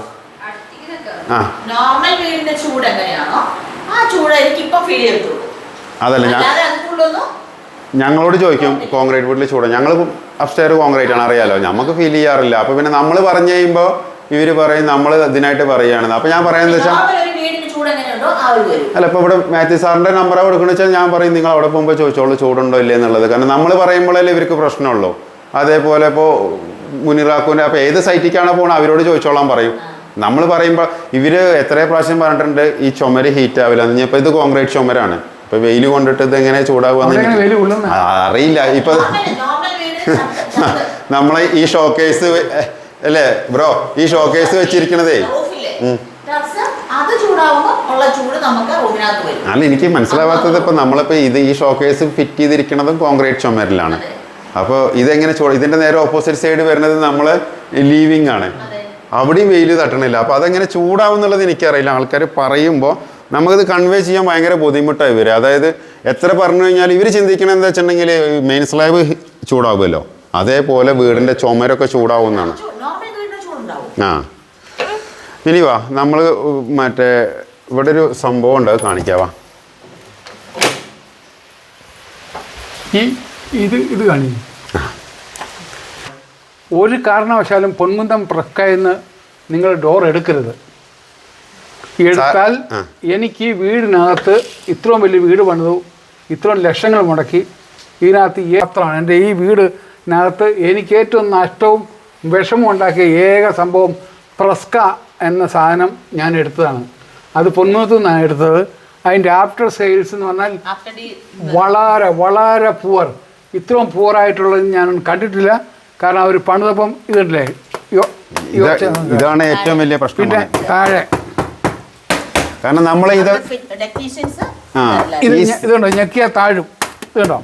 നോർമൽ വീടിന്റെ ചൂട് എങ്ങനെയാണോ ആ ചൂട് എനിക്ക് ഇപ്പൊ ഫീൽ ചെയ്തു. അതല്ല ഞങ്ങളോട് ചോദിക്കും കോൺക്രീറ്റ് വീട്ടിൽ ചൂട്. ഞങ്ങൾ അപ്സ്റ്റെയർ കോൺക്രീറ്റ് ആണ്, അറിയാലോ. നമുക്ക് ഫീൽ ചെയ്യാറില്ല. അപ്പൊ പിന്നെ നമ്മൾ പറഞ്ഞു കഴിയുമ്പോൾ ഇവര് പറയും നമ്മൾ ഇതിനായിട്ട് പറയുകയാണെന്ന്. അപ്പൊ ഞാൻ പറയാന്ന് വെച്ചാൽ അല്ല, ഇപ്പൊ ഇവിടെ മാത്യു സാറിന്റെ നമ്പർ കൊടുക്കണമെന്ന് വെച്ചാൽ ഞാൻ പറയും നിങ്ങൾ അവിടെ പോകുമ്പോൾ ചോദിച്ചോളൂ ചൂടുണ്ടോ ഇല്ലേ എന്നുള്ളത്. കാരണം നമ്മൾ പറയുമ്പോഴല്ലേ ഇവർക്ക് പ്രശ്നമുള്ളൂ. അതേപോലെ ഇപ്പോൾ മുനിറാക്കൂൻ്റെ അപ്പോൾ ഏത് സൈറ്റിലേക്കാണോ പോകണം അവരോട് ചോദിച്ചോളാൻ പറയും. നമ്മൾ പറയുമ്പോൾ ഇവർ എത്ര പ്രാവശ്യം പറഞ്ഞിട്ടുണ്ട് ഈ ചുമര് ഹീറ്റ് ആവില്ല. ഇനിയിപ്പോൾ ഇത് കോൺക്രീറ്റ് ചുമരാണ്. ഇപ്പൊ വെയിൽ കൊണ്ടിട്ട് ഇത് എങ്ങനെ ചൂടാവുക അറിയില്ല. ഇപ്പൊ നമ്മളെ ഈ ഷോക്കേസ് അല്ലേ ബ്രോ, ഈ ഷോക്കേസ് വെച്ചിരിക്കണതേ അല്ല എനിക്ക് മനസ്സിലാവാത്തത് ഇപ്പൊ നമ്മളിപ്പോ ഈ ഷോക്കേസ് ഫിറ്റ് ചെയ്തിരിക്കുന്നതും കോൺക്രീറ്റ് ചുമരിലാണ്. അപ്പോൾ ഇതെങ്ങനെ ഇതിന്റെ നേരെ ഓപ്പോസിറ്റ് സൈഡ് വരുന്നത് നമ്മൾ ലീവിങ് ആണ്. അവിടെയും വെയിൽ തട്ടണില്ല. അപ്പോൾ അതെങ്ങനെ ചൂടാവും എന്നുള്ളത് എനിക്കറിയില്ല. ആൾക്കാർ പറയുമ്പോൾ നമുക്കിത് കൺവേ ചെയ്യാൻ ഭയങ്കര ബുദ്ധിമുട്ടായി വരും. അതായത് എത്ര പറഞ്ഞു കഴിഞ്ഞാൽ ഇവർ ചിന്തിക്കണത് എന്താ വെച്ചിട്ടുണ്ടെങ്കിൽ മെയിൻ സ്ലാബ് ചൂടാവുമല്ലോ, അതേപോലെ വീടിൻ്റെ ചുമരൊക്കെ ചൂടാവുമെന്നാണ്. ആ ഇനി വാ നമ്മൾ മറ്റേ ഇവിടെ ഒരു സംഭവം ഉണ്ട്, അത് കാണിക്കാവാ. ഇത് കാണിക്കും. ഒരു കാരണവശാലും പൊൻകുന്നം പ്രസ്കായിന്ന് നിങ്ങൾ ഡോർ എടുക്കരുത്. എടുത്താൽ എനിക്ക് വീടിനകത്ത് ഇത്രയും വലിയ വീട് പണിതു, ഇത്രയും ലക്ഷങ്ങൾ മുടക്കി, ഇതിനകത്ത് മാത്രമാണ് എൻ്റെ ഈ വീടിനകത്ത് എനിക്ക് ഏറ്റവും നഷ്ടവും വിഷമവും ഉണ്ടാക്കിയ ഏക സംഭവം പ്രസ്ക എന്ന സാധനം ഞാൻ എടുത്തതാണ്. അത് പൊൻകുന്നത്തു നിന്നാണ് എടുത്തത്. അതിൻ്റെ ആഫ്റ്റർ സെയിൽസ് എന്ന് പറഞ്ഞാൽ വളരെ വളരെ പുവർ. ഇത്രയും പുവറായിട്ടുള്ളത് ഞാൻ കണ്ടിട്ടില്ല. കാരണം അവർ പണിതപ്പം ഇതുണ്ടല്ലേ, ഇതാണ് ഏറ്റവും വലിയ പ്രശ്നം. പിന്നെ താഴെ കാരണം നമ്മൾ ഇതുണ്ടോ, ഞെക്കിയാൽ താഴും. ഇതുണ്ടോ,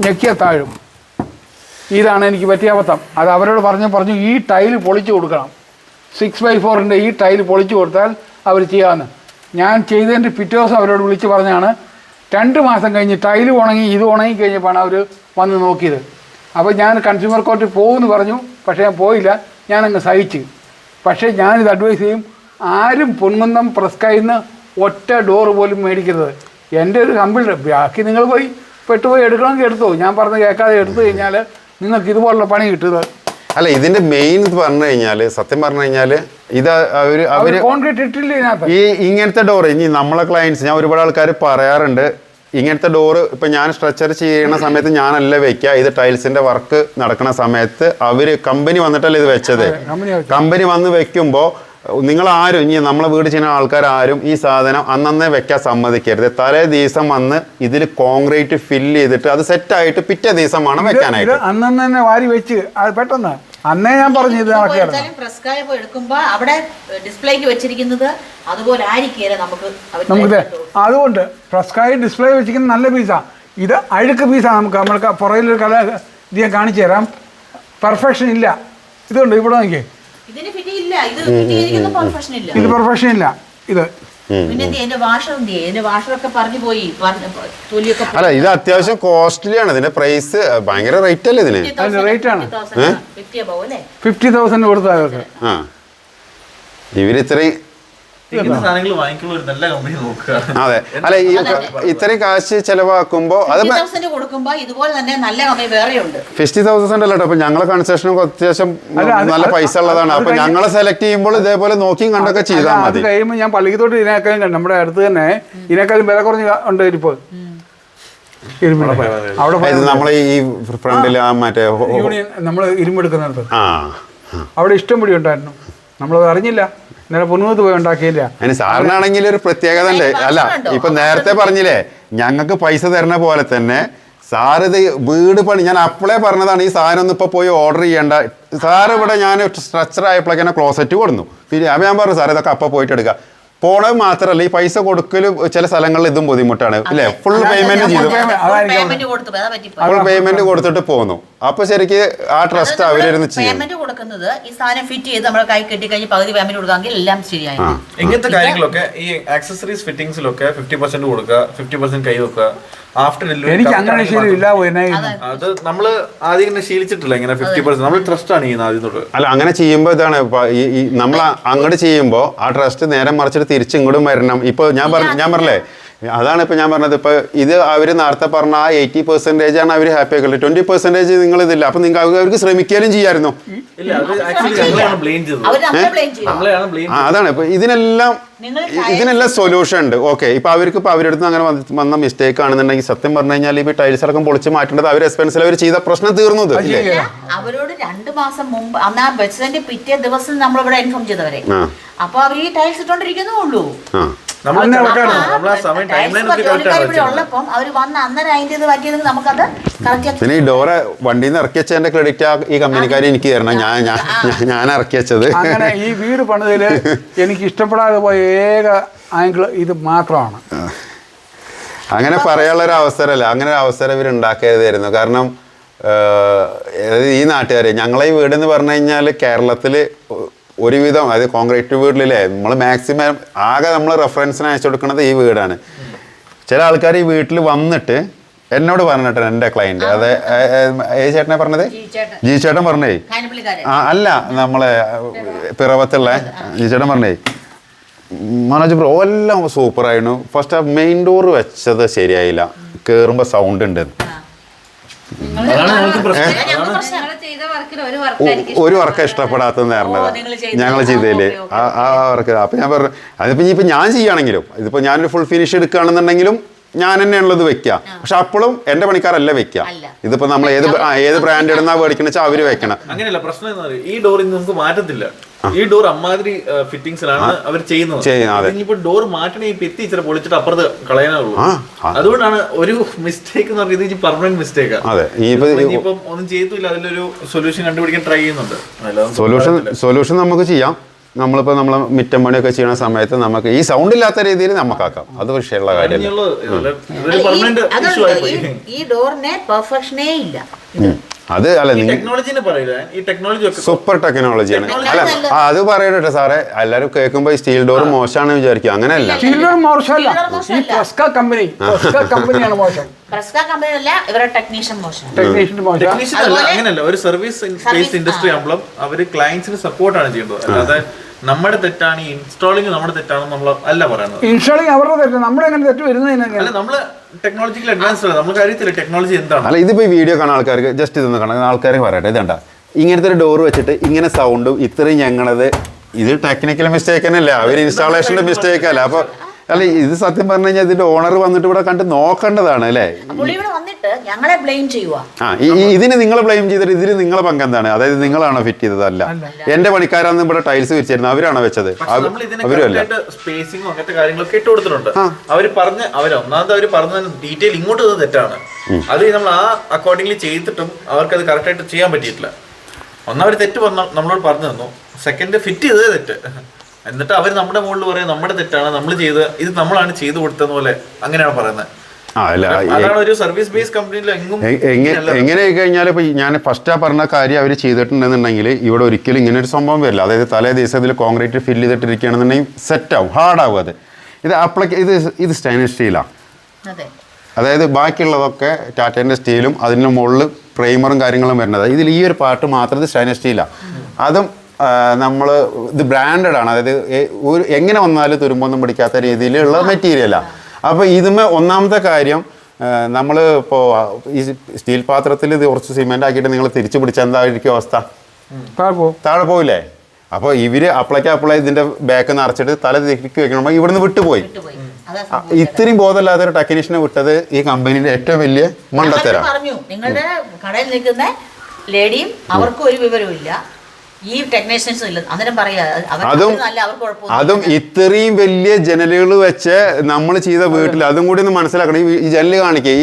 ഞെക്കിയാൽ താഴും. ഇതാണ് എനിക്ക് പറ്റിയ അബദ്ധം. അത് അവരോട് പറഞ്ഞു ഈ ടൈല് പൊളിച്ചു കൊടുക്കണം. 6x4 ഈ ടൈല് പൊളിച്ചു കൊടുത്താൽ അവർ ചെയ്യാമെന്ന്. ഞാൻ ചെയ്തതിൻ്റെ പിറ്റേ ദിവസം അവരോട് വിളിച്ച് പറഞ്ഞാണ് 2 മാസം കഴിഞ്ഞ് ടൈല് ഉണങ്ങി, ഇത് ഉണങ്ങി കഴിഞ്ഞപ്പോഴാണ് അവർ വന്ന് നോക്കിയത്. അപ്പോൾ ഞാൻ കൺസ്യൂമർ കോർട്ടിൽ പോകുമെന്ന് പറഞ്ഞു. പക്ഷേ ഞാൻ പോയില്ല, ഞാനങ്ങ് സഹിച്ച്. പക്ഷേ ഞാനിത് അഡ്വൈസ് ചെയ്യും, ആരും പൊൻകുന്നം പ്രസ്കായിന്ന് ഒറ്റ ഡോറ് പോലും മേടിക്കരുത്. എൻ്റെ ഒരു കമ്പിൾ ബാക്കി നിങ്ങൾ പോയി പെട്ടുപോയി എടുക്കണമെങ്കിൽ എടുത്തോ. ഞാൻ പറഞ്ഞ് കേൾക്കാതെ എടുത്തു കഴിഞ്ഞാൽ നിങ്ങൾക്ക് ഇതുപോലുള്ള പണി കിട്ടുന്നത്. അല്ല, ഇതിന്റെ മെയിൻ പറഞ്ഞു കഴിഞ്ഞാൽ, സത്യം പറഞ്ഞു കഴിഞ്ഞാൽ ഇത് അവര് കോൺക്രീറ്റ് ഇട്ടില്ല ഇതിനകത്ത്. ഈ ഇങ്ങനത്തെ ഡോറ് ഇനി നമ്മളെ ക്ലയൻസ്, ഞാൻ ഒരുപാട് ആൾക്കാർ പറയാറുണ്ട്, ഇങ്ങനത്തെ ഡോറ് ഇപ്പം ഞാൻ സ്ട്രക്ചർ ചെയ്യുന്ന സമയത്ത് ഞാനല്ല വെക്കുക, ഇത് ടൈൽസിന്റെ വർക്ക് നടക്കുന്ന സമയത്ത് അവർ കമ്പനി വന്നിട്ടല്ലേ ഇത് വെച്ചത്. കമ്പനി വന്ന് വെക്കുമ്പോൾ നിങ്ങൾ ആരും, ഇനി നമ്മളെ വീട് ചെയ്യുന്ന ആൾക്കാരും ഈ സാധനം അന്നേ വെക്കാൻ സമ്മതിക്കരുത്. തലേ ദിവസം വന്ന് ഇതിൽ കോൺക്രീറ്റ് ഫില്ല് ചെയ്തിട്ട് അത് സെറ്റായിട്ട് പിറ്റേ ദിവസം വേണം വെക്കാനായിട്ട്. അന്നു തന്നെ വാരി വെച്ച് അത് പെട്ടെന്ന് അന്നേ ഞാൻ പറഞ്ഞു ഇത് എടുക്കുമ്പോ അവിടെ ഡിസ്പ്ലേക്ക് വെച്ചിരിക്കുന്നത് അതുപോലെ ആയിരിക്കില്ല നമുക്ക്. അതുകൊണ്ട് പ്രസ്കായി ഡിസ്പ്ലേ വെച്ചിരിക്കുന്ന നല്ല പീസാ. ഇത് അഴുക്ക് പീസാണ്. നമ്മൾക്ക് പുറകിലൊരു കല ഇത് ഞാൻ കാണിച്ചു തരാം. പെർഫെക്ഷൻ ഇല്ല. ഇതുണ്ട്, ഇവിടെ നോക്കിയേ, ഇത് പെർഫെക്ഷൻ ഇല്ല. ഇത് അല്ല, ഇത് അത്യാവശ്യം കോസ്റ്റ്ലി ആണ്. ഇതിന്റെ പ്രൈസ് ഭയങ്കര റേറ്റ് അല്ലേ ഇതിന്? റേറ്റ് ആണ് 50,000 കൊടുത്താൽ ഇവര് ഇത്രയും അതെ. അല്ല, ഈ ഇത്രയും കാശ് ചെലവാക്കുമ്പോൾ അത് 50,000 അല്ലോ. അപ്പൊ ഞങ്ങളെ കൺസെഷനും അത്യാവശ്യം നല്ല പൈസ ഉള്ളതാണ്. അപ്പൊ ഞങ്ങളെ സെലക്ട് ചെയ്യുമ്പോൾ ഇതേപോലെ നോക്കിയും കണ്ടൊക്കെ ചെയ്താൽ മതി. കഴിയുമ്പോൾ ഞാൻ പള്ളിക്കത്തോട്ട് ഇതിനേക്കാളും കണ്ടു, നമ്മുടെ അടുത്ത് തന്നെ ഇതിനേക്കാളും വില കുറഞ്ഞ ഉണ്ട് ഇരിപ്പ്. അവിടെ നമ്മളെ ഈ ഫ്രണ്ടില് മറ്റേ യൂണിയൻ നമ്മൾ ഇരുമ്പെടുക്കുന്നിടത്ത് അവിടെ ഇഷ്ടം പിടി ഉണ്ടായിരുന്നു. നമ്മളത് അറിഞ്ഞില്ല, ഇന്നലെ പൊന്നുകൂത്ത് പോയി ഉണ്ടാക്കിയില്ല. അതിന് സാറിനാണെങ്കിൽ ഒരു പ്രത്യേകത ഉണ്ട്. അല്ല, ഇപ്പൊ നേരത്തെ പറഞ്ഞില്ലേ, ഞങ്ങൾക്ക് പൈസ തരുന്ന പോലെ തന്നെ സാർ ഇത് വീട് പണി, ഞാൻ അപ്പോഴേ പറഞ്ഞതാണ് ഈ സാധനം ഒന്നും ഇപ്പൊ പോയി ഓർഡർ ചെയ്യേണ്ട. സാർ ഇവിടെ ഞാൻ സ്ട്രക്ചർ ആയപ്പോഴേക്കാണ് ക്ലോസറ്റ് കൊടുന്നു. പിന്നെ അപ്പോൾ ഞാൻ പറഞ്ഞു സാർ ഇതൊക്കെ അപ്പം പോയിട്ട് എടുക്കുക. പോണത് മാത്രമല്ല, ഈ പൈസ കൊടുക്കലും ചില സ്ഥലങ്ങളിൽ ഇതും ബുദ്ധിമുട്ടാണ് അല്ലേ. ഫുൾ പേയ്മെന്റ് ചെയ്തു, ഫുൾ പേയ്മെന്റ് കൊടുത്തിട്ട് പോന്നു. അപ്പൊ ശരിക്ക് ആ ട്രസ്റ്റ് അവരിരുന്ന് ചെയ്യും. ഇങ്ങനത്തെ കാര്യങ്ങളൊക്കെ ഈ ആക്സസറീസ് ഫിറ്റിംഗ്സിലൊക്കെ 50% കൊടുക്കുക, 50% കൈ വെക്കുക. ആഫ്റ്റർ എനിക്ക് അങ്ങനെ ശീലമില്ല. അത് നമ്മള് ആദ്യം ഇങ്ങനെ ശീലിച്ചിട്ടില്ല ഇങ്ങനെ 50%. നമ്മൾ ട്രസ്റ്റ് ആണ് ചെയ്യുന്നത് ആദ്യം തൊട്ട്. അല്ല, അങ്ങനെ ചെയ്യുമ്പോൾ ഇതാണ് നമ്മൾ അങ്ങോട്ട് ചെയ്യുമ്പോൾ ആ ട്രസ്റ്റ് നേരെ മറിച്ചിട്ട് തിരിച്ചിങ്ങോട്ടും വരണം. ഇപ്പൊ ഞാൻ പറഞ്ഞില്ലേ, അതാണ് ഇപ്പൊ ഞാൻ പറഞ്ഞത്. ഇപ്പൊ ഇത് അവര് നേരത്തെ പറഞ്ഞ ആ 80% ആണ് അവര് ഹാപ്പി ആക്കുള്ളത്. 20% നിങ്ങൾ ഇതില്ല. അപ്പൊ നിങ്ങൾക്ക് അവർക്ക് ശ്രമിക്കാനും ചെയ്യാമായിരുന്നു. അതാണ് ഇപ്പൊ ഇതിനെല്ലാം സൊല്യൂഷൻ ഉണ്ട്. ഓക്കെ, ഇപ്പൊ അവർക്ക് ഇപ്പൊ അവരുടെ അടുത്ത് അങ്ങനെ വന്ന മിസ്റ്റേക്ക് ആണെന്നുണ്ടെങ്കിൽ സത്യം പറഞ്ഞു കഴിഞ്ഞാൽ ഈ ടൈൽസ് അടക്കം പൊളിച്ച് മാറ്റേണ്ടത് അവർ എക്സ്പെൻസിൽ അവർ ചെയ്ത പ്രശ്നം തീർന്നത്. അവരോട് 2 മാസം മുമ്പ് അന്ന് ആ ബസ്സിന്റെ പിറ്റേ ദിവസം നമ്മളിവിടെ ഇൻഫോം ചെയ്തവരെ. അപ്പൊ അവർ ഈ ടൈൽസ് ഇട്ടോണ്ടിരിക്കുന്നേ ഉള്ളൂ. പിന്നെ ഈ ഡോറ് വണ്ടിയിൽ നിന്ന് ഇറക്കി വെച്ചതിന്റെ ക്രെഡിറ്റ് ഈ കമ്പനിക്കാർ എനിക്ക് തരണം. ഞാൻ ഇറക്കി വെച്ചത്. അങ്ങനെ ഈ വീട് പണിതില് എനിക്ക് ഇഷ്ടപ്പെടാതെ പോയ ഏക ആംഗിൾ ഇത് മാത്രമാണ്. അങ്ങനെ പറയാനുള്ളൊരു അവസരമല്ല, അങ്ങനെ ഒരു അവസരം ഇവർ ഉണ്ടാക്കരുതായിരുന്നു. കാരണം ഈ നാട്ടുകാർ, ഞങ്ങളെ ഈ വീടെന്ന് പറഞ്ഞു കഴിഞ്ഞാൽ കേരളത്തിൽ ഒരുവിധം, അതായത് കോൺക്രീറ്റ് വീട്ടിലല്ലേ നമ്മൾ മാക്സിമം ആകെ നമ്മൾ റെഫറൻസിന് അയച്ചു കൊടുക്കുന്നത് ഈ വീടാണ്. ചില ആൾക്കാർ ഈ വീട്ടിൽ വന്നിട്ട് എന്നോട് പറഞ്ഞിട്ട്, എൻ്റെ ക്ലയൻറ്റ്, അതെ ഏത് ചേട്ടനെ പറഞ്ഞത്? ജി ചേട്ടൻ പറഞ്ഞേ. അല്ല, നമ്മളെ പിറവത്തുള്ള ജി ചേട്ടൻ പറഞ്ഞേ, മനോജ് ബ്രോ എല്ലാം സൂപ്പറായിരുന്നു. ഫസ്റ്റ് ആ മെയിൻ ഡോർ വെച്ചത് ശരിയായില്ല, കയറുമ്പോൾ സൗണ്ട് ഉണ്ട്. അതാണ് ഞങ്ങൾക്ക് പ്രശ്നം. ഒരു വർക്ക് ഇഷ്ടപ്പെടാത്തത് നേരണതാ ഞങ്ങൾ ചെയ്തതില് ആ വർക്ക്. അപ്പൊ ഞാൻ പറഞ്ഞു അതിപ്പോ ഇനിയിപ്പോ ഞാൻ ചെയ്യുകയാണെങ്കിലും ഇതിപ്പോ ഞാനൊരു ഫുൾ ഫിനിഷ് എടുക്കുകയാണെന്നുണ്ടെങ്കിലും ഞാൻ തന്നെയാണുള്ളത് വെക്കാം. പക്ഷെ അപ്പോഴും എന്റെ പണിക്കാരല്ല വെക്കാം. ഇതിപ്പോ നമ്മൾ ഏത് ബ്രാൻഡ് ഇടുന്ന മേടിക്കണ വെച്ചാൽ അവര് വെക്കണം. അങ്ങനെയല്ല പ്രശ്നം എന്ന് പറയുന്നത്, ഈ ഡോർ ഇന്ന് നമുക്ക് മാറ്റത്തില്ല. ഈ ഡോർ അമ്മാതിരി ഫിറ്റിംഗ്സിലാണ് അവർ ചെയ്യുന്നത്. ഇനിയിപ്പോ ഡോർ മാറ്റണേ ഭിത്തി ഇച്ചിരി പൊളിച്ചിട്ട് അപ്പുറത്ത് കളയാനുള്ളൂ. അതുകൊണ്ടാണ് ഒരു മിസ്റ്റേക്ക് എന്ന് പറയുന്നത് ഇത് പെർമനന്റ് മിസ്റ്റേക്കാണ്. ഇനിയിപ്പം ഒന്നും ചെയ്തില്ല, അതിലൊരു സൊല്യൂഷൻ കണ്ടുപിടിക്കാൻ ട്രൈ ചെയ്യുന്നുണ്ട്. സൊല്യൂഷൻ നമുക്ക് ചെയ്യാം. നമ്മളിപ്പോൾ നമ്മൾ മിറ്റം പണിയൊക്കെ ചെയ്യുന്ന സമയത്ത് നമുക്ക് ഈ സൗണ്ട് ഇല്ലാത്ത രീതിയിൽ നമുക്കാക്കാം. അത് വിഷയമുള്ള കാര്യമല്ല. ഈ ഡോറിന് പെർഫെക്ഷനേ ഇല്ല. അത് അല്ല സൂപ്പർ ടെക്നോളജിയാണ്. അല്ല അത് പറയട്ടെ സാറേ, എല്ലാരും കേൾക്കുമ്പോ ഈ സ്റ്റീൽ ഡോർ മോശമാണെന്ന് വിചാരിക്കും. അങ്ങനെയല്ല, സ്റ്റീൽ ഡോർ മോശമല്ല. ഈ പ്രസ്ക കമ്പനിയാണ് മോശം. അങ്ങനെയല്ല, ഒരു സർവീസ് ബേസ്ഡ് ഇൻഡസ്ട്രി ആകുമ്പോൾ അവര് ക്ലയന്റ്സിന് സപ്പോർട്ടാണ് ചെയ്യുന്നത്. അല്ലാതെ നമ്മുടെ തെറ്റാണ് ഈ ഇൻസ്റ്റാളിങ് നമ്മുടെ തെറ്റാണെന്ന് നമ്മൾ അല്ല പറയുന്നത്. ഇൻസ്റ്റാളിങ് അവരുടെ തെറ്റ്, നമ്മുടെ എങ്ങനെ തെറ്റ് വരുന്നതിനല്ല. നമ്മള് ടെക്നോളജിക്കൽ അഡ്വാൻസ് ആണ്, നമുക്ക് അറിയത്തില്ല ടെക്നോളജി എന്താണ്. അല്ല ഇതിപ്പോ ഈ വീഡിയോ കാണുന്ന ആൾക്കാർക്ക് ജസ്റ്റ് ഇതൊന്ന് കാണാൻ ആൾക്കാർക്ക് പറയട്ടെ, ഇതണ്ട ഇങ്ങനത്തെ ഒരു ഡോർ വെച്ചിട്ട് ഇങ്ങനെ സൗണ്ടും ഇത്രയും ഞങ്ങളത് ഇത് ടെക്നിക്കൽ മിസ്റ്റേക്ക് തന്നെയല്ലേ, അവർ ഇൻസ്റ്റാളേഷന്റെ മിസ്റ്റേക്ക് അല്ല. അപ്പൊ അല്ല ഇത് സത്യം പറഞ്ഞു കഴിഞ്ഞാൽ ഇതിന്റെ ഓണർ വന്നിട്ട് ഇവിടെ കണ്ട് നോക്കേണ്ടതാണ് അല്ലേ. ഇതിന് നിങ്ങളെ ബ്ലെയിം ചെയ്തിട്ട് ഇതിന് നിങ്ങളെ പങ്ക് എന്താണ്? അതായത് നിങ്ങളാണോ ഫിറ്റ് ചെയ്തത്? അല്ല, എന്റെ പണിക്കാരാന്ന് ഇവിടെ ടൈൽസ് വിരിച്ചിരുന്നത്, അവരാണോ വെച്ചത്? അവരുമല്ല. സ്പേസിംഗും അങ്ങനത്തെ കാര്യങ്ങളൊക്കെ ഇട്ട് കൊടുത്തിട്ടുണ്ട്. ഒന്നാമത് അവര് പറഞ്ഞ ഡീറ്റെയിൽ ഇങ്ങോട്ട് തെറ്റാണ്. അത് നമ്മൾ ആ അക്കോർഡിംഗ്ലി ചെയ്തിട്ടും അവർക്ക് അത് കറക്റ്റ് ആയിട്ട് ചെയ്യാൻ പറ്റിയിട്ടില്ല. ഒന്നവർ തെറ്റ് നമ്മളോട് പറഞ്ഞു തന്നു, സെക്കൻഡ് ഫിറ്റ് ചെയ്തത് തെറ്റ്. എന്നിട്ട് അവർ നമ്മുടെ മുകളിൽ പറയാം നമ്മുടെ തെറ്റാണ്, നമ്മൾ ചെയ്ത് ഇത് നമ്മളാണ് ചെയ്തു കൊടുത്തത് പോലെ അങ്ങനെയാണ് പറയുന്നത്. എങ്ങനെ കഴിഞ്ഞാൽ ഇപ്പൊ ഞാൻ ഫസ്റ്റ് പറഞ്ഞ കാര്യം അവർ ചെയ്തിട്ടുണ്ടെന്നുണ്ടെങ്കിൽ ഇവിടെ ഒരിക്കലും ഇങ്ങനെ ഒരു സംഭവം വരില്ല. അതായത് തലേ ദിവസം ഇതിൽ കോൺക്രീറ്റ് ഫില്ല് ചെയ്തിട്ടിരിക്കുകയാണെന്നുണ്ടെങ്കിൽ സെറ്റ് ആവും, ഹാർഡാവും. അത് ഇത് സ്റ്റെയിൻലെസ് സ്റ്റീലാണ്. അതായത് ബാക്കിയുള്ളതൊക്കെ ടാറ്റേൻ്റെ സ്റ്റീലും അതിൻ്റെ മുകളിൽ പ്രൈമറും കാര്യങ്ങളും വരുന്നത്. ഇതിൽ ഈ ഒരു പാർട്ട് മാത്രം ഇത് സ്റ്റെയിൻലെസ് സ്റ്റീലാണ്. അതും നമ്മൾ ഇത് ബ്രാൻഡഡ് ആണ്. അതായത് ഒരു എങ്ങനെ വന്നാലും തുരുമ്പൊന്നും പിടിക്കാത്ത രീതിയിലുള്ള മെറ്റീരിയലാണ്. അപ്പോൾ ഇതുമേ ഒന്നാമത്തെ കാര്യം നമ്മൾ ഇപ്പോൾ ഈ സ്റ്റീൽ പാത്രത്തിൽ ഇത് കുറച്ച് സിമെൻ്റ് ആക്കിയിട്ട് നിങ്ങൾ തിരിച്ചു പിടിച്ചാൽ എന്തായിരിക്കും അവസ്ഥ? താഴെ പോവില്ലേ? അപ്പോൾ ഇവര് അപ്ലൈ ഇതിന്റെ ബാക്ക് നിറച്ചിട്ട് തല തിരിക്കി വെക്കണമ്പോൾ ഇവിടുന്ന് വിട്ടുപോയി. ഇത്രയും ബോധമില്ലാത്തൊരു ടെക്നീഷ്യനെ വിട്ടത് ഈ കമ്പനിയുടെ ഏറ്റവും വലിയ മണ്ടത്തരം. നിങ്ങളുടെ കടയിൽ നിൽക്കുന്ന ലേഡിയും അവർക്കും ഒരു വിവരമില്ല, ഈ ടെക്നീഷ്യൻസ് ഇല്ല. അന്നേരം പറയാ അതും ഇത്രയും വലിയ ജനലുകൾ വെച്ച് നമ്മൾ ചെയ്ത വീട്ടിൽ അതും കൂടി ഒന്ന് മനസ്സിലാക്കണം. ഈ ജനല് കാണിക്കുക,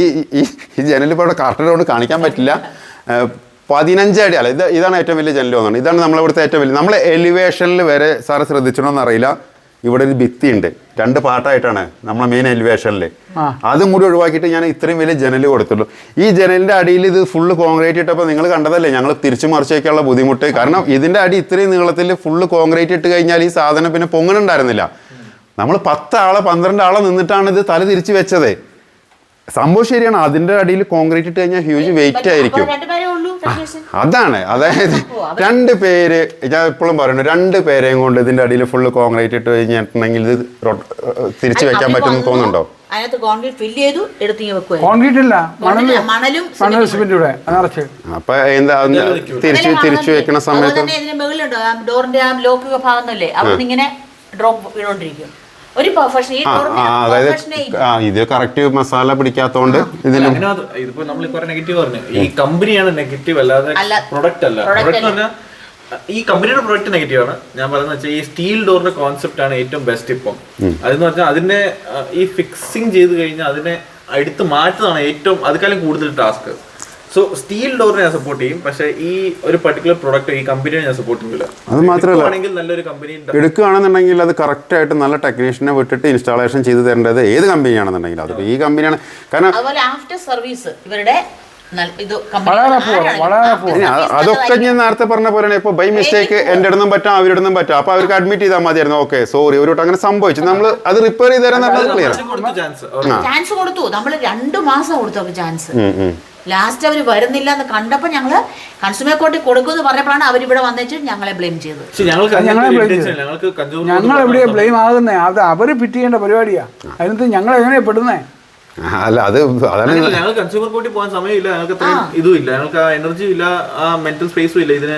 ഈ ജനൽ ഇപ്പോൾ ഇവിടെ കറക്റ്റ് കൊണ്ട് കാണിക്കാൻ പറ്റില്ല. 15 അടി അല്ല, ഇതാണ് ഏറ്റവും വലിയ ജനൽ തോന്നുന്നത്. ഇതാണ് നമ്മളിവിടുത്തെ ഏറ്റവും വലിയ. നമ്മൾ എലിവേഷനിൽ വരെ സാറ് ശ്രദ്ധിച്ചോന്ന് അറിയില്ല, ഇവിടെ ഒരു ഭിത്തി ഉണ്ട്, 2 പാർട്ടായിട്ടാണ് നമ്മളെ മെയിൻ എലിവേഷനിൽ. അതും കൂടി ഒഴിവാക്കിയിട്ട് ഞാൻ ഇത്രയും വലിയ ജനൽ കൊടുത്തുള്ളൂ. ഈ ജനലിന്റെ അടിയിൽ ഇത് ഫുള്ള് കോൺക്രീറ്റ് ഇട്ടപ്പോൾ നിങ്ങൾ കണ്ടതല്ലേ ഞങ്ങൾ തിരിച്ചു മറിച്ച് വയ്ക്കാനുള്ള ബുദ്ധിമുട്ട്. കാരണം ഇതിന്റെ അടി ഇത്രയും നീളത്തിൽ ഫുള്ള് കോൺക്രീറ്റ് ഇട്ട് കഴിഞ്ഞാൽ ഈ സാധനം പിന്നെ പൊങ്ങണുണ്ടായിരുന്നില്ല. നമ്മൾ 10 ആളെ 12 ആളെ നിന്നിട്ടാണ് ഇത് തല തിരിച്ചു വെച്ചത്. സംഭവം ശരിയാണ്, അതിന്റെ അടിയിൽ കോൺക്രീറ്റ് ഇട്ട് കഴിഞ്ഞാൽ ഹ്യൂജ് വെയിറ്റ് ആയിരിക്കും. അതാണ്, അതായത് 2 പേര്, ഞാൻ എപ്പോഴും പറയുന്നത് 2 പേരെയും കൊണ്ട് ഇതിന്റെ അടിയിൽ ഫുള്ള് കോൺക്രീറ്റ് ഇട്ട് കഴിഞ്ഞിട്ടുണ്ടെങ്കിൽ ഇത് തിരിച്ചു വെക്കാൻ പറ്റുമെന്ന് തോന്നുന്നുണ്ടോ? അപ്പൊ എന്താ തിരിച്ചു വെക്കണ സമയത്ത് ഇത് കറക്റ്റ് മസാല പിടിക്കാത്തോണ്ട് ഇതിപ്പോ നമ്മൾ നെഗറ്റീവ് പറഞ്ഞു. ഈ കമ്പനിയാണ് നെഗറ്റീവ്, അല്ലാതെ പ്രൊഡക്റ്റ് അല്ല. പ്രൊഡക്റ്റ് എന്ന് പറഞ്ഞാൽ ഈ കമ്പനിയുടെ പ്രൊഡക്റ്റ് നെഗറ്റീവ് ആണ്. ഞാൻ പറയുന്നത് വെച്ചാൽ ഈ സ്റ്റീൽ ഡോറിന്റെ കോൺസെപ്റ്റ് ആണ് ഏറ്റവും ബെസ്റ്റ്. ഇപ്പം അതെന്ന് പറഞ്ഞാൽ അതിനെ ഈ ഫിക്സിങ് ചെയ്ത് കഴിഞ്ഞാൽ അതിനെ എടുത്ത് മാറ്റുന്നതാണ് ഏറ്റവും അതിക്കാലം കൂടുതൽ ടാസ്ക്. സോ സ്റ്റീൽ ഡോറിനെ ഞാൻ സപ്പോർട്ട് ചെയ്യും, പക്ഷേ ഈ ഒരു പർട്ടിക്കുലർ പ്രൊഡക്റ്റ് ഈ കമ്പനിയെ ഞാൻ സപ്പോർട്ട് ചെയ്യില്ല. അത് മാത്രമല്ല, നല്ലൊരു കമ്പനി എടുക്കുകയാണെന്നുണ്ടെങ്കിൽ അത് കറക്റ്റ് ആയിട്ട് നല്ല ടെക്നീഷ്യനെ വിട്ടിട്ട് ഇൻസ്റ്റാളേഷൻ ചെയ്ത് തരേണ്ടത് ഏത് കമ്പനിയാണെന്നുണ്ടെങ്കിൽ അത് ഈ കമ്പനിയാണ്. കാരണം ആഫ്റ്റർ സർവീസ് ഇവരുടെ അതൊക്കെ ഞാൻ നേരത്തെ പറഞ്ഞ പോലെയാണ്. ഇപ്പൊ ബൈ മിസ്റ്റേക്ക് എന്റെ അടുന്നും പറ്റാം അവരുടെ നിന്നും പറ്റാം. അപ്പൊ അവർക്ക് അഡ്മിറ്റ് ചെയ്താൽ മതിയായിരുന്നു. ഓക്കെ സോറി ഒരു അങ്ങനെ സംഭവിച്ചു, നമ്മൾ അത് റിപ്പയർ ചെയ്ത് തരാൻ ക്ലിയർ ചാൻസ് കൊടുത്തു. നമ്മൾ 2 മാസം കൊടുത്തു ചാൻസ്. ലാസ്റ്റ് അവർ വരുന്നില്ല എന്ന് കണ്ടപ്പോൾ ഞങ്ങൾ കൺസ്യൂമർ കോർട്ടിൽ കൊടുക്കുമെന്ന് പറഞ്ഞപ്പോഴാണ് അവരിവിടെ വന്നിട്ട് ഞങ്ങളെ ബ്ലെയിം ചെയ്തത്. ഞങ്ങൾ എവിടെയാ ബ്ലെയിം ആകുന്നത്? അത് അവർ ഫിറ്റ് ചെയ്യേണ്ട പരിപാടിയാ. അതിനകത്ത് ഞങ്ങൾ എങ്ങനെയാ പെടുന്നേ? അല്ല അത് അതാണ് ഞങ്ങൾ കൺസ്യൂമർ കോർട്ടിൽ പോകാൻ സമയമില്ല, ഞങ്ങൾക്ക് അത്രയും ഇതും ഇല്ല, ഞങ്ങൾക്ക് ആ എനർജി ഇല്ല, ആ മെന്റൽ സ്പേസും ഇല്ല ഇതിന്.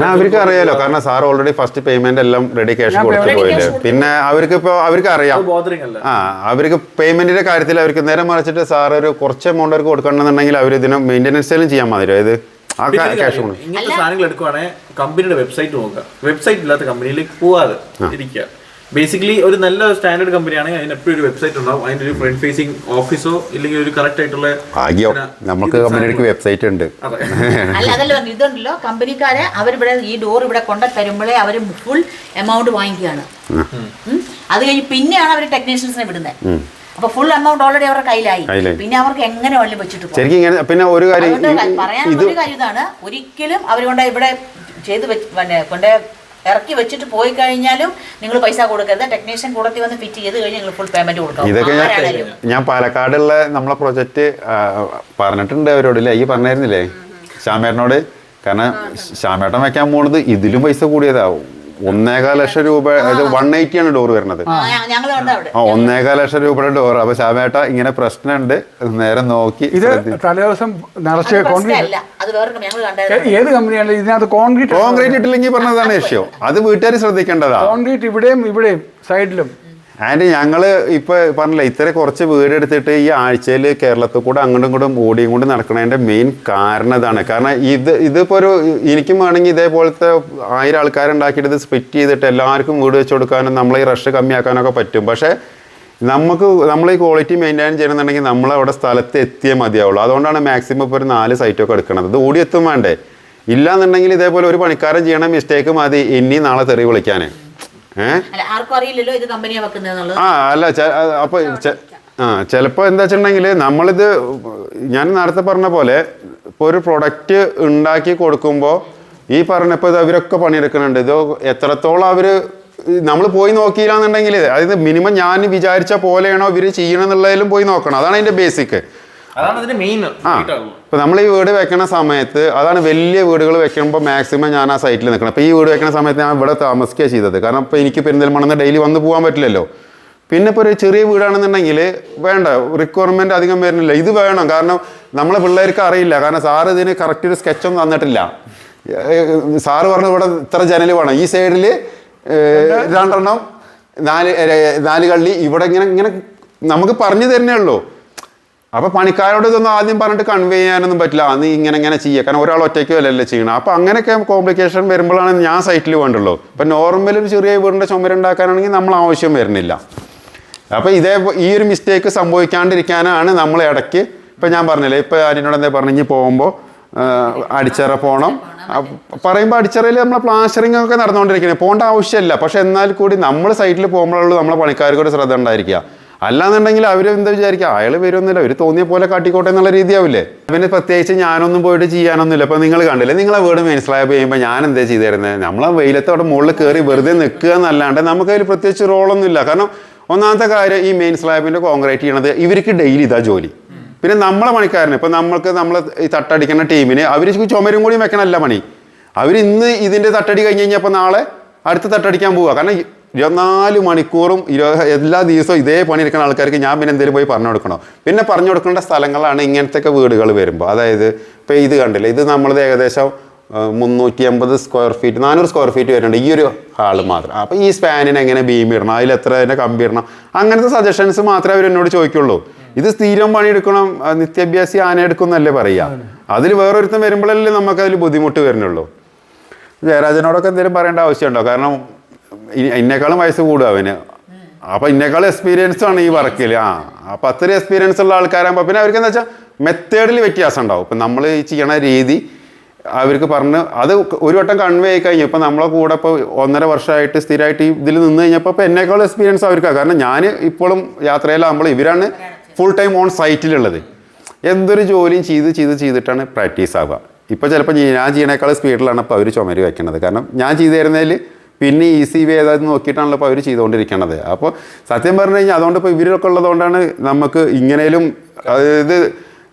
അവർക്ക് അറിയാലോ, കാരണം സാർ ഓൾറെഡി ഫസ്റ്റ് പേയ്മെന്റ് എല്ലാം റെഡി ക്യാഷ് കൊടുത്തു പോയില്ലേ. പിന്നെ അവർക്ക് ഇപ്പോൾ അവർക്ക് അറിയാം, അവർക്ക് പേയ്മെന്റിന്റെ കാര്യത്തിൽ അവർക്ക് നേരെ മറിച്ചിട്ട് സാർ ഒരു കുറച്ച് എമൗണ്ട് അവർക്ക് കൊടുക്കണമെന്നുണ്ടെങ്കിൽ അവർ ഇതിന് മെയിൻ്റെനൻസിലും ചെയ്യാൻ മതി. അതായത് ആ ക്യാഷ് കൊടുക്കും. ഇങ്ങനത്തെ സാധനങ്ങൾ എടുക്കുവാണെങ്കിൽ കമ്പനിയുടെ വെബ്സൈറ്റ് നോക്കുക, വെബ്സൈറ്റ് ഇല്ലാത്ത കമ്പനിയിലേക്ക് പോവാതെ ഇരിക്കുക. ബേസിക്കലി ഒരു നല്ല സ്റ്റാൻഡേർഡ് കമ്പനിയാണെങ്കിൽ അതിന് എപ്പോഴും ഒരു വെബ്സൈറ്റ് ഉണ്ടാവും, അതിന്റെ ഒരു ഫ്രണ്ട് ഫേസിംഗ് ഓഫീസോ ഇല്ലെങ്കിൽ ഒരു കറക്റ്റ് ആയിട്ടുള്ള നമുക്ക് കമ്പനിക്ക് വെബ്സൈറ്റ് ഉണ്ട്. അല്ല അതല്ല പറഞ്ഞു, ഇതുണ്ടല്ലോ കമ്പനിക്കാരെ അവരിവിടെ ഈ ഡോർ ഇവിടെ കൊണ്ടു തരുമ്പോഴേ അവർ ഫുൾ എമൗണ്ട് വാങ്ങിക്കുകയാണ്. അത് കഴിഞ്ഞ് പിന്നെയാണ് അവർ ടെക്നീഷ്യൻസിനെ വിടുന്നത്. അപ്പൊ ഫുൾ എമൗണ്ട് ഓൾറെഡി അവരുടെ കയ്യിലായി. പിന്നെ അവർക്ക് എങ്ങനെ വള്ളി വെച്ചിട്ട് പോകും. പിന്നെ ഒരു കാര്യം പറയാനുള്ള ഒരു കാര്യം ഇതാണ്, ഒരിക്കലും അവർ കൊണ്ട് ഇവിടെ ചെയ്ത് കൊണ്ട് ഇറക്കി വെച്ചിട്ട് പോയി കഴിഞ്ഞാലും നിങ്ങൾ പൈസ കൊടുക്കരുത്. ടെക്നീഷ്യൻ കൂടത്തിൽ വന്ന് ഫിറ്റ് ചെയ്ത് കഴിഞ്ഞാൽ നിങ്ങൾ ഫുൾ പേയ്മെന്റ് കൊടുക്കണം. ഇതൊക്കെ ഞാൻ പാലക്കാടുള്ള നമ്മളെ പ്രൊജക്റ്റ് പറഞ്ഞിട്ടുണ്ട് അവരോടല്ലേ, ഈ പറഞ്ഞായിരുന്നില്ലേ ശ്യാമേട്ടനോട്. കാരണം ശ്യാമേട്ടൻ വെക്കാൻ പോണത് ഇതിലും പൈസ കൂടിയതാവും. 1.25 ലക്ഷം രൂപ, അത് 180 ആണ് ഡോർ വരുന്നത്. 1.25 ലക്ഷം രൂപയുടെ ഡോർ. അപ്പൊ ശ്യാമേട്ട ഇങ്ങനെ പ്രശ്നമുണ്ട്, നേരെ നോക്കി. ഇത് തലേദിവസം നിറച്ച് ഏത് കമ്പനിയാണ് ഇതിനകത്ത് കോൺക്രീറ്റ് ഇട്ടില്ലെങ്കിൽ പറഞ്ഞതാണ് വിഷയം. അത് വീട്ടുകാർ ശ്രദ്ധിക്കേണ്ടതാണ്. കോൺക്രീറ്റ് ഇവിടെയും സൈഡിലും. ആൻഡ് ഞങ്ങൾ ഇപ്പോൾ പറഞ്ഞില്ല, ഇത്ര കുറച്ച് വീടെടുത്തിട്ട് ഈ ആഴ്ചയിൽ കേരളത്തിൽ കൂടെ അങ്ങോട്ടും ഇങ്ങോട്ടും ഓടിയും കൊണ്ട് നടക്കുന്നതിൻ്റെ മെയിൻ കാരണം ഇതാണ്. കാരണം ഇതിപ്പോൾ എനിക്കും വേണമെങ്കിൽ ഇതേപോലത്തെ 1000 ആൾക്കാരുണ്ടാക്കിയിട്ട് ഇത് സ്പ്ലിറ്റ് ചെയ്തിട്ട് എല്ലാവർക്കും വീട് വെച്ച് കൊടുക്കാനും നമ്മളെ ഈ റഷ് കമ്മിയാക്കാനൊക്കെ പറ്റും. പക്ഷേ നമ്മൾ ഈ ക്വാളിറ്റി മെയിൻറ്റെയിൻ ചെയ്യണമെന്നുണ്ടെങ്കിൽ നമ്മളവിടെ സ്ഥലത്ത് എത്തിയേ മതിയാവുള്ളൂ. അതുകൊണ്ടാണ് മാക്സിമം ഇപ്പോൾ ഒരു 4 സൈറ്റൊക്കെ എടുക്കുന്നത്. ഇത് ഓടി എത്തും വേണ്ടേ? ഇല്ലാന്നുണ്ടെങ്കിൽ ഇതേപോലെ ഒരു പണിക്കാരൻ ചെയ്യണ മിസ്റ്റേക്ക് മതി ഇനി നാളെ തെറി വിളിക്കാൻ. അല്ല അപ്പൊ ചിലപ്പോൾ എന്താ വെച്ചിട്ടുണ്ടെങ്കിൽ നമ്മളിത് ഞാൻ നേരത്തെ പറഞ്ഞ പോലെ ഇപ്പോൾ ഒരു പ്രൊഡക്റ്റ് ഉണ്ടാക്കി കൊടുക്കുമ്പോൾ ഈ പറഞ്ഞപ്പോൾ അവരൊക്കെ പണിയെടുക്കുന്നുണ്ട്. ഇത് എത്രത്തോളം അവർ നമ്മൾ പോയി നോക്കിയില്ലാന്നുണ്ടെങ്കിൽ അതായത് മിനിമം ഞാൻ വിചാരിച്ച പോലെയാണോ ഇവർ ചെയ്യണമെന്നുള്ളതിലും പോയി നോക്കണം. അതാണ് അതിന്റെ ബേസിക്. ഇപ്പൊ നമ്മൾ ഈ വീട് വെക്കണ സമയത്ത് അതാണ് വലിയ വീടുകൾ വെക്കുമ്പോൾ മാക്സിമം ഞാൻ ആ സൈറ്റിൽ നിൽക്കണം. അപ്പോൾ ഈ വീട് വെക്കണ സമയത്ത് ഞാൻ ഇവിടെ താമസിക്കുക ചെയ്തത്. കാരണം ഇപ്പോൾ എനിക്ക് പെരിന്തൽമണ്ണ ഡെയിലി വന്ന് പോകാൻ പറ്റില്ലല്ലോ. പിന്നെ ഇപ്പോൾ ഒരു ചെറിയ വീടാണെന്നുണ്ടെങ്കിൽ വേണ്ട, റിക്വയർമെൻറ്റ് അധികം വരുന്നില്ല. ഇത് വേണം, കാരണം നമ്മളെ പിള്ളേർക്ക് അറിയില്ല. കാരണം സാറ് ഇതിന് കറക്റ്റ് ഒരു സ്കെച്ചൊന്നും തന്നിട്ടില്ല. സാറ് പറഞ്ഞു ഇവിടെ ഇത്ര ജനൽ വേണം, ഈ സൈഡിൽ 2 4 കള്ളി, ഇവിടെ ഇങ്ങനെ നമുക്ക് പറഞ്ഞു തരുന്നേ ഉള്ളൂ. അപ്പോൾ പണിക്കാരോട് ഇതൊന്നും ആദ്യം പറഞ്ഞിട്ട് കൺവേ ചെയ്യാനൊന്നും പറ്റില്ല. നീ ഇങ്ങനെ ചെയ്യുക, കാരണം ഒരാൾ ഒറ്റയ്ക്കോ അല്ലല്ലോ ചെയ്യണം. അപ്പോൾ അങ്ങനെയൊക്കെ കോംപ്ലിക്കേഷൻ വരുമ്പോഴാണ് ഞാൻ സൈറ്റിൽ വേണ്ടുള്ളൂ. ഇപ്പം നോർമൽ ഒരു ചെറിയ വീടിൻ്റെ ചുമരുണ്ടാക്കാനാണെങ്കിൽ നമ്മൾ ആവശ്യം വരുന്നില്ല. അപ്പോൾ ഈ ഒരു മിസ്റ്റേക്ക് സംഭവിക്കാണ്ടിരിക്കാനാണ് നമ്മൾ ഇടയ്ക്ക് ഇപ്പം ഞാൻ പറഞ്ഞില്ലേ, ഇപ്പോൾ അതിനോട് എന്താ പറഞ്ഞു പോകുമ്പോൾ അടിച്ചറ പോകണം പറയുമ്പോൾ അടിച്ചറയിൽ നമ്മൾ പ്ലാസ്റ്ററിംഗ് ഒക്കെ നടന്നുകൊണ്ടിരിക്കുന്നത്, പോകേണ്ട ആവശ്യമില്ല. പക്ഷെ എന്നാൽ കൂടി നമ്മൾ സൈറ്റിൽ പോകുമ്പോഴുള്ളൂ നമ്മളെ പണിക്കാർക്കൊരു ശ്രദ്ധ ഉണ്ടായിരിക്കുക. അല്ലാന്നുണ്ടെങ്കിൽ അവർ എന്താ വിചാരിക്കുക, അയാൾ വരുമൊന്നുമില്ല, അവർ തോന്നിയ പോലെ കാട്ടിക്കോട്ടെ എന്നുള്ള രീതിയാവില്ലേ. പിന്നെ പ്രത്യേകിച്ച് ഞാനൊന്നും പോയിട്ട് ചെയ്യാനൊന്നുമില്ല. ഇപ്പോൾ നിങ്ങൾ കണ്ടില്ലേ, നിങ്ങളെ വീട് മനസ്സിലായപ്പോൾ ചെയ്യുമ്പോൾ ഞാൻ എന്താ ചെയ്തു തരുന്നത്, നമ്മളെ വെയിലത്തോടെ മുകളിൽ കയറി വെറുതെ നിൽക്കുക എന്നല്ലാണ്ട് നമുക്കതിൽ പ്രത്യേകിച്ച് റോളൊന്നുമില്ല. കാരണം ഒന്നാമത്തെ കാര്യം, ഈ മെയിൻ സ്ലാബിൻ്റെ കോൺക്രീറ്റ് ചെയ്യണത് ഇവർക്ക് ഡെയിലി ഇതാ ജോലി. പിന്നെ നമ്മളെ പണിക്കാരന് ഇപ്പം നമ്മൾ ഈ തട്ടടിക്കുന്ന ടീമിന് അവർ ചുമരും കൂടി വെക്കണമല്ല പണി. അവർ ഇന്ന് ഇതിൻ്റെ തട്ടടി കഴിഞ്ഞ് കഴിഞ്ഞപ്പോൾ നാളെ അടുത്ത തട്ടടിക്കാൻ പോവുക. കാരണം 24 മണിക്കൂറും എല്ലാ ദിവസവും ഇതേ പണിയെടുക്കുന്ന ആൾക്കാർക്ക് ഞാൻ പിന്നെ എന്തെങ്കിലും പോയി പറഞ്ഞു കൊടുക്കണോ? പിന്നെ പറഞ്ഞു കൊടുക്കേണ്ട സ്ഥലങ്ങളാണ് ഇങ്ങനത്തെ വീടുകൾ വരുമ്പോൾ. അതായത് ഇപ്പോൾ ഇത് കണ്ടില്ലേ, ഇത് നമ്മളത് ഏകദേശം 350 സ്ക്വയർ ഫീറ്റ് 400 സ്ക്വയർ ഫീറ്റ് വരുന്നുണ്ട് ഈ ഒരു ഹാള് മാത്രം. അപ്പോൾ ഈ സ്പാനിന് എങ്ങനെ ബീം ഇടണം, അതിൽ എത്ര അതിൻ്റെ കമ്പി ഇടണം, അങ്ങനത്തെ സജഷൻസ് മാത്രമേ അവർ എന്നോട് ചോദിക്കുള്ളൂ. ഇത് സ്ഥിരം പണിയെടുക്കണം, നിത്യാഭ്യാസി ആന എടുക്കുന്നല്ലേ പറയുക. അതിൽ വേറൊരുത്തം വരുമ്പോഴല്ലേ നമുക്കതിൽ ബുദ്ധിമുട്ട് വരുന്നുള്ളൂ. ജയരാജനോടൊക്കെ എന്തെങ്കിലും പറയേണ്ട ആവശ്യമുണ്ടോ? കാരണം ഇന്നേക്കാളും വയസ്സ് കൂടുക അവന്. അപ്പോൾ ഇന്നേക്കാളും എക്സ്പീരിയൻസ് ആണ് ഈ വർക്കിൽ. അപ്പോൾ അത്രയും എക്സ്പീരിയൻസ് ഉള്ള ആൾക്കാരാകുമ്പോൾ പിന്നെ അവർക്ക് എന്താ വെച്ചാൽ മെത്തേഡിൽ വ്യത്യാസം ഉണ്ടാവും. ഇപ്പം നമ്മൾ ഈ ചെയ്യണ രീതി അവർക്ക് പറഞ്ഞ് അത് ഒരു വട്ടം കൺവേ ആയി കഴിഞ്ഞു. ഇപ്പം നമ്മളെ കൂടെ ഇപ്പോൾ 1.5 വർഷമായിട്ട് സ്ഥിരമായിട്ട് ഇതിൽ നിന്ന് കഴിഞ്ഞപ്പോൾ ഇപ്പോൾ എന്നേക്കാളും എക്സ്പീരിയൻസ് അവർക്കാണ്. കാരണം ഞാൻ ഇപ്പോഴും യാത്രയിലാകുമ്പോൾ ഇവരാണ് ഫുൾ ടൈം ഓൺ സൈറ്റിലുള്ളത്. എന്തൊരു ജോലിയും ചെയ്തിട്ടാണ് പ്രാക്ടീസ് ആവുക. ഇപ്പോൾ ചിലപ്പോൾ ഞാൻ ചെയ്യണേക്കാൾ സ്പീഡിലാണ് ഇപ്പോൾ അവർ ചുമര് വയ്ക്കുന്നത്. കാരണം ഞാൻ ചെയ്തു തരുന്നതിൽ പിന്നെ ഈസി വേ ഏതായത് നോക്കിയിട്ടാണല്ലോ ഇപ്പോൾ അവർ ചെയ്തുകൊണ്ടിരിക്കണത്. അപ്പോൾ സത്യം പറഞ്ഞു കഴിഞ്ഞാൽ അതുകൊണ്ട് ഇപ്പോൾ ഇവരൊക്കെ ഉള്ളതുകൊണ്ടാണ് നമുക്ക് ഇങ്ങനെയും, അതായത്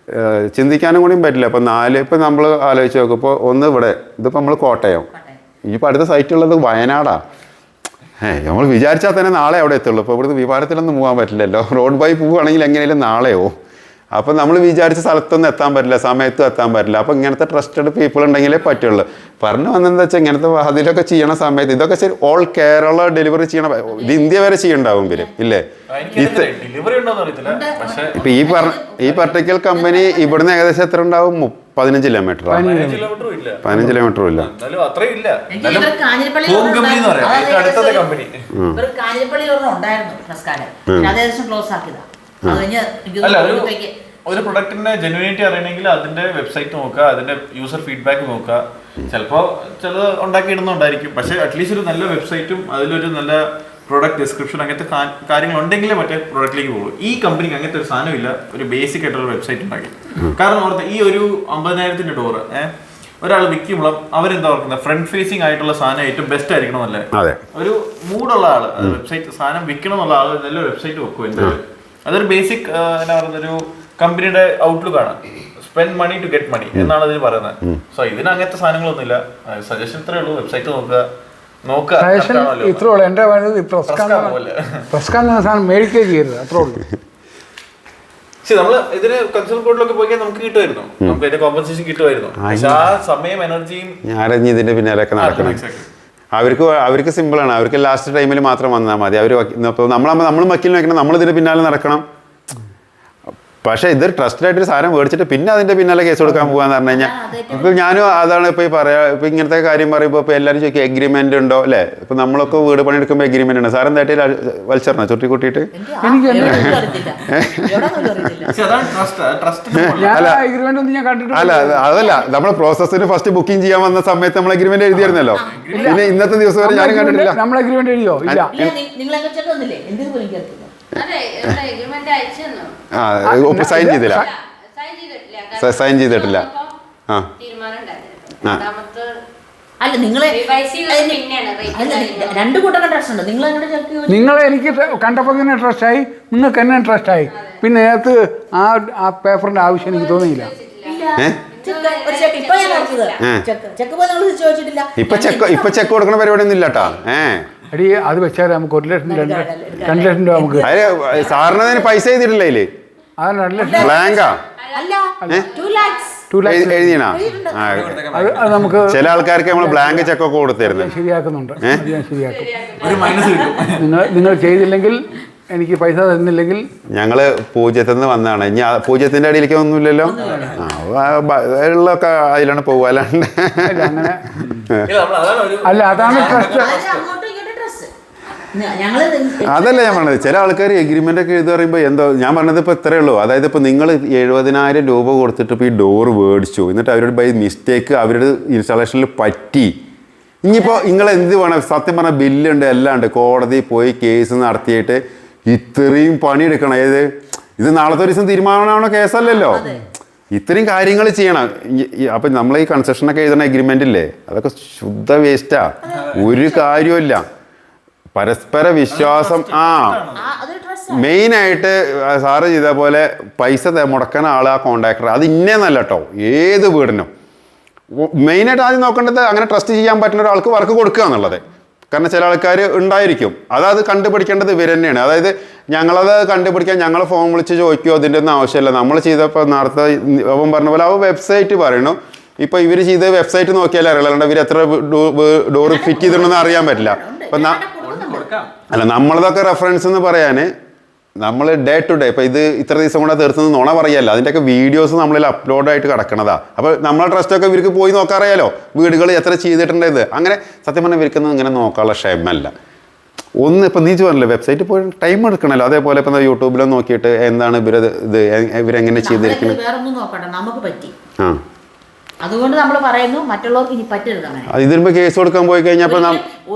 ചിന്തിക്കാനും കൂടിയും പറ്റില്ല. അപ്പോൾ 4 ഇപ്പം നമ്മൾ ആലോചിച്ച് നോക്കും. ഇപ്പോൾ ഒന്ന് ഇവിടെ, ഇതിപ്പോൾ നമ്മൾ കോട്ടയം, ഇനിയിപ്പോൾ അടുത്ത സൈറ്റ് ഉള്ളത് വയനാടാ. നമ്മൾ വിചാരിച്ചാൽ തന്നെ നാളെ അവിടെ എത്തുള്ളൂ. ഇപ്പോൾ ഇവിടുന്ന് വിമാനത്തിലൊന്നും പോകാൻ പറ്റില്ലല്ലോ. റോഡ് ബൈ പോവുകയാണെങ്കിൽ എങ്ങനെയും നാളെയോ. അപ്പോൾ നമ്മൾ വിചാരിച്ച സ്ഥലത്തൊന്നും എത്താൻ പറ്റില്ല, സമയത്തും എത്താൻ പറ്റില്ല. അപ്പോൾ ഇങ്ങനത്തെ ട്രസ്റ്റഡ് പീപ്പിൾ ഉണ്ടെങ്കിലേ പറ്റുള്ളൂ. പറഞ്ഞു വന്നതെന്ന് വെച്ചാൽ ഇങ്ങനത്തെ അതിലൊക്കെ ചെയ്യണ സമയത്ത് ഇതൊക്കെ ശരി ഓൾ കേരള ഡെലിവറി ചെയ്യണം. ഇത് ഇന്ത്യ വരെ ചെയ്യണ്ടാവും വരും ഇല്ലേ? ഇപ്പം ഈ പർട്ടിക്കുലർ കമ്പനി ഇവിടുന്ന് ഏകദേശം എത്ര ഉണ്ടാവും? 15 കിലോമീറ്റർ 15 കിലോമീറ്ററും ഇല്ല. ഒരു പ്രൊഡക്റ്റിന്റെ ജെന്യൂനിറ്റി അറിയണമെങ്കിൽ അതിന്റെ വെബ്സൈറ്റ് നോക്കുക, അതിന്റെ യൂസർ ഫീഡ്ബാക്ക് നോക്കുക. ചിലപ്പോൾ ചിലത് ഉണ്ടാക്കിയിടുന്നുണ്ടായിരിക്കും, പക്ഷെ അറ്റ്ലീസ്റ്റ് ഒരു നല്ല വെബ്സൈറ്റും അതിലൊരു നല്ല പ്രൊഡക്റ്റ് ഡിസ്ക്രിപ്ഷൻ അങ്ങനത്തെ കാര്യങ്ങൾ ഉണ്ടെങ്കിലേ മറ്റേ പ്രൊഡക്റ്റിലേക്ക് പോകുള്ളൂ. ഈ കമ്പനിക്ക് അങ്ങനത്തെ ഒരു സാധനമില്ല, ഒരു ബേസിക് ആയിട്ടുള്ള വെബ്സൈറ്റ് ഉണ്ടാക്കി. കാരണം ഓർത്ത് ഈ ഒരു 50,000 ഡോറ് ഒരാൾ വിൽക്കുമ്പോൾ അവരെന്താ ഓർക്കുന്നത്, ഫ്രണ്ട് ഫേസിംഗ് ആയിട്ടുള്ള സാധനം ഏറ്റവും ബെസ്റ്റ് ആയിരിക്കണം എന്നല്ലേ? ഒരു മൂഡുള്ള ആള് വെബ്സൈറ്റ് സാധനം വിൽക്കണം എന്നുള്ള ആള് നല്ല വെബ്സൈറ്റ് വെക്കും. എന്തായാലും അതൊരു ബേസിക് എന്നാ പറയുന്നത്, ഒരു കമ്പനിയുടെ ഔട്ട്ലുക്ക് ആണ്. Spend money to get money എന്നാണ് അതിന് പറയുന്നത്. സോ ഇതിന് അങ്ങനത്തെ സാധനങ്ങളൊന്നുമില്ല. സജഷൻ ഇത്രേ ഉള്ളൂ, വെബ്സൈറ്റ് നോക്കുക. ഇത്രേ ഉള്ളൂ. എൻ്റെ സാധനം മേടിക്കുകയും ചെയ്യരുത്, അത്രേ ഉള്ളൂ. നമ്മള് ഇതിന് കൺസ്യൂമർ കോർട്ടിലൊക്കെ പോയി നമുക്ക് കിട്ടുമായിരുന്നു, നമുക്ക് അതിന്റെ കോമ്പൻസേഷൻ കിട്ടുമായിരുന്നു. പക്ഷെ ആ സമയം എനർജിയും ഇതിന്റെ പിന്നാലൊക്കെ നടക്കണം. അവർക്ക് സിമ്പിളാണ്. അവർക്ക് ലാസ്റ്റ് ടൈമിൽ മാത്രം വന്നാൽ മതി. അവർ നമ്മൾ വക്കീലിന് വെക്കണം, നമ്മൾ ഇതിന്റെ പിന്നാലെ നടക്കണം. പക്ഷേ ഇതൊരു ട്രസ്റ്റഡ് ആയിട്ടൊരു സാധനം മേടിച്ചിട്ട് പിന്നെ അതിന്റെ പിന്നാലെ കേസ് കൊടുക്കാൻ പോകാന്ന് പറഞ്ഞു കഴിഞ്ഞാൽ ഇപ്പം ഞാനും അതാണ് ഇപ്പോൾ ഈ പറയാ. ഇപ്പം ഇങ്ങനത്തെ കാര്യം പറയുമ്പോൾ ഇപ്പോൾ എല്ലാവരും ചോദിക്കും എഗ്രിമെന്റ് ഉണ്ടോ അല്ലേ? ഇപ്പം നമ്മളൊക്കെ വീട് പണിയെടുക്കുമ്പോൾ എഗ്രിമെന്റ് ഉണ്ട്. സാർ എന്തായിട്ട് വലിച്ചറിഞ്ഞോ ചുട്ടി കൂട്ടിയിട്ട്? അല്ല അതല്ല, നമ്മൾ പ്രോസസ്സിന് ഫസ്റ്റ് ബുക്കിംഗ് ചെയ്യാൻ വന്ന സമയത്ത് നമ്മൾ എഗ്രിമെന്റ് എഴുതിയായിരുന്നല്ലോ. പിന്നെ ഇന്നത്തെ ദിവസം വരെ ഞാൻ കണ്ടിട്ടില്ല. നമ്മൾ എഗ്രിമെന്റ് എഴുതിയോ? ഇല്ല. സൈൻ ചെയ്തില്ല. സൈൻ ചെയ്തിട്ടില്ല. അല്ല നിങ്ങളെ രണ്ടു കൂട്ടം ട്രസ്റ്റ് ഉണ്ട്. നിങ്ങളെ എനിക്ക് കണ്ടപ്പോൾ തന്നെ ട്രസ്റ്റായി, നിങ്ങൾക്ക് എന്നെ ട്രസ്റ്റായി. പിന്നെ അതിനകത്ത് ആ പേപ്പറിന്റെ ആവശ്യം എനിക്ക് തോന്നിയില്ല. ഇപ്പൊ ചെക്ക് കൊടുക്കണ പരിപാടി ഒന്നും ഇല്ലാട്ടാ. അടി അത് വെച്ചാൽ നമുക്ക് 1 ലക്ഷം 2 ലക്ഷം രൂപ നമുക്ക് സാറിന് പൈസ ചെയ്തിട്ടില്ല അതില്. ബ്ലാങ്കാ അത് നമുക്ക് ചില ആൾക്കാർക്ക് നമ്മൾ ബ്ലാങ്ക് ചെക്കൊക്കെ കൊടുത്തിരുന്നു. ശരിയാക്കുന്നുണ്ട്, ശരിയാക്കും. നിങ്ങൾ ചെയ്തില്ലെങ്കിൽ, എനിക്ക് പൈസ തന്നില്ലെങ്കിൽ ഞങ്ങള് 0 നിന്ന് വന്നതാണ്. ഇനി 0-ന്റെ അടിയിലേക്ക് ഒന്നുമില്ലല്ലോ. വെള്ളമൊക്കെ അതിലാണ് പോകുക. അല്ലാണ്ട് അല്ല, അതാണ് ട്രസ്റ്റ്. അതല്ല ഞാൻ പറഞ്ഞത്. ചില ആൾക്കാർ എഗ്രിമെന്റ് ഒക്കെ എഴുതി പറയുമ്പോൾ എന്തോ ഞാൻ പറഞ്ഞത് ഇപ്പോൾ ഇത്രയേ ഉള്ളൂ. അതായത് ഇപ്പോൾ നിങ്ങൾ 70,000 രൂപ കൊടുത്തിട്ട് ഇപ്പോൾ ഈ ഡോറ് മേടിച്ചു, എന്നിട്ട് അവരോട് ബൈ മിസ്റ്റേക്ക് അവരുടെ ഇൻസ്റ്റാളേഷനിൽ പറ്റി. ഇനിയിപ്പോൾ നിങ്ങൾ എന്ത് വേണം, സത്യം പറഞ്ഞാൽ ബില്ലുണ്ട്, എല്ലാം ഉണ്ട്, കോടതി പോയി കേസ് നടത്തിയിട്ട് ഇത്രയും പണിയെടുക്കണം. ഇത് നാളത്തെ ഒരു ദിവസം തീരുമാനമാണോ കേസല്ലല്ലോ. ഇത്രയും കാര്യങ്ങൾ ചെയ്യണം. അപ്പം നമ്മൾ ഈ കൺസെഷനൊക്കെ എഴുതുന്ന എഗ്രിമെന്റ് ഇല്ലേ, അതൊക്കെ ശുദ്ധ വേസ്റ്റാ. ഒരു കാര്യമില്ല. പരസ്പര വിശ്വാസം. മെയിനായിട്ട് സാറ് ചെയ്ത പോലെ പൈസ മുടക്കുന്ന ആൾ, ആ കോൺട്രാക്ടർ, അത് ഇന്നേന്നല്ല കേട്ടോ, ഏത് വീടിനും മെയിനായിട്ട് ആദ്യം നോക്കേണ്ടത് അങ്ങനെ ട്രസ്റ്റ് ചെയ്യാൻ പറ്റുന്ന ഒരാൾക്ക് വർക്ക് കൊടുക്കുക എന്നുള്ളത്. കാരണം ചില ആൾക്കാർ ഉണ്ടായിരിക്കും, അത് കണ്ടുപിടിക്കേണ്ടത് ഇവർ തന്നെയാണ്. അതായത് ഞങ്ങളത് കണ്ടുപിടിക്കാൻ ഞങ്ങൾ ഫോൺ വിളിച്ച് ചോദിക്കുമോ, അതിൻ്റെ ഒന്നും ആവശ്യമില്ല. നമ്മൾ ചെയ്തപ്പോൾ നേരത്തെ അവൻ പറഞ്ഞ പോലെ വെബ്സൈറ്റ് പറയണു. ഇപ്പോൾ ഇവർ ചെയ്ത് വെബ്സൈറ്റ് നോക്കിയാലേ അറിയില്ല, അല്ലാണ്ട് ഇവർ എത്ര ഡോർ ഫിറ്റ് ചെയ്തിട്ടുണ്ടെന്ന് അറിയാൻ പറ്റില്ല. അപ്പം അല്ല, നമ്മളതൊക്കെ റെഫറൻസ് എന്ന് പറയാൻ നമ്മൾ ഡേ ടു ഡേ ഇപ്പോൾ ഇത് ഇത്ര ദിവസം കൊണ്ട് തീർത്തുനിന്ന് നുണ പറയല്ല, അതിൻ്റെയൊക്കെ വീഡിയോസ് നമ്മളിൽ അപ്ലോഡായിട്ട് കിടക്കണതാ. അപ്പോൾ നമ്മളെ ട്രസ്റ്റൊക്കെ ഇവർക്ക് പോയി നോക്കാറിയാലോ, വീടുകൾ എത്ര ചെയ്തിട്ടുണ്ടത്. അങ്ങനെ സത്യം പറഞ്ഞാൽ ഇവർക്കൊന്നും ഇങ്ങനെ നോക്കാനുള്ള ക്ഷമല്ല. ഒന്ന് ഇപ്പം നീ പറഞ്ഞില്ലേ, വെബ്സൈറ്റിൽ പോയി ടൈം എടുക്കണമല്ലോ. അതേപോലെ ഇപ്പം യൂട്യൂബിലോ നോക്കിയിട്ട് എന്താണ് ഇവരെങ്ങനെ ചെയ്തിരിക്കുന്നത്. അതുകൊണ്ട് നമ്മൾ പറയുന്നു മറ്റുള്ളവർക്ക് ഇനി പറ്റരുത്. അങ്ങനെ ഇതിനുമ്പോൾ കേസ് കൊടുക്കാൻ പോയി കഴിഞ്ഞപ്പോൾ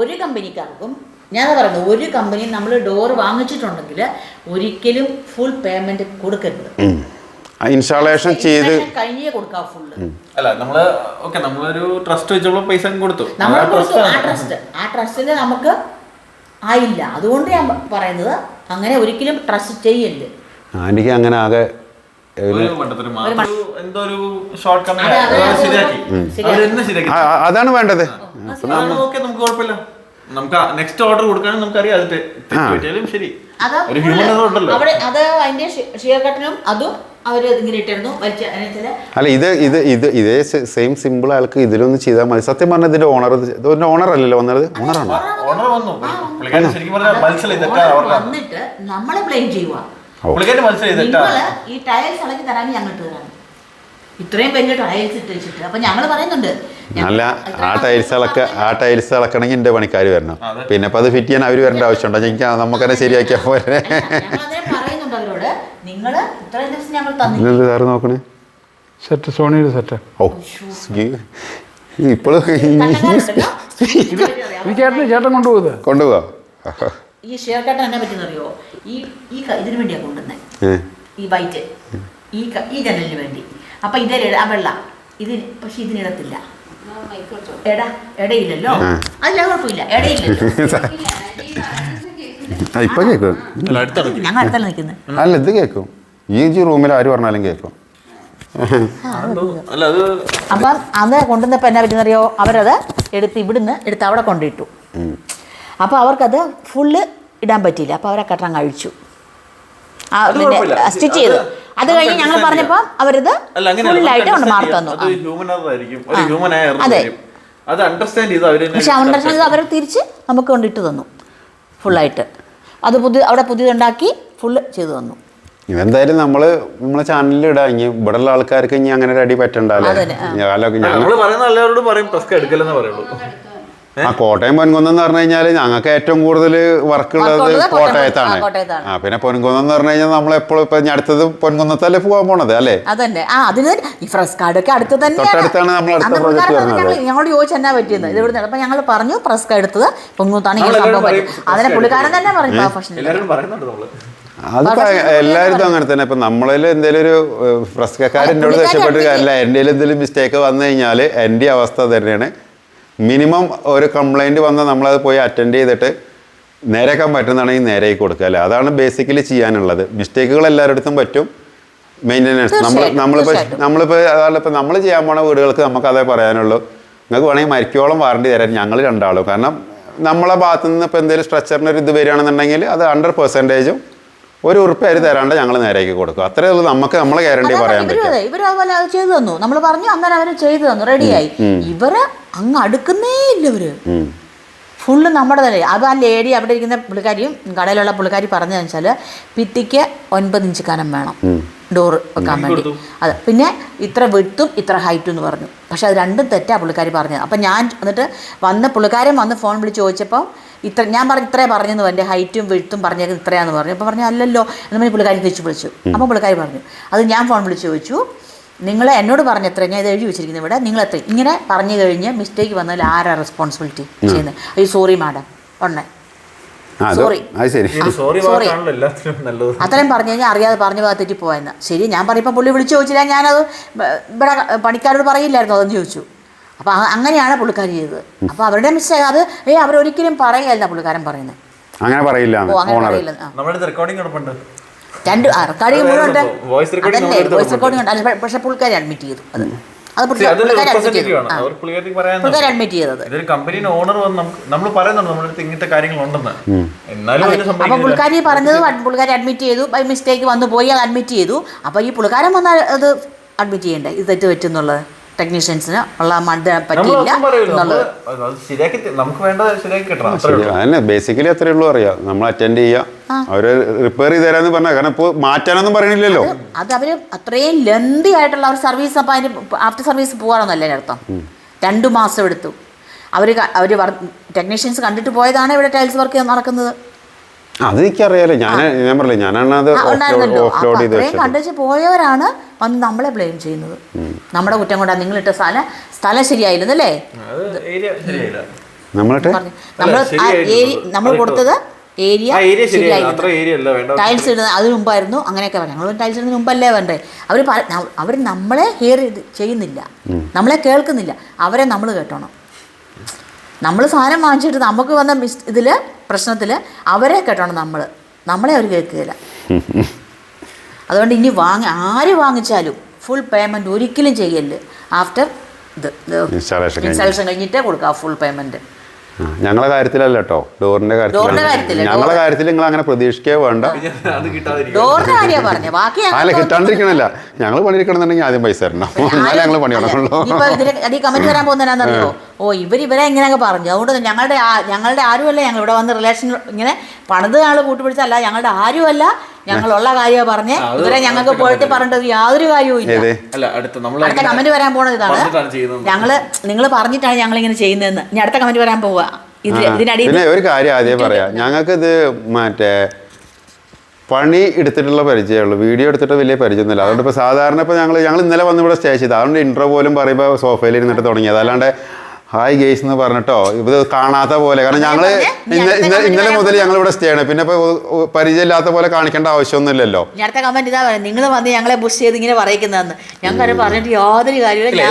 ഒരു കമ്പനിക്കാർക്കും ഞാൻ പറയുന്നത്, ഒരു കമ്പനി നമ്മൾ ഡോർ വാങ്ങിച്ചിട്ടുണ്ടെങ്കിൽ ഒരിക്കലും ഫുൾ പേയ്മെന്റ് കൊടുക്കരുത്. ഇൻസ്റ്റാളേഷൻ ചെയ്ത് കഴിഞ്ഞേ കൊടുക്കാം ഫുള്ള്. അല്ല നമ്മളൊരു ട്രസ്റ്റ് വെച്ചപ്പോൾ പൈസ കൊടുത്തു. ആ ട്രസ്റ്റിന് നമുക്ക് ആയില്ല. അതുകൊണ്ട് ഞാൻ പറയുന്നത് അങ്ങനെ ഒരിക്കലും ട്രസ്റ്റ് ചെയ്യരുത്. എനിക്ക് അങ്ങനെ ആകെ എന്തോ ഒരു ഷോർട്ട് കമ്മിങ് ശരിയാക്കി അവരെന്നെ ശരിയാക്കി. അതാണ് വേണ്ടത്. നമുക്ക് കുഴപ്പമില്ല, നമുക്ക് നെക്സ്റ്റ് ഓർഡർ കൊടുക്കാനും നമുക്കറിയാം അത് തെറ്റുപറ്റിയാലും ശരി. ഒരു ഹ്യൂമൻ ഉണ്ടല്ലോ അവിടെ. അത് അതിന്റെ ഷിയർ കട്ടനും അതും അവര് ഇങ്ങനെ ഇട്ടിരുന്നു അല്ല. ഇതേ സെയിം സിമ്പിൾ ആൾക്ക് ഇതിലൊന്നും ചെയ്താൽ മതി. സത്യം പറഞ്ഞാൽ ഇതിന്റെ ഓണർ അല്ലല്ലോ വന്നത്. ഓണറാണോ? ഓണർ വന്നു. ശരിക്കും പറഞ്ഞാൽ മനസ്സിലായി തെറ്റാ വന്നിട്ട് നമ്മളെ ബ്ലെയിം ചെയ്യുക. മനസ്സിലായി ഈ ടയൽസ് ഇളക്കി തരാൻ ഞങ്ങൾക്ക് തരാണ് ഇത്രയും വലിയ ടയൽസ് ഇട്ട് വെച്ചിട്ട്. അപ്പൊ ഞങ്ങള് പറയുന്നുണ്ട് അല്ല, ആ ടൈൽസ് ഇളക്കണമെങ്കിൽ എന്റെ പണിക്കാർ വരണം. പിന്നെ ഇപ്പൊ അത് ഫിറ്റ് ചെയ്യാൻ അവര് വരേണ്ട ആവശ്യമുണ്ടോ? എനിക്ക് നമുക്ക് തന്നെ ശരിയാക്കിയാ പോലെ. പറയുന്നുണ്ട് അവരോട്, നിങ്ങള് ഇത്രയും ദിവസം ഞങ്ങൾ തന്നില്ല. സാറ് നോക്കണേ, സെറ്റ്, സോണിയുടെ സെറ്റ്. ഓ ഇപ്പോഴും ചേട്ടൻ കൊണ്ടുപോവാ. ഈ ഷെയർ കട്ടൻ എന്നെ പറ്റുന്നറിയോ? ഇതിനു വേണ്ടിയാ കൊണ്ടുവന്നത്, ഈ വൈറ്റ് ഈ ജനലിന് വേണ്ടി. അപ്പൊ ഇതേ വെള്ള ഇതിന്, പക്ഷെ ഇതിനിടത്തില്ല. ഇടയില്ലല്ലോ, അത് കുഴപ്പമില്ല, ഇടയില്ലല്ലോ. ഇപ്പൊ കേക്കും, ഞങ്ങൾ അടുത്തല്ല നിൽക്കുന്നത്. അല്ല ഇത് കേക്കും. ഈ റൂമിൽ ആര് പറഞ്ഞാലും കേക്കും. അപ്പം അത് കൊണ്ടുവന്നപ്പോൾ എന്നാ പറ്റുന്നറിയോ? അവരത് ഇവിടുന്ന് എടുത്ത് അവിടെ കൊണ്ടിട്ടു. അപ്പോൾ അവർക്കത് ഫുള്ള് ഇടാൻ പറ്റിയില്ല. അപ്പോൾ അവരെ കട്ടൻ കഴിച്ചു, പിന്നെ സ്റ്റിച്ച് ചെയ്തു. അത് കഴിഞ്ഞ് ഞങ്ങൾ പറഞ്ഞപ്പോൾ അവരത് ഫുള്ളായിട്ട് കൊണ്ട് മാറി തന്നു. അതെ, പക്ഷെ അണ്ടർസ്റ്റാൻഡ് ചെയ്ത് അവർ തിരിച്ച് നമുക്ക് കൊണ്ടിട്ട് തന്നു ഫുള്ളായിട്ട്. അത് അവിടെ പുതിയതുണ്ടാക്കി ഫുള്ള് ചെയ്തു തന്നു. എന്തായാലും നമ്മളെ ചാനലിൽ ഇടാം. ഇനി ഇവിടെ ഉള്ള ആൾക്കാർക്ക് ഇനി അങ്ങനെ ഒരു അടി പറ്റണ്ടല്ലോ. ആ കോട്ടയം പൊൻകുന്നം എന്ന് പറഞ്ഞു കഴിഞ്ഞാൽ ഞങ്ങൾക്ക് ഏറ്റവും കൂടുതൽ വർക്ക് ഉള്ളത് കോട്ടയത്താണ്. പിന്നെ പൊൻകുന്നം എന്ന് പറഞ്ഞു കഴിഞ്ഞാൽ നമ്മളെപ്പോഴും ഇപ്പൊ അടുത്തത് പൊൻകുന്നത്തല്ലേ പോകാൻ പോണത് അല്ലേ? അതന്നെ. അതിന് ഈ ഫ്രഷ് കാർഡൊക്കെ അടുത്ത് തന്നെ തൊട്ടടുത്താണ് നമ്മൾ അടുത്ത പ്രോജക്ട് വരുന്നത്. ഞങ്ങളോട് ചോദിച്ചാൽ എന്നാ പറ്റിയത് ഇത് ഇവിടുന്ന്. അപ്പൊ ഞങ്ങൾ പറഞ്ഞു ഫ്രഷ് കാർഡ് എടുത്തത് പൊൻകുന്നത്താണ് ഇങ്ങനെ സംഭവം പറ്റും. അതിനെ പുള്ളിക്കാരൻ തന്നെ പറഞ്ഞു പ്രൊഫഷണൽ. അതിപ്പോ എല്ലാവരും അങ്ങനെ തന്നെ. ഇപ്പൊ നമ്മളിൽ എന്തെങ്കിലും ഒരു ഫ്രസ്കക്കാരൻ്റെ രക്ഷപ്പെട്ട് കാര്യമില്ല. എൻ്റെ എന്തെങ്കിലും മിസ്റ്റേക്ക് വന്നു കഴിഞ്ഞാൽ എൻ്റെ അവസ്ഥ തന്നെയാണ്. മിനിമം ഒരു കംപ്ലൈൻറ്റ് വന്നാൽ നമ്മളത് പോയി അറ്റൻഡ് ചെയ്തിട്ട് നേരെയാക്കാൻ പറ്റുന്നതാണെങ്കിൽ നേരെയാക്കി കൊടുക്കുക അല്ലേ? അതാണ് ബേസിക്കലി ചെയ്യാനുള്ളത്. മിസ്റ്റേക്കുകൾ എല്ലാവരുടെ അടുത്തും പറ്റും. മെയിൻ്റെനൻസ് നമ്മളിപ്പോൾ അതാണ് ഇപ്പോൾ നമ്മൾ ചെയ്യാൻ പോണ വീടുകൾക്ക് നമുക്ക് അതേ പറയാനുള്ളൂ. നിങ്ങൾക്ക് വേണമെങ്കിൽ മരിക്കോളം വാറണ്ടി തരാൻ ഞങ്ങൾ രണ്ടാളും. കാരണം നമ്മളെ ഭാഗത്തു നിന്ന് ഇപ്പോൾ എന്തെങ്കിലും സ്ട്രക്ചറിന് ഒരു ഇത് വരികയാണെന്നുണ്ടെങ്കിൽ അത് 100% ഒരു ഉറുപ്പ്യ തരാണ്ട് ഞങ്ങൾ നേരേക്ക് കൊടുക്കും. അത്രേ ഉള്ളൂ നമുക്ക് നമ്മളെ ഗ്യാരണ്ടി പറയാൻ പറ്റും. ഇവര് അതുപോലെ അത് ചെയ്തു തന്നു. നമ്മൾ പറഞ്ഞു അന്നേരം അവര് ചെയ്തു തന്നു, റെഡിയായി. ഇവര് അങ്ങ് അടുക്കുന്നേ ഇല്ല. ഇവര് ഫുള്ള് നമ്മുടെ തന്നെ. അത് ആ ലേഡി അവിടെ ഇരിക്കുന്ന പുള്ളിക്കാരിയും കടയിലുള്ള പുള്ളിക്കാരി പറഞ്ഞതെന്ന് വെച്ചാൽ ഭിത്തിക്ക് 9 ഇഞ്ച് കനം വേണം ഡോറ് വെക്കാൻ വേണ്ടി. അത് പിന്നെ ഇത്ര വിഡ്ത്തും ഇത്ര ഹൈറ്റും എന്ന് പറഞ്ഞു. പക്ഷെ അത് രണ്ടും തെറ്റാ പുള്ളിക്കാരി പറഞ്ഞത്. അപ്പം ഞാൻ എന്നിട്ട് പുള്ളിക്കാരൻ വന്ന് ഫോൺ വിളിച്ച് ചോദിച്ചപ്പോൾ ഞാൻ പറഞ്ഞു ഇത്രേ പറഞ്ഞെന്ന് പറഞ്ഞു, ഹൈറ്റും വിഡ്ത്തും പറഞ്ഞേക്കുന്നത് ഇത്രയാന്ന് പറഞ്ഞു. അപ്പോൾ പറഞ്ഞു അല്ലല്ലോ എന്ന് പുള്ളിക്കാരി തിരിച്ചു വിളിച്ചു. അപ്പോൾ പുള്ളിക്കാരി പറഞ്ഞു അത് ഞാൻ ഫോൺ വിളിച്ച് ചോദിച്ചു, നിങ്ങൾ എന്നോട് പറഞ്ഞ എത്ര, ഞാൻ ഇത് എഴുതി വെച്ചിരിക്കുന്നത് ഇവിടെ, നിങ്ങൾ എത്ര ഇങ്ങനെ പറഞ്ഞു കഴിഞ്ഞ് മിസ്റ്റേക്ക് വന്നാൽ ആരാ റെസ്പോൺസിബിലിറ്റി ചെയ്യുന്നത്? ഈ സോറി മാഡം ഉണ്ണേ സോറി അത്രയും പറഞ്ഞു കഴിഞ്ഞാൽ അറിയാതെ പറഞ്ഞ ഭാഗത്ത് തെറ്റി പോയെന്ന്. ശരി, ഞാൻ പറയുമ്പോൾ പുള്ളി വിളിച്ച് ചോദിച്ചില്ല, ഞാനത് ഇവിടെ പണിക്കാരോട് പറയില്ലായിരുന്നു അതെന്ന് ചോദിച്ചു. അപ്പോൾ അങ്ങനെയാണ് പുള്ളിക്കാരി ചെയ്തത്. അപ്പോൾ അവരുടെ മിസ്റ്റേക്ക്. അത് അവരൊരിക്കലും പറയില്ല പുള്ളിക്കാരൻ പറയുന്നത്. അങ്ങനെ പറയില്ല. രണ്ട് റെക്കോർഡിംഗ് മുഴുവൻ വോയിസ് റെക്കോർഡിംഗ് ഉണ്ട്. പക്ഷെ പുള്ളിക്കാരി അഡ്മിറ്റ് ചെയ്തു. അത് പുള്ളിക്കാരി അഡ്മിറ്റ് ചെയ്തത്. അപ്പൊ പുള്ളിക്കാരി പറഞ്ഞത് പുള്ളിക്കാരി അഡ്മിറ്റ് ചെയ്തു. ബൈ മിസ്റ്റേക്ക് വന്നു പോയി, അത് അഡ്മിറ്റ് ചെയ്തു. അപ്പൊ ഈ പുള്ളിക്കാരൻ വന്നാൽ അത് അഡ്മിറ്റ് ചെയ്യണ്ടേ, ഇത് തെറ്റ് പറ്റുന്നുള്ളത്. ടെക്നീഷ്യൻസിന് ഉള്ള പറ്റിയില്ല എന്നുള്ളത്. അതന്നെ ബേസിക്കലി അത്രേ ഉള്ളൂ. അറിയാം നമ്മൾ അറ്റൻഡ് ചെയ്യുക, അവര് റിപ്പയർ ചെയ്ത് തരാന്ന് പറഞ്ഞാൽ. കാരണം ഇപ്പോൾ മാറ്റാനൊന്നും പറയണില്ലല്ലോ. അത് അവര് അത്രയും ലെന്തി ആയിട്ടുള്ള അവർ സർവീസ്. അപ്പം അതിന് ആഫ്റ്റർ സർവീസ് പോകാറൊന്നല്ലേ അർത്ഥം. 2 മാസം എടുത്തു. അവര് ടെക്നീഷ്യൻസ് കണ്ടിട്ട് പോയതാണ് ഇവിടെ ടൈൽസ് വർക്ക് നടക്കുന്നത്. അത് എനിക്കറിയാലോ. ഞാൻ പറഞ്ഞില്ലേ, ഞാനാണ് അത് ഓഫ്ലോഡ് ചെയ്ത് വെച്ചത്. കണ്ടുവച്ച് പോയവരാണ് വന്ന് നമ്മളെ ബ്ലെയിം ചെയ്യുന്നത്. നമ്മുടെ കുറ്റം കൊണ്ടാണ് നിങ്ങളിട്ട സ്ഥലം ശരിയായില്ലെന്നല്ലേ നമ്മൾ കൊടുത്തത്. ഏരിയ ശരിയായില്ല, ടൈൽസ് ഇടുന്നത് അതിന് മുമ്പായിരുന്നു. അങ്ങനെയൊക്കെ പറഞ്ഞു. ഞങ്ങൾ ടൈൽസ് ഇടുന്നതിന് മുമ്പല്ലേ വേണ്ടേ? അവർ നമ്മളെ ഹെയർ ചെയ്യുന്നില്ല, നമ്മളെ കേൾക്കുന്നില്ല. അവരെ നമ്മൾ കേട്ടോണം. നമ്മൾ സാധനം വാങ്ങിച്ചിട്ട് നമുക്ക് വന്ന ഇതിൽ പ്രശ്നത്തിൽ അവരെ കേട്ടോണം. നമ്മളെ അവർ കേൾക്കുകയില്ല. അതുകൊണ്ട് ഇനി ആര് വാങ്ങിച്ചാലും ഫുൾ പേയ്മെൻറ്റ് ഒരിക്കലും ചെയ്യല്ല്. ആഫ്റ്റർ ഇത് ഇൻസ്റ്റാളേഷൻ കഴിഞ്ഞിട്ടേ കൊടുക്കുക ഫുൾ പേയ്മെൻറ്റ്. ഞങ്ങളെ കാര്യത്തിലല്ല കേട്ടോ, ഡോറിന്റെ കാര്യത്തിൽ. ഞങ്ങളെ കാര്യത്തിൽ നിങ്ങൾ അങ്ങനെ പ്രതീക്ഷിക്കേ വേണ്ട. ഡോറിന്റെ കാര്യമാണ് പറഞ്ഞത്, ബാക്കി അല്ല കിട്ടാണ്ടിരിക്കണല്ല. ഞങ്ങൾ പണിയെടുക്കണമെന്നുണ്ടെങ്കിൽ ആദ്യം പൈസ തരണം, എന്നാലേ ഞങ്ങൾ പണി തുടങ്ങുള്ളൂ. ഈ കമന്റ് വരാൻ പോകുന്നതിനാണെന്നറിയോ, ഇവരെ ഇങ്ങനെയൊക്കെ പറഞ്ഞു. അതുകൊണ്ട് ഞങ്ങളുടെ ആരുമല്ല, ഞങ്ങൾ ഇവിടെ വന്ന് റിലേഷൻ ഇങ്ങനെ പണിത് ആൾ കൂട്ടുപിടിച്ചല്ല, ഞങ്ങളുടെ ആരുമല്ല, ഞങ്ങളുള്ള കാര്യമാണ് പറഞ്ഞേ. ഇവരെ ഞങ്ങൾക്ക് പോയിട്ട് പറഞ്ഞിട്ട് യാതൊരു കാര്യവും ഇല്ല. അടുത്ത കമന്റ് വരാൻ പോണത് ഇതാണ്, നിങ്ങൾ പറഞ്ഞിട്ടാണ് ഞങ്ങൾ ഇങ്ങനെ ചെയ്യുന്നതെന്ന്. ഇനി അടുത്ത കമന്റ് വരാൻ പോവുക. പിന്നെ ഒരു കാര്യം ആദ്യം പറയാം, ഞങ്ങൾക്ക് ഇത് മറ്റേ പണി എടുത്തിട്ടുള്ള പരിചയമുള്ളൂ, വീഡിയോ എടുത്തിട്ട് വലിയ പരിചയമൊന്നുമില്ല. അതുകൊണ്ട് ഇപ്പോൾ സാധാരണ ഇപ്പോൾ ഞങ്ങൾ ഇന്നലെ വന്ന് ഇവിടെ സ്റ്റേ ചെയ്ത്, അതുകൊണ്ട് ഇൻട്രോ പോലും പറയുമ്പോൾ സോഫയിൽ ഇരുന്നിട്ട് തുടങ്ങിയത്. അല്ലാണ്ട് ഹായ് ഗെയ്സ് എന്ന് പറഞ്ഞിട്ടോ ഇത് കാണാത്ത പോലെ. കാരണം ഞങ്ങൾ ഇന്നലെ മുതൽ ഞങ്ങൾ ഇവിടെ സ്റ്റേ ആണ്, പിന്നെ ഇപ്പോൾ പരിചയമില്ലാത്ത പോലെ കാണിക്കേണ്ട ആവശ്യമൊന്നുമില്ലല്ലോ. അടുത്ത കമന്റ് ഇതാ പറയുന്നത്, നിങ്ങൾ വന്ന് ഞങ്ങളെ ബുഷ് ചെയ്ത് ഇങ്ങനെ പറയിക്കുന്നതെന്ന്. ഞങ്ങൾക്ക് പറഞ്ഞിട്ട് യാതൊരു കാര്യമില്ല.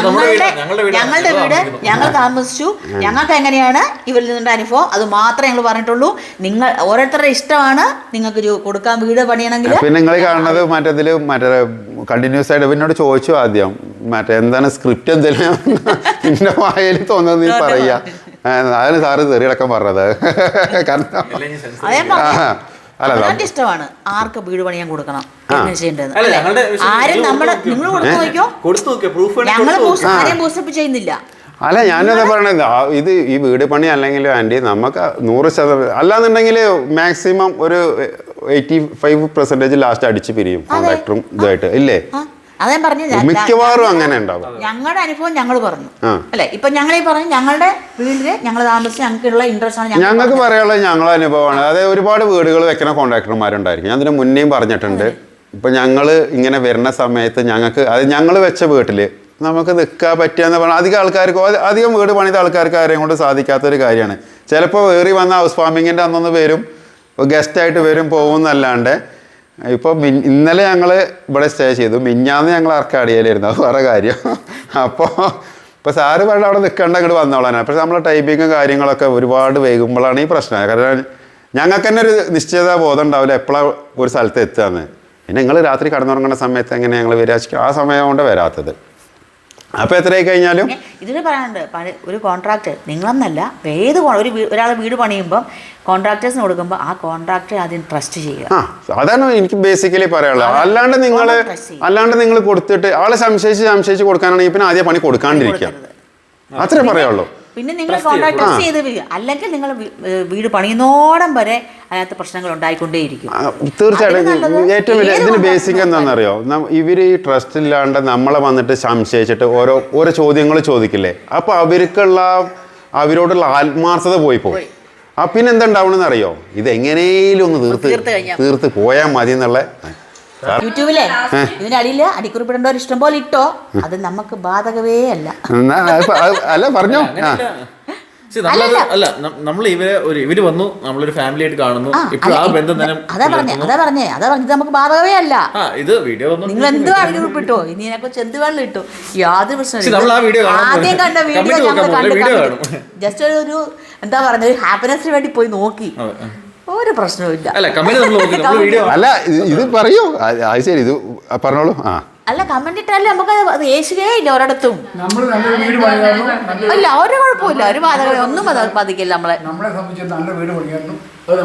ഞങ്ങളുടെ വീട് ഞങ്ങൾ താമസിച്ചു, ഞങ്ങൾക്ക് എങ്ങനെയാണ് ഇവരിൽ നിന്നുണ്ട് അനുഭവം, അത് മാത്രമേ ഞങ്ങൾ പറഞ്ഞിട്ടുള്ളൂ. നിങ്ങൾ ഓരോരുത്തരുടെ ഇഷ്ടമാണ്, നിങ്ങൾക്ക് കൊടുക്കാൻ വീട് പണിയണമെങ്കിൽ. പിന്നെ നിങ്ങൾ കാണുന്നത് മറ്റേ കണ്ടിന്യൂസ് ആയിട്ട് എന്നോട് ചോദിച്ചു ആദ്യം മറ്റേ എന്താണ് സ്ക്രിപ്റ്റ് എന്തെങ്കിലും പിന്നെ വായയിൽ തോന്നുന്നത് നീ പറയാ. അതിന് സാറ് തെറിയടക്കം പറഞ്ഞത്. കാരണം ഇഷ്ടമാണ് ആർക്ക് വീട് പണിയാൻ കൊടുക്കണം, ആരും നമ്മുടെ നിങ്ങൾ കൊടുത്തു നോക്കിയോ, ഞങ്ങൾ ആരെയും ബൂസ്റ്റപ്പ് ചെയ്യുന്നില്ല. അല്ല ഞാനെന്താ പറയണത്, ഈ വീട് പണി അല്ലെങ്കിലും ആൻറ്റി നമുക്ക് 100% അല്ലാന്നുണ്ടെങ്കിൽ മാക്സിമം ഒരു 85% ലാസ്റ്റ് അടിച്ച് പിരിയും കോൺട്രാക്ടറും ഇതായിട്ട് ഇല്ലേ. അതേ പറഞ്ഞു, മിക്കവാറും അങ്ങനെ ഉണ്ടാവും. ഞങ്ങളുടെ അനുഭവം ഞങ്ങൾ പറഞ്ഞു അല്ലെ. ഇപ്പൊ ഞങ്ങൾ ഈ പറഞ്ഞു ഞങ്ങളുടെ വീട്ടില് ഞങ്ങൾ താമസിച്ച് ഞങ്ങൾക്കുള്ള ഇൻട്രസ്റ്റ് ആണ് ഞങ്ങൾക്ക് പറയാനുള്ളത് ഞങ്ങളുടെ അനുഭവമാണ്. അതായത് ഒരുപാട് വീടുകൾ വെക്കുന്ന കോൺട്രാക്ടർമാരുണ്ടായിരിക്കും. ഞാൻ അതിന് മുന്നേയും പറഞ്ഞിട്ടുണ്ട്. ഇപ്പൊ ഞങ്ങൾ ഇങ്ങനെ വരുന്ന സമയത്ത് ഞങ്ങൾക്ക് അത് ഞങ്ങൾ വെച്ച വീട്ടില് നമുക്ക് നിൽക്കാൻ പറ്റുകയെന്ന് പറഞ്ഞാൽ അധികം വീട് പണിത ആൾക്കാർക്ക് ആരെയും കൊണ്ട് സാധിക്കാത്തൊരു കാര്യമാണ്. ചിലപ്പോൾ വേറി വന്ന ഹൗസ് വാമിങ്ങിൻ്റെ അന്നൊന്ന് വരും, ഗസ്റ്റായിട്ട് വരും, പോകുന്നല്ലാണ്ട്. ഇപ്പോൾ ഇന്നലെ ഞങ്ങൾ ഇവിടെ സ്റ്റേ ചെയ്തു, മിഞ്ഞാന്ന് ഞങ്ങൾ അർക്കാടിയയിലായിരുന്നു, അത് വേറെ കാര്യം. ഇപ്പോൾ സാറ് പറഞ്ഞ അവിടെ നിൽക്കേണ്ട അങ്ങോട്ട് വന്നോളാനാണ്. പക്ഷേ നമ്മളെ ടൈപ്പിങ്ങും കാര്യങ്ങളൊക്കെ ഒരുപാട് വൈകുമ്പോഴാണ് ഈ പ്രശ്നം. കാരണം ഞങ്ങൾക്ക് തന്നെ ഒരു നിശ്ചിത ബോധം ഉണ്ടാവില്ല എപ്പോഴാണ് ഒരു സ്ഥലത്ത് എത്തുകയെന്ന്. പിന്നെ നിങ്ങൾ രാത്രി കടന്നുറങ്ങുന്ന സമയത്ത് എങ്ങനെ ഞങ്ങൾ വരാച്ചിട്ട് ആ സമയം കൊണ്ട് വരാത്തത്. അപ്പോൾ എത്രയായി കഴിഞ്ഞാലും ഇതിന് പറയാനുണ്ട്, ഒരു കോൺട്രാക്ട് നിങ്ങളെന്നല്ല ഏത് ഒരാൾ വീട് പണിയുമ്പം കോൺട്രാക്ടേഴ്സിന് കൊടുക്കുമ്പോൾ ആ കോൺട്രാക്ടറെ ആദ്യം ട്രസ്റ്റ് ചെയ്യുക. അതാണ് എനിക്ക് ബേസിക്കലി പറയാനുള്ളത്. അല്ലാണ്ട് നിങ്ങൾ കൊടുത്തിട്ട് ആളെ സംശയിച്ച് കൊടുക്കാനാണെങ്കിൽ പിന്നെ ആദ്യം പണി കൊടുക്കാണ്ടിരിക്കാം, അത്രേ പറയുള്ളൂ. പിന്നെ നിങ്ങൾ കോൺട്രാക്ട് ചെയ്ത് അല്ലെങ്കിൽ നിങ്ങൾ വീട് പണിയുന്നോടം വരെ അതിനകത്ത് പ്രശ്നങ്ങൾ ഉണ്ടായിക്കൊണ്ടേയിരിക്കും. തീർച്ചയായിട്ടും ഏറ്റവും വലിയ ഇതിന് ബേസിക് എന്താണെന്നറിയോ, ഇവര് ഈ ട്രസ്റ്റ് ഇല്ലാണ്ട് നമ്മളെ വന്നിട്ട് സംശയിച്ചിട്ട് ഓരോ ചോദ്യങ്ങൾ ചോദിക്കില്ലേ, അപ്പോൾ അവരോടുള്ള ആത്മാർത്ഥത പോയി പോകും. പിന്നെ എന്തുണ്ടാവണമെന്ന് അറിയോ, ഇത് എങ്ങനെയും ഒന്ന് തീർത്ത് പോയാൽ മതി എന്നുള്ള. യൂട്യൂബിലെ ഇതിനടിയില് അടിക്കുറിപ്പിടേണ്ടവർ ഇഷ്ടം പോലെ ഇട്ടോ, അത് നമുക്ക് ബാധകമേ അല്ല. അല്ല പറഞ്ഞോ. അല്ല നമ്മൾ ഇവര് വന്നു, നമ്മളൊരു ഫാമിലി ആയിട്ട് കാണുന്നു. ഇപ്പോൾ ആ ബന്ധം തന്നെ അതാ പറഞ്ഞേ ഇത് നമുക്ക് ബാധകമേ അല്ല. ഇത് വീഡിയോ നിങ്ങൾ എന്ത് അടിക്കുറിപ്പിട്ടോ, ഇനി ഇതിനെക്കുറിച്ച് എന്ത് വേണം ഇട്ടോ, യാതൊരു പ്രശ്നമില്ല. ആദ്യം കണ്ട വീഡിയോ ഞങ്ങൾ ജസ്റ്റ് ഒരു എന്താ പറയുക, ഒരു ഹാപ്പിനെസ്സിന് വേണ്ടി പോയി നോക്കി, ഒരു പ്രശ്നവുമില്ല. അല്ല ഇത് പറയൂ, അത് ശരി, ഇത് പറഞ്ഞോളൂ. അല്ല കമന്റ് ഇട്ടാലും നമുക്ക് അത് ഏശുകയേ ഇല്ല ഒരിടത്തും. അല്ല ഒരു കുഴപ്പമില്ല, ഒരു ബാധകം ഒന്നും ബാധിക്കില്ല. നമ്മളെ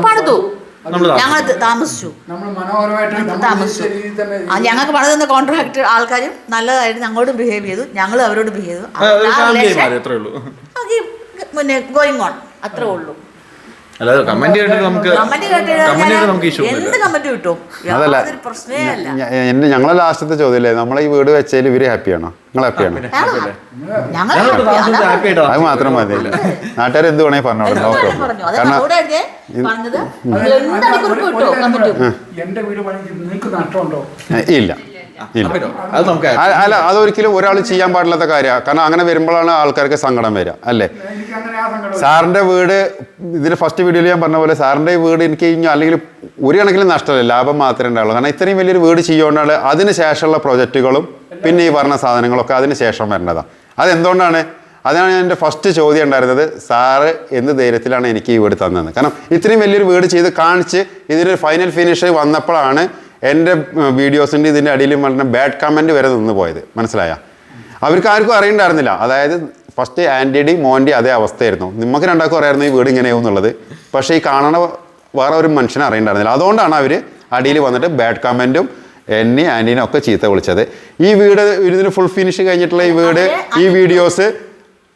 പണിതു, ഞങ്ങൾ താമസിച്ചു. ഞങ്ങൾക്ക് പണിത് തന്ന കോൺട്രാക്ടർ ആൾക്കാരും നല്ലതായിട്ട് ഞങ്ങളോട് ബിഹേവ് ചെയ്തു, ഞങ്ങൾ അവരോട് ബിഹേവ് ചെയ്തു. പിന്നെ ഗോയിങ് ഓൺ, അത്രേ ഉള്ളൂ. അല്ലാതെ കമന്റ് കേട്ടിട്ട് നമുക്ക് എന്ത് കമന്റ് കിട്ടും, അതല്ല പ്രശ്നമേ അല്ല. ഞങ്ങളെ ലാസ്റ്റത്തെ ചോദ്യമല്ലേ, നമ്മളെ ഈ വീട് വെച്ചതിൽ ഇവര് ഹാപ്പിയാണോ, നിങ്ങൾ ഹാപ്പിയാണോ? അത് മാത്രം മതി, നാട്ടുകാർ എന്ത് വേണമെങ്കിൽ പറഞ്ഞോളൂ, നോക്കോ. കാരണം ഇല്ല അല്ല, അതൊരിക്കലും ഒരാൾ ചെയ്യാൻ പാടില്ലാത്ത കാര്യമാണ്. കാരണം അങ്ങനെ വരുമ്പോഴാണ് ആൾക്കാർക്ക് സങ്കടം വരിക, അല്ലേ? സാറിൻ്റെ വീട് ഇതിന് ഫസ്റ്റ് വീഡിയോയിൽ ഞാൻ പറഞ്ഞ പോലെ സാറിൻ്റെ വീട് എനിക്ക് അല്ലെങ്കിൽ ഒരു കണക്കിലും നഷ്ടമല്ല, ലാഭം മാത്രമേ ഉണ്ടാവുള്ളൂ. കാരണം ഇത്രയും വലിയൊരു വീട് ചെയ്യുകൊണ്ടാണ് അതിന് ശേഷമുള്ള പ്രൊജക്റ്റുകളും പിന്നെ ഈ പറഞ്ഞ സാധനങ്ങളൊക്കെ അതിന് ശേഷം വരേണ്ടതാണ്. അതെന്തുകൊണ്ടാണ്? അതിനാണ് എൻ്റെ ഫസ്റ്റ് ചോദ്യം ഉണ്ടായിരുന്നത്, സാറ് എന്ത് ധൈര്യത്തിലാണ് എനിക്ക് ഈ വീട് തന്നത്? കാരണം ഇത്രയും വലിയൊരു വീട് ചെയ്ത് കാണിച്ച് ഇതിനൊരു ഫൈനൽ ഫിനിഷ് വന്നപ്പോഴാണ് എൻ്റെ വീഡിയോസിൻ്റെ ഇതിൻ്റെ അടിയിൽ പറഞ്ഞ ബാഡ് കമൻറ്റ് വരെ നിന്ന് പോയത്. മനസ്സിലായ? അവർക്ക് ആർക്കും അറിയണ്ടായിരുന്നില്ല. അതായത് ഫസ്റ്റ് ആൻറ്റിയുടെ മോൻ്റെ അതേ അവസ്ഥയായിരുന്നു. നമുക്ക് രണ്ടാൾക്കും അറിയായിരുന്നു ഈ വീട് ഇങ്ങനെയാവും എന്നുള്ളത്. പക്ഷേ ഈ കാണണ വേറെ ഒരു മനുഷ്യനെ അറിയണ്ടായിരുന്നില്ല. അതുകൊണ്ടാണ് അവർ അടിയിൽ വന്നിട്ട് ബാഡ് കമൻറ്റും എന്നെയും ആൻറ്റീനെ ഒക്കെ ചീത്ത വിളിച്ചത്. ഈ വീട് ഇതിന് ഫുൾ ഫിനിഷ് കഴിഞ്ഞിട്ടുള്ള ഈ വീട്, ഈ വീഡിയോസ്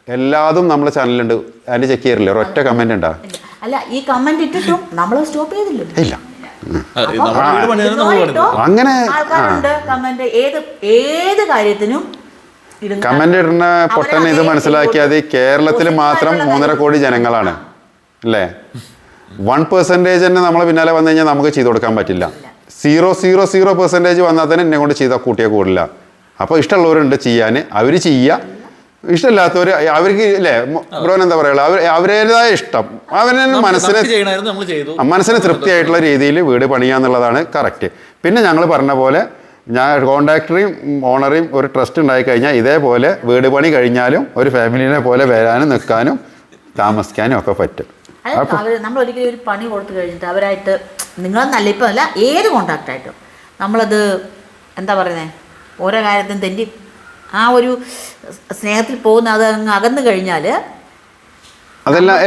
എല്ലാതും നമ്മുടെ ചാനലിലുണ്ട്. ആൻറ്റി ചെക്ക് ചെയ്യാറില്ല, ഒരൊറ്റ കമൻറ്റ് ഉണ്ടാ? അല്ല, ഈ കമന്റ് ഇട്ടിട്ടും നമ്മൾ സ്റ്റോപ്പ് ചെയ്തില്ല. ഇല്ല. അങ്ങനെ ആൾക്കാരുണ്ട് കമന്റ് ഏത് കാര്യത്തിനും കമന്റ് ഇടുന്ന പൊട്ടൻ ഇത് മനസ്സിലാക്കിയത് കേരളത്തിൽ മാത്രം 3.5 കോടി ജനങ്ങളാണ് അല്ലേ? 1% തന്നെ നമ്മളെ പിന്നാലെ വന്നു കഴിഞ്ഞാൽ നമുക്ക് ചെയ്ത് കൊടുക്കാൻ പറ്റില്ല. 0.000% വന്നാൽ തന്നെ എന്നെ കൊണ്ട് ചെയ്താൽ കൂട്ടിയാൽ കൂടില്ല. അപ്പോൾ ഇഷ്ടമുള്ളവരുണ്ട് ചെയ്യാൻ, അവർ ചെയ്യുക. ഇഷ്ടമില്ലാത്തവർ അവർക്ക് ഇല്ലേ ബ്രോൻ എന്താ പറയുക, അവരുടേതായ ഇഷ്ടം അവരെ മനസ്സിന് തൃപ്തിയായിട്ടുള്ള രീതിയിൽ വീട് പണിയുക എന്നുള്ളതാണ് കറക്റ്റ്. പിന്നെ ഞങ്ങൾ പറഞ്ഞ പോലെ ഞാൻ കോൺട്രാക്ടറെയും ഓണറെയും ഒരു ട്രസ്റ്റ് ഉണ്ടായി കഴിഞ്ഞാൽ ഇതേപോലെ വീട് പണി കഴിഞ്ഞാലും ഒരു ഫാമിലിനെ പോലെ വരാനും നിൽക്കാനും താമസിക്കാനും ഒക്കെ പറ്റും. നമ്മൾ ഒരിക്കലും ഒരു പണി കൊടുത്തു കഴിഞ്ഞിട്ട് അവരായിട്ട് നിങ്ങളെന്നല്ല, ഇപ്പം അല്ല ഏത് കോൺട്രാക്റ്റായിട്ടും നമ്മളത് എന്താ പറയുന്നത്, ഓരോ കാര്യത്തിനും തെറ്റി ആ ഒരു സ്നേഹത്തിൽ പോകുന്ന അത് അങ്ങ് അകന്നു കഴിഞ്ഞാൽ അതെല്ലാം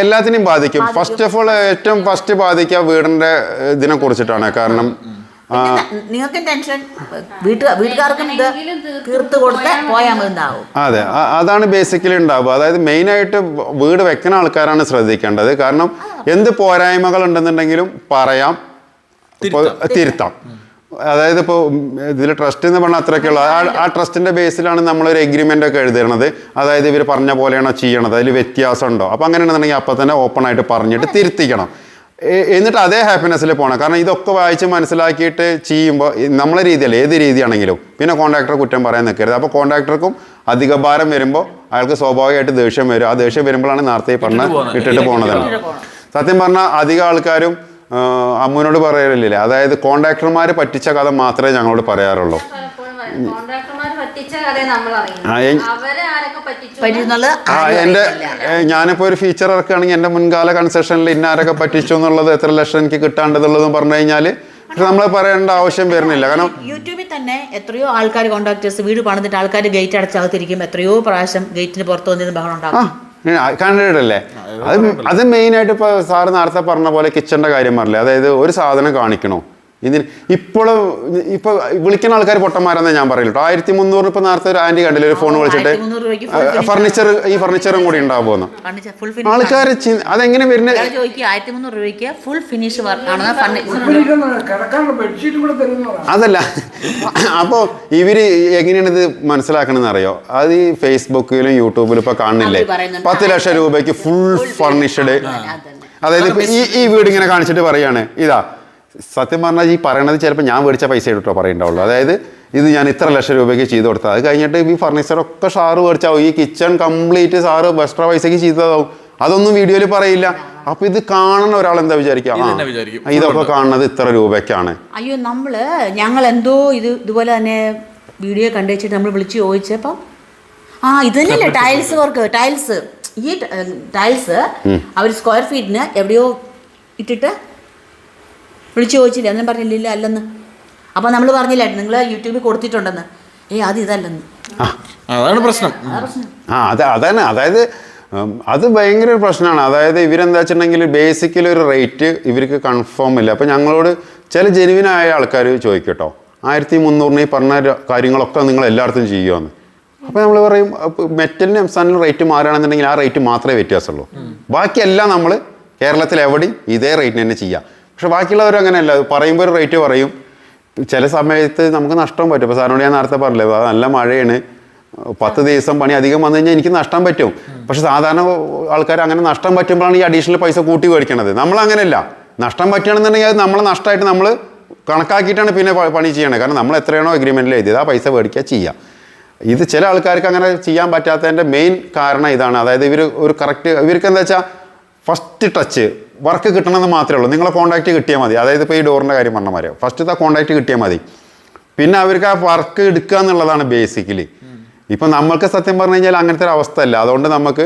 എല്ലാത്തിനെയും ബാധിക്കും. ഫസ്റ്റ് ഓഫ് ഓൾ ഏറ്റവും ഫസ്റ്റ് ബാധിക്കുക വീടിൻ്റെ ഇതിനെ കുറിച്ചിട്ടാണ്. കാരണം നിങ്ങൾക്ക് ടെൻഷൻ, വീട്ടുകാർക്കും ഇത് തീർത്ത് കൊടുത്ത് പോയാൽ മതിയാവും. അതെ, അതാണ് ബേസിക്കലി ഉണ്ടാവുക. അതായത് മെയിനായിട്ട് വീട് വെക്കുന്ന ആൾക്കാരാണ് ശ്രദ്ധിക്കേണ്ടത്. കാരണം എന്ത് പോരായ്മകൾ ഉണ്ടെന്നുണ്ടെങ്കിലും പറയാം, തിരുത്താം. അതായത് ഇപ്പോൾ ഇതിൽ ട്രസ്റ്റ് എന്ന് പറഞ്ഞാൽ അത്രയൊക്കെയുള്ള ആ ട്രസ്റ്റിൻ്റെ ബേസിലാണ് നമ്മളൊരു എഗ്രിമെൻ്റ് ഒക്കെ എഴുതുന്നത്. അതായത് ഇവർ പറഞ്ഞ പോലെയാണോ ചെയ്യണത്, അതിൽ വ്യത്യാസം ഉണ്ടോ, അപ്പോൾ അങ്ങനെയാണെന്നുണ്ടെങ്കിൽ അപ്പം തന്നെ ഓപ്പണായിട്ട് പറഞ്ഞിട്ട് തിരുത്തിക്കണം. എന്നിട്ട് അതേ ഹാപ്പിനെസ്സിൽ പോകണം. കാരണം ഇതൊക്കെ വായിച്ച് മനസ്സിലാക്കിയിട്ട് ചെയ്യുമ്പോൾ നമ്മളെ രീതിയല്ല, ഏത് രീതിയാണെങ്കിലും പിന്നെ കോൺട്രാക്ടറെ കുറ്റം പറയാൻ നിൽക്കരുത്. അപ്പോൾ കോൺട്രാക്ടർക്കും അധിക ഭാരം വരുമ്പോൾ അയാൾക്ക് സ്വാഭാവികമായിട്ട് ദേഷ്യം വരും. ആ ദേഷ്യം വരുമ്പോഴാണ് നേരത്തെ പറഞ്ഞ ഇട്ടിട്ട് പോണതാണ്. സത്യം പറഞ്ഞാൽ അധികം ആൾക്കാരും അമ്മുവിനോട് പറയലില്ലേ, അതായത് കോൺട്രാക്ടർമാർ പറ്റിച്ച കഥ മാത്രമേ ഞങ്ങളോട് പറയാറുള്ളൂ. ഞാനിപ്പോൾ ഒരു ഫീച്ചർ ഇറക്കുകയാണെങ്കിൽ എൻ്റെ മുൻകാല കൺസെഷനിൽ ഇന്നാരൊക്കെ പറ്റിച്ചു എന്നുള്ളത്, എത്ര ലക്ഷം എനിക്ക് കിട്ടാണ്ടതുള്ളതെന്ന് പറഞ്ഞു കഴിഞ്ഞാൽ നമ്മൾ പറയേണ്ട ആവശ്യം വരുന്നില്ല. കാരണം യൂട്യൂബിൽ തന്നെ എത്രയോ ആൾക്കാർ കോൺട്രാക്ടേഴ്സ് വീട് പണിതിട്ട് ആൾക്കാർ ഗേറ്റ് അടച്ചകത്തിരിക്കും, എത്രയോ പ്രാവശ്യം ഗേറ്റിന് പുറത്ത് വന്നിരുന്ന് ബഹളം ഉണ്ടാകും. കണ്ടിട്ടല്ലേ? അത് മെയിനായിട്ട് ഇപ്പോൾ സാറ് നേരത്തെ പറഞ്ഞ പോലെ കിച്ചൻ്റെ കാര്യം പറഞ്ഞില്ലേ, അതായത് ഒരു സാധനം കാണിക്കണോ ഇതിന് ഇപ്പോൾ വിളിക്കുന്ന ആൾക്കാർ പൊട്ടന്മാരെന്നേ ഞാൻ പറയില്ല. 1300 ഇപ്പോൾ നേരത്തെ ഒരു ആൻറ്റി കണ്ടില്ല, ഒരു ഫോൺ വിളിച്ചിട്ട് ഫർണിച്ചറും കൂടി ഉണ്ടാവുമെന്ന് ആൾക്കാർ അതെങ്ങനെ വരുന്നത്? അതല്ല, അപ്പോൾ ഇവര് എങ്ങനെയാണ് ഇത് മനസ്സിലാക്കണമെന്ന് അറിയോ? അത് ഈ ഫേസ്ബുക്കിലും യൂട്യൂബിലും ഇപ്പൊ കാണുന്നില്ലേ 10 ലക്ഷം രൂപയ്ക്ക് ഫുൾ ഫർണിഷ്ഡ്. അതായത് ഇപ്പൊ ഈ വീട് ഇങ്ങനെ കാണിച്ചിട്ട് പറയാണ് ഇതാ. സത്യം പറഞ്ഞാൽ ഈ പറയണത് ചിലപ്പോൾ ഞാൻ മേടിച്ച പൈസ ഇട്ടോ പറയുണ്ടാവുള്ളൂ. അതായത് ഇത് ഞാൻ ഇത്ര ലക്ഷം രൂപയ്ക്ക് ചെയ്ത് കൊടുത്തത്, അത് കഴിഞ്ഞിട്ട് ഈ ഫർണിച്ചറൊക്കെ സാറ് മേടിച്ചാവും, ഈ കിച്ചൺ കംപ്ലീറ്റ് സാറ് എക്സ്ട്രാ പൈസക്ക് ചെയ്തതാവും. അതൊന്നും വീഡിയോയിൽ പറയില്ല. അപ്പൊ ഇത് കാണുന്ന ഒരാൾ എന്താ വിചാരിക്കാം, ഇതൊക്കെ കാണുന്നത് ഇത്ര രൂപയ്ക്കാണ്. അയ്യോ, ഞങ്ങൾ എന്തോ ഇതുപോലെ തന്നെ വീഡിയോ കണ്ടുവച്ചിട്ട് നമ്മൾ വിളിച്ച് ചോദിച്ചപ്പം ഇത് തന്നെയല്ലേ ടൈൽസ് വർക്ക്, ഈ ടൈൽസ് അവർ സ്ക്വയർ ഫീറ്റിന് എവിടെയോ ഇട്ടിട്ട് വിളിച്ച് ചോദിച്ചില്ല, അന്നും പറഞ്ഞില്ല അല്ലെന്ന്. അപ്പോൾ നമ്മൾ പറഞ്ഞില്ല നിങ്ങൾ യൂട്യൂബിൽ കൊടുത്തിട്ടുണ്ടെന്ന്. അത് ഇതല്ലെന്ന്. അതാണ് പ്രശ്നം. അതാണ് അതായത് അത് ഭയങ്കര ഒരു പ്രശ്നമാണ്. അതായത് ഇവരെന്താ വെച്ചിട്ടുണ്ടെങ്കിൽ ബേസിക്കലി ഒരു റേറ്റ് ഇവർക്ക് കൺഫേം ഇല്ല. അപ്പോൾ ഞങ്ങളോട് ചില ജെനുവിനായ ആൾക്കാർ ചോദിക്കട്ടോ 1300 ഈ പറഞ്ഞ കാര്യങ്ങളൊക്കെ നിങ്ങൾ എല്ലായിടത്തും ചെയ്യുമെന്ന്. അപ്പോൾ നമ്മൾ പറയും മെറ്റലിനും എംസാനിനും റേറ്റ് മാറുകയാണെന്നുണ്ടെങ്കിൽ ആ റേറ്റ് മാത്രമേ വ്യത്യാസമുള്ളൂ. ബാക്കിയെല്ലാം നമ്മൾ കേരളത്തിൽ എവിടെയും ഇതേ റേറ്റിന് തന്നെ ചെയ്യാം. പക്ഷെ ബാക്കിയുള്ളവർ അങ്ങനെയല്ല, പറയുമ്പോൾ ഒരു റേറ്റ് പറയും. ചില സമയത്ത് നമുക്ക് നഷ്ടം പറ്റും. ഇപ്പോൾ സാറിനോട് ഞാൻ നേരത്തെ പറഞ്ഞില്ലേ, നല്ല മഴയാണ്, 10 ദിവസം പണി അധികം വന്നു കഴിഞ്ഞാൽ എനിക്ക് നഷ്ടം പറ്റും. പക്ഷെ സാധാരണ ആൾക്കാർ അങ്ങനെ നഷ്ടം പറ്റുമ്പോഴാണ് ഈ അഡീഷണൽ പൈസ കൂട്ടി മേടിക്കണത്. നമ്മളങ്ങനെയല്ല, നഷ്ടം പറ്റുകയാണെന്നുണ്ടെങ്കിൽ അത് നമ്മളെ നഷ്ടമായിട്ട് നമ്മൾ കണക്കാക്കിയിട്ടാണ് പിന്നെ പണി ചെയ്യണത്. കാരണം നമ്മൾ എത്രയാണോ എഗ്രിമെൻറ്റിൽ എഴുതിയത് ആ പൈസ മേടിക്കുക ചെയ്യുക. ഇത് ചില ആൾക്കാർക്ക് അങ്ങനെ ചെയ്യാൻ പറ്റാത്തതിൻ്റെ മെയിൻ കാരണം ഇതാണ്. അതായത് ഒരു കറക്റ്റ് ഇവർക്ക് എന്താ വെച്ചാൽ ഫസ്റ്റ് ടച്ച് വർക്ക് കിട്ടണമെന്ന് മാത്രമേ ഉള്ളൂ. നിങ്ങളെ കോൺടാക്റ്റ് കിട്ടിയാൽ മതി. അതായത് ഇപ്പോൾ ഈ ഡോറിൻ്റെ കാര്യം പറഞ്ഞ മാതിരി ഫസ്റ്റത്തെ കോൺടാക്റ്റ് കിട്ടിയാൽ മതി. പിന്നെ അവർക്ക് ആ വർക്ക് എടുക്കുക എന്നുള്ളതാണ് ബേസിക്കലി. ഇപ്പം നമ്മൾക്ക് സത്യം പറഞ്ഞു കഴിഞ്ഞാൽ അങ്ങനത്തെ ഒരു അവസ്ഥ അല്ല. അതുകൊണ്ട് നമുക്ക്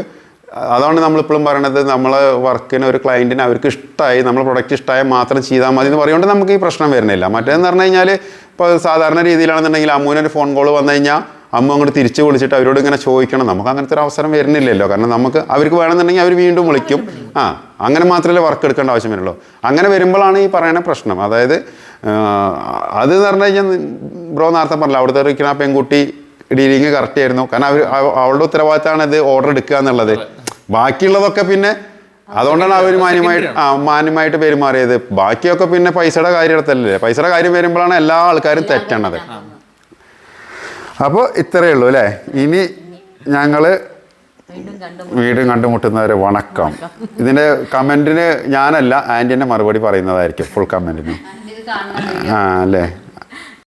അതാണ് നമ്മളിപ്പോഴും പറയണത്, നമ്മളെ വർക്കിന് ഒരു ക്ലയൻറ്റിന് അവർക്ക് ഇഷ്ടമായി, നമ്മളെ പ്രൊഡക്റ്റ് ഇഷ്ടമായി മാത്രം ചെയ്താൽ മതി എന്ന് പറയുകൊണ്ട് നമുക്ക് ഈ പ്രശ്നം വരുന്നില്ല. മറ്റേതെന്ന് പറഞ്ഞു കഴിഞ്ഞാൽ ഇപ്പോൾ സാധാരണ രീതിയിലാണെന്നുണ്ടെങ്കിൽ അമ്മൂനൊരു ഫോൺ കോൾ വന്നു കഴിഞ്ഞാൽ അമ്മ അങ്ങോട്ട് തിരിച്ച് വിളിച്ചിട്ട് അവരോട് ഇങ്ങനെ ചോദിക്കണം. നമുക്ക് അങ്ങനത്തെ ഒരു അവസരം വരുന്നില്ലല്ലോ. കാരണം നമുക്ക് അവർക്ക് വേണമെന്നുണ്ടെങ്കിൽ അവർ വീണ്ടും വിളിക്കും. അങ്ങനെ മാത്രമല്ലേ വർക്ക് എടുക്കേണ്ട ആവശ്യം വരുള്ളൂ. അങ്ങനെ വരുമ്പോഴാണ് ഈ പറയുന്ന പ്രശ്നം. അതായത് അത് എന്ന് പറഞ്ഞു കഴിഞ്ഞാൽ ബ്രോ നേരത്തെ പറഞ്ഞില്ല, അവിടുത്തെ ഇരിക്കുന്ന ആ പെൺകുട്ടി ഡീലിങ് കറക്റ്റ് ആയിരുന്നു. കാരണം അവളുടെ ഉത്തരവാദിത്തമാണ് ഇത് ഓർഡർ എടുക്കുക എന്നുള്ളത്. ബാക്കിയുള്ളതൊക്കെ പിന്നെ അതുകൊണ്ടാണ് അവർ മാന്യമായിട്ട് പെരുമാറിയത്. ബാക്കിയൊക്കെ പിന്നെ പൈസയുടെ കാര്യം എടുത്തല്ലേ. പൈസയുടെ കാര്യം വരുമ്പോഴാണ് എല്ലാ ആൾക്കാരും തെറ്റണത്. അപ്പോൾ ഇത്രയേ ഉള്ളൂ അല്ലേ. ഇനി ഞങ്ങൾ വീണ്ടും കണ്ടുമുട്ടുന്നവരെ വണക്കം. ഇതിൻ്റെ കമൻറ്റിന് ഞാനല്ല, ആൻറ്റിൻ്റെ മറുപടി പറയുന്നതായിരിക്കും ഫുൾ കമൻറ്റിന്. അല്ലേ.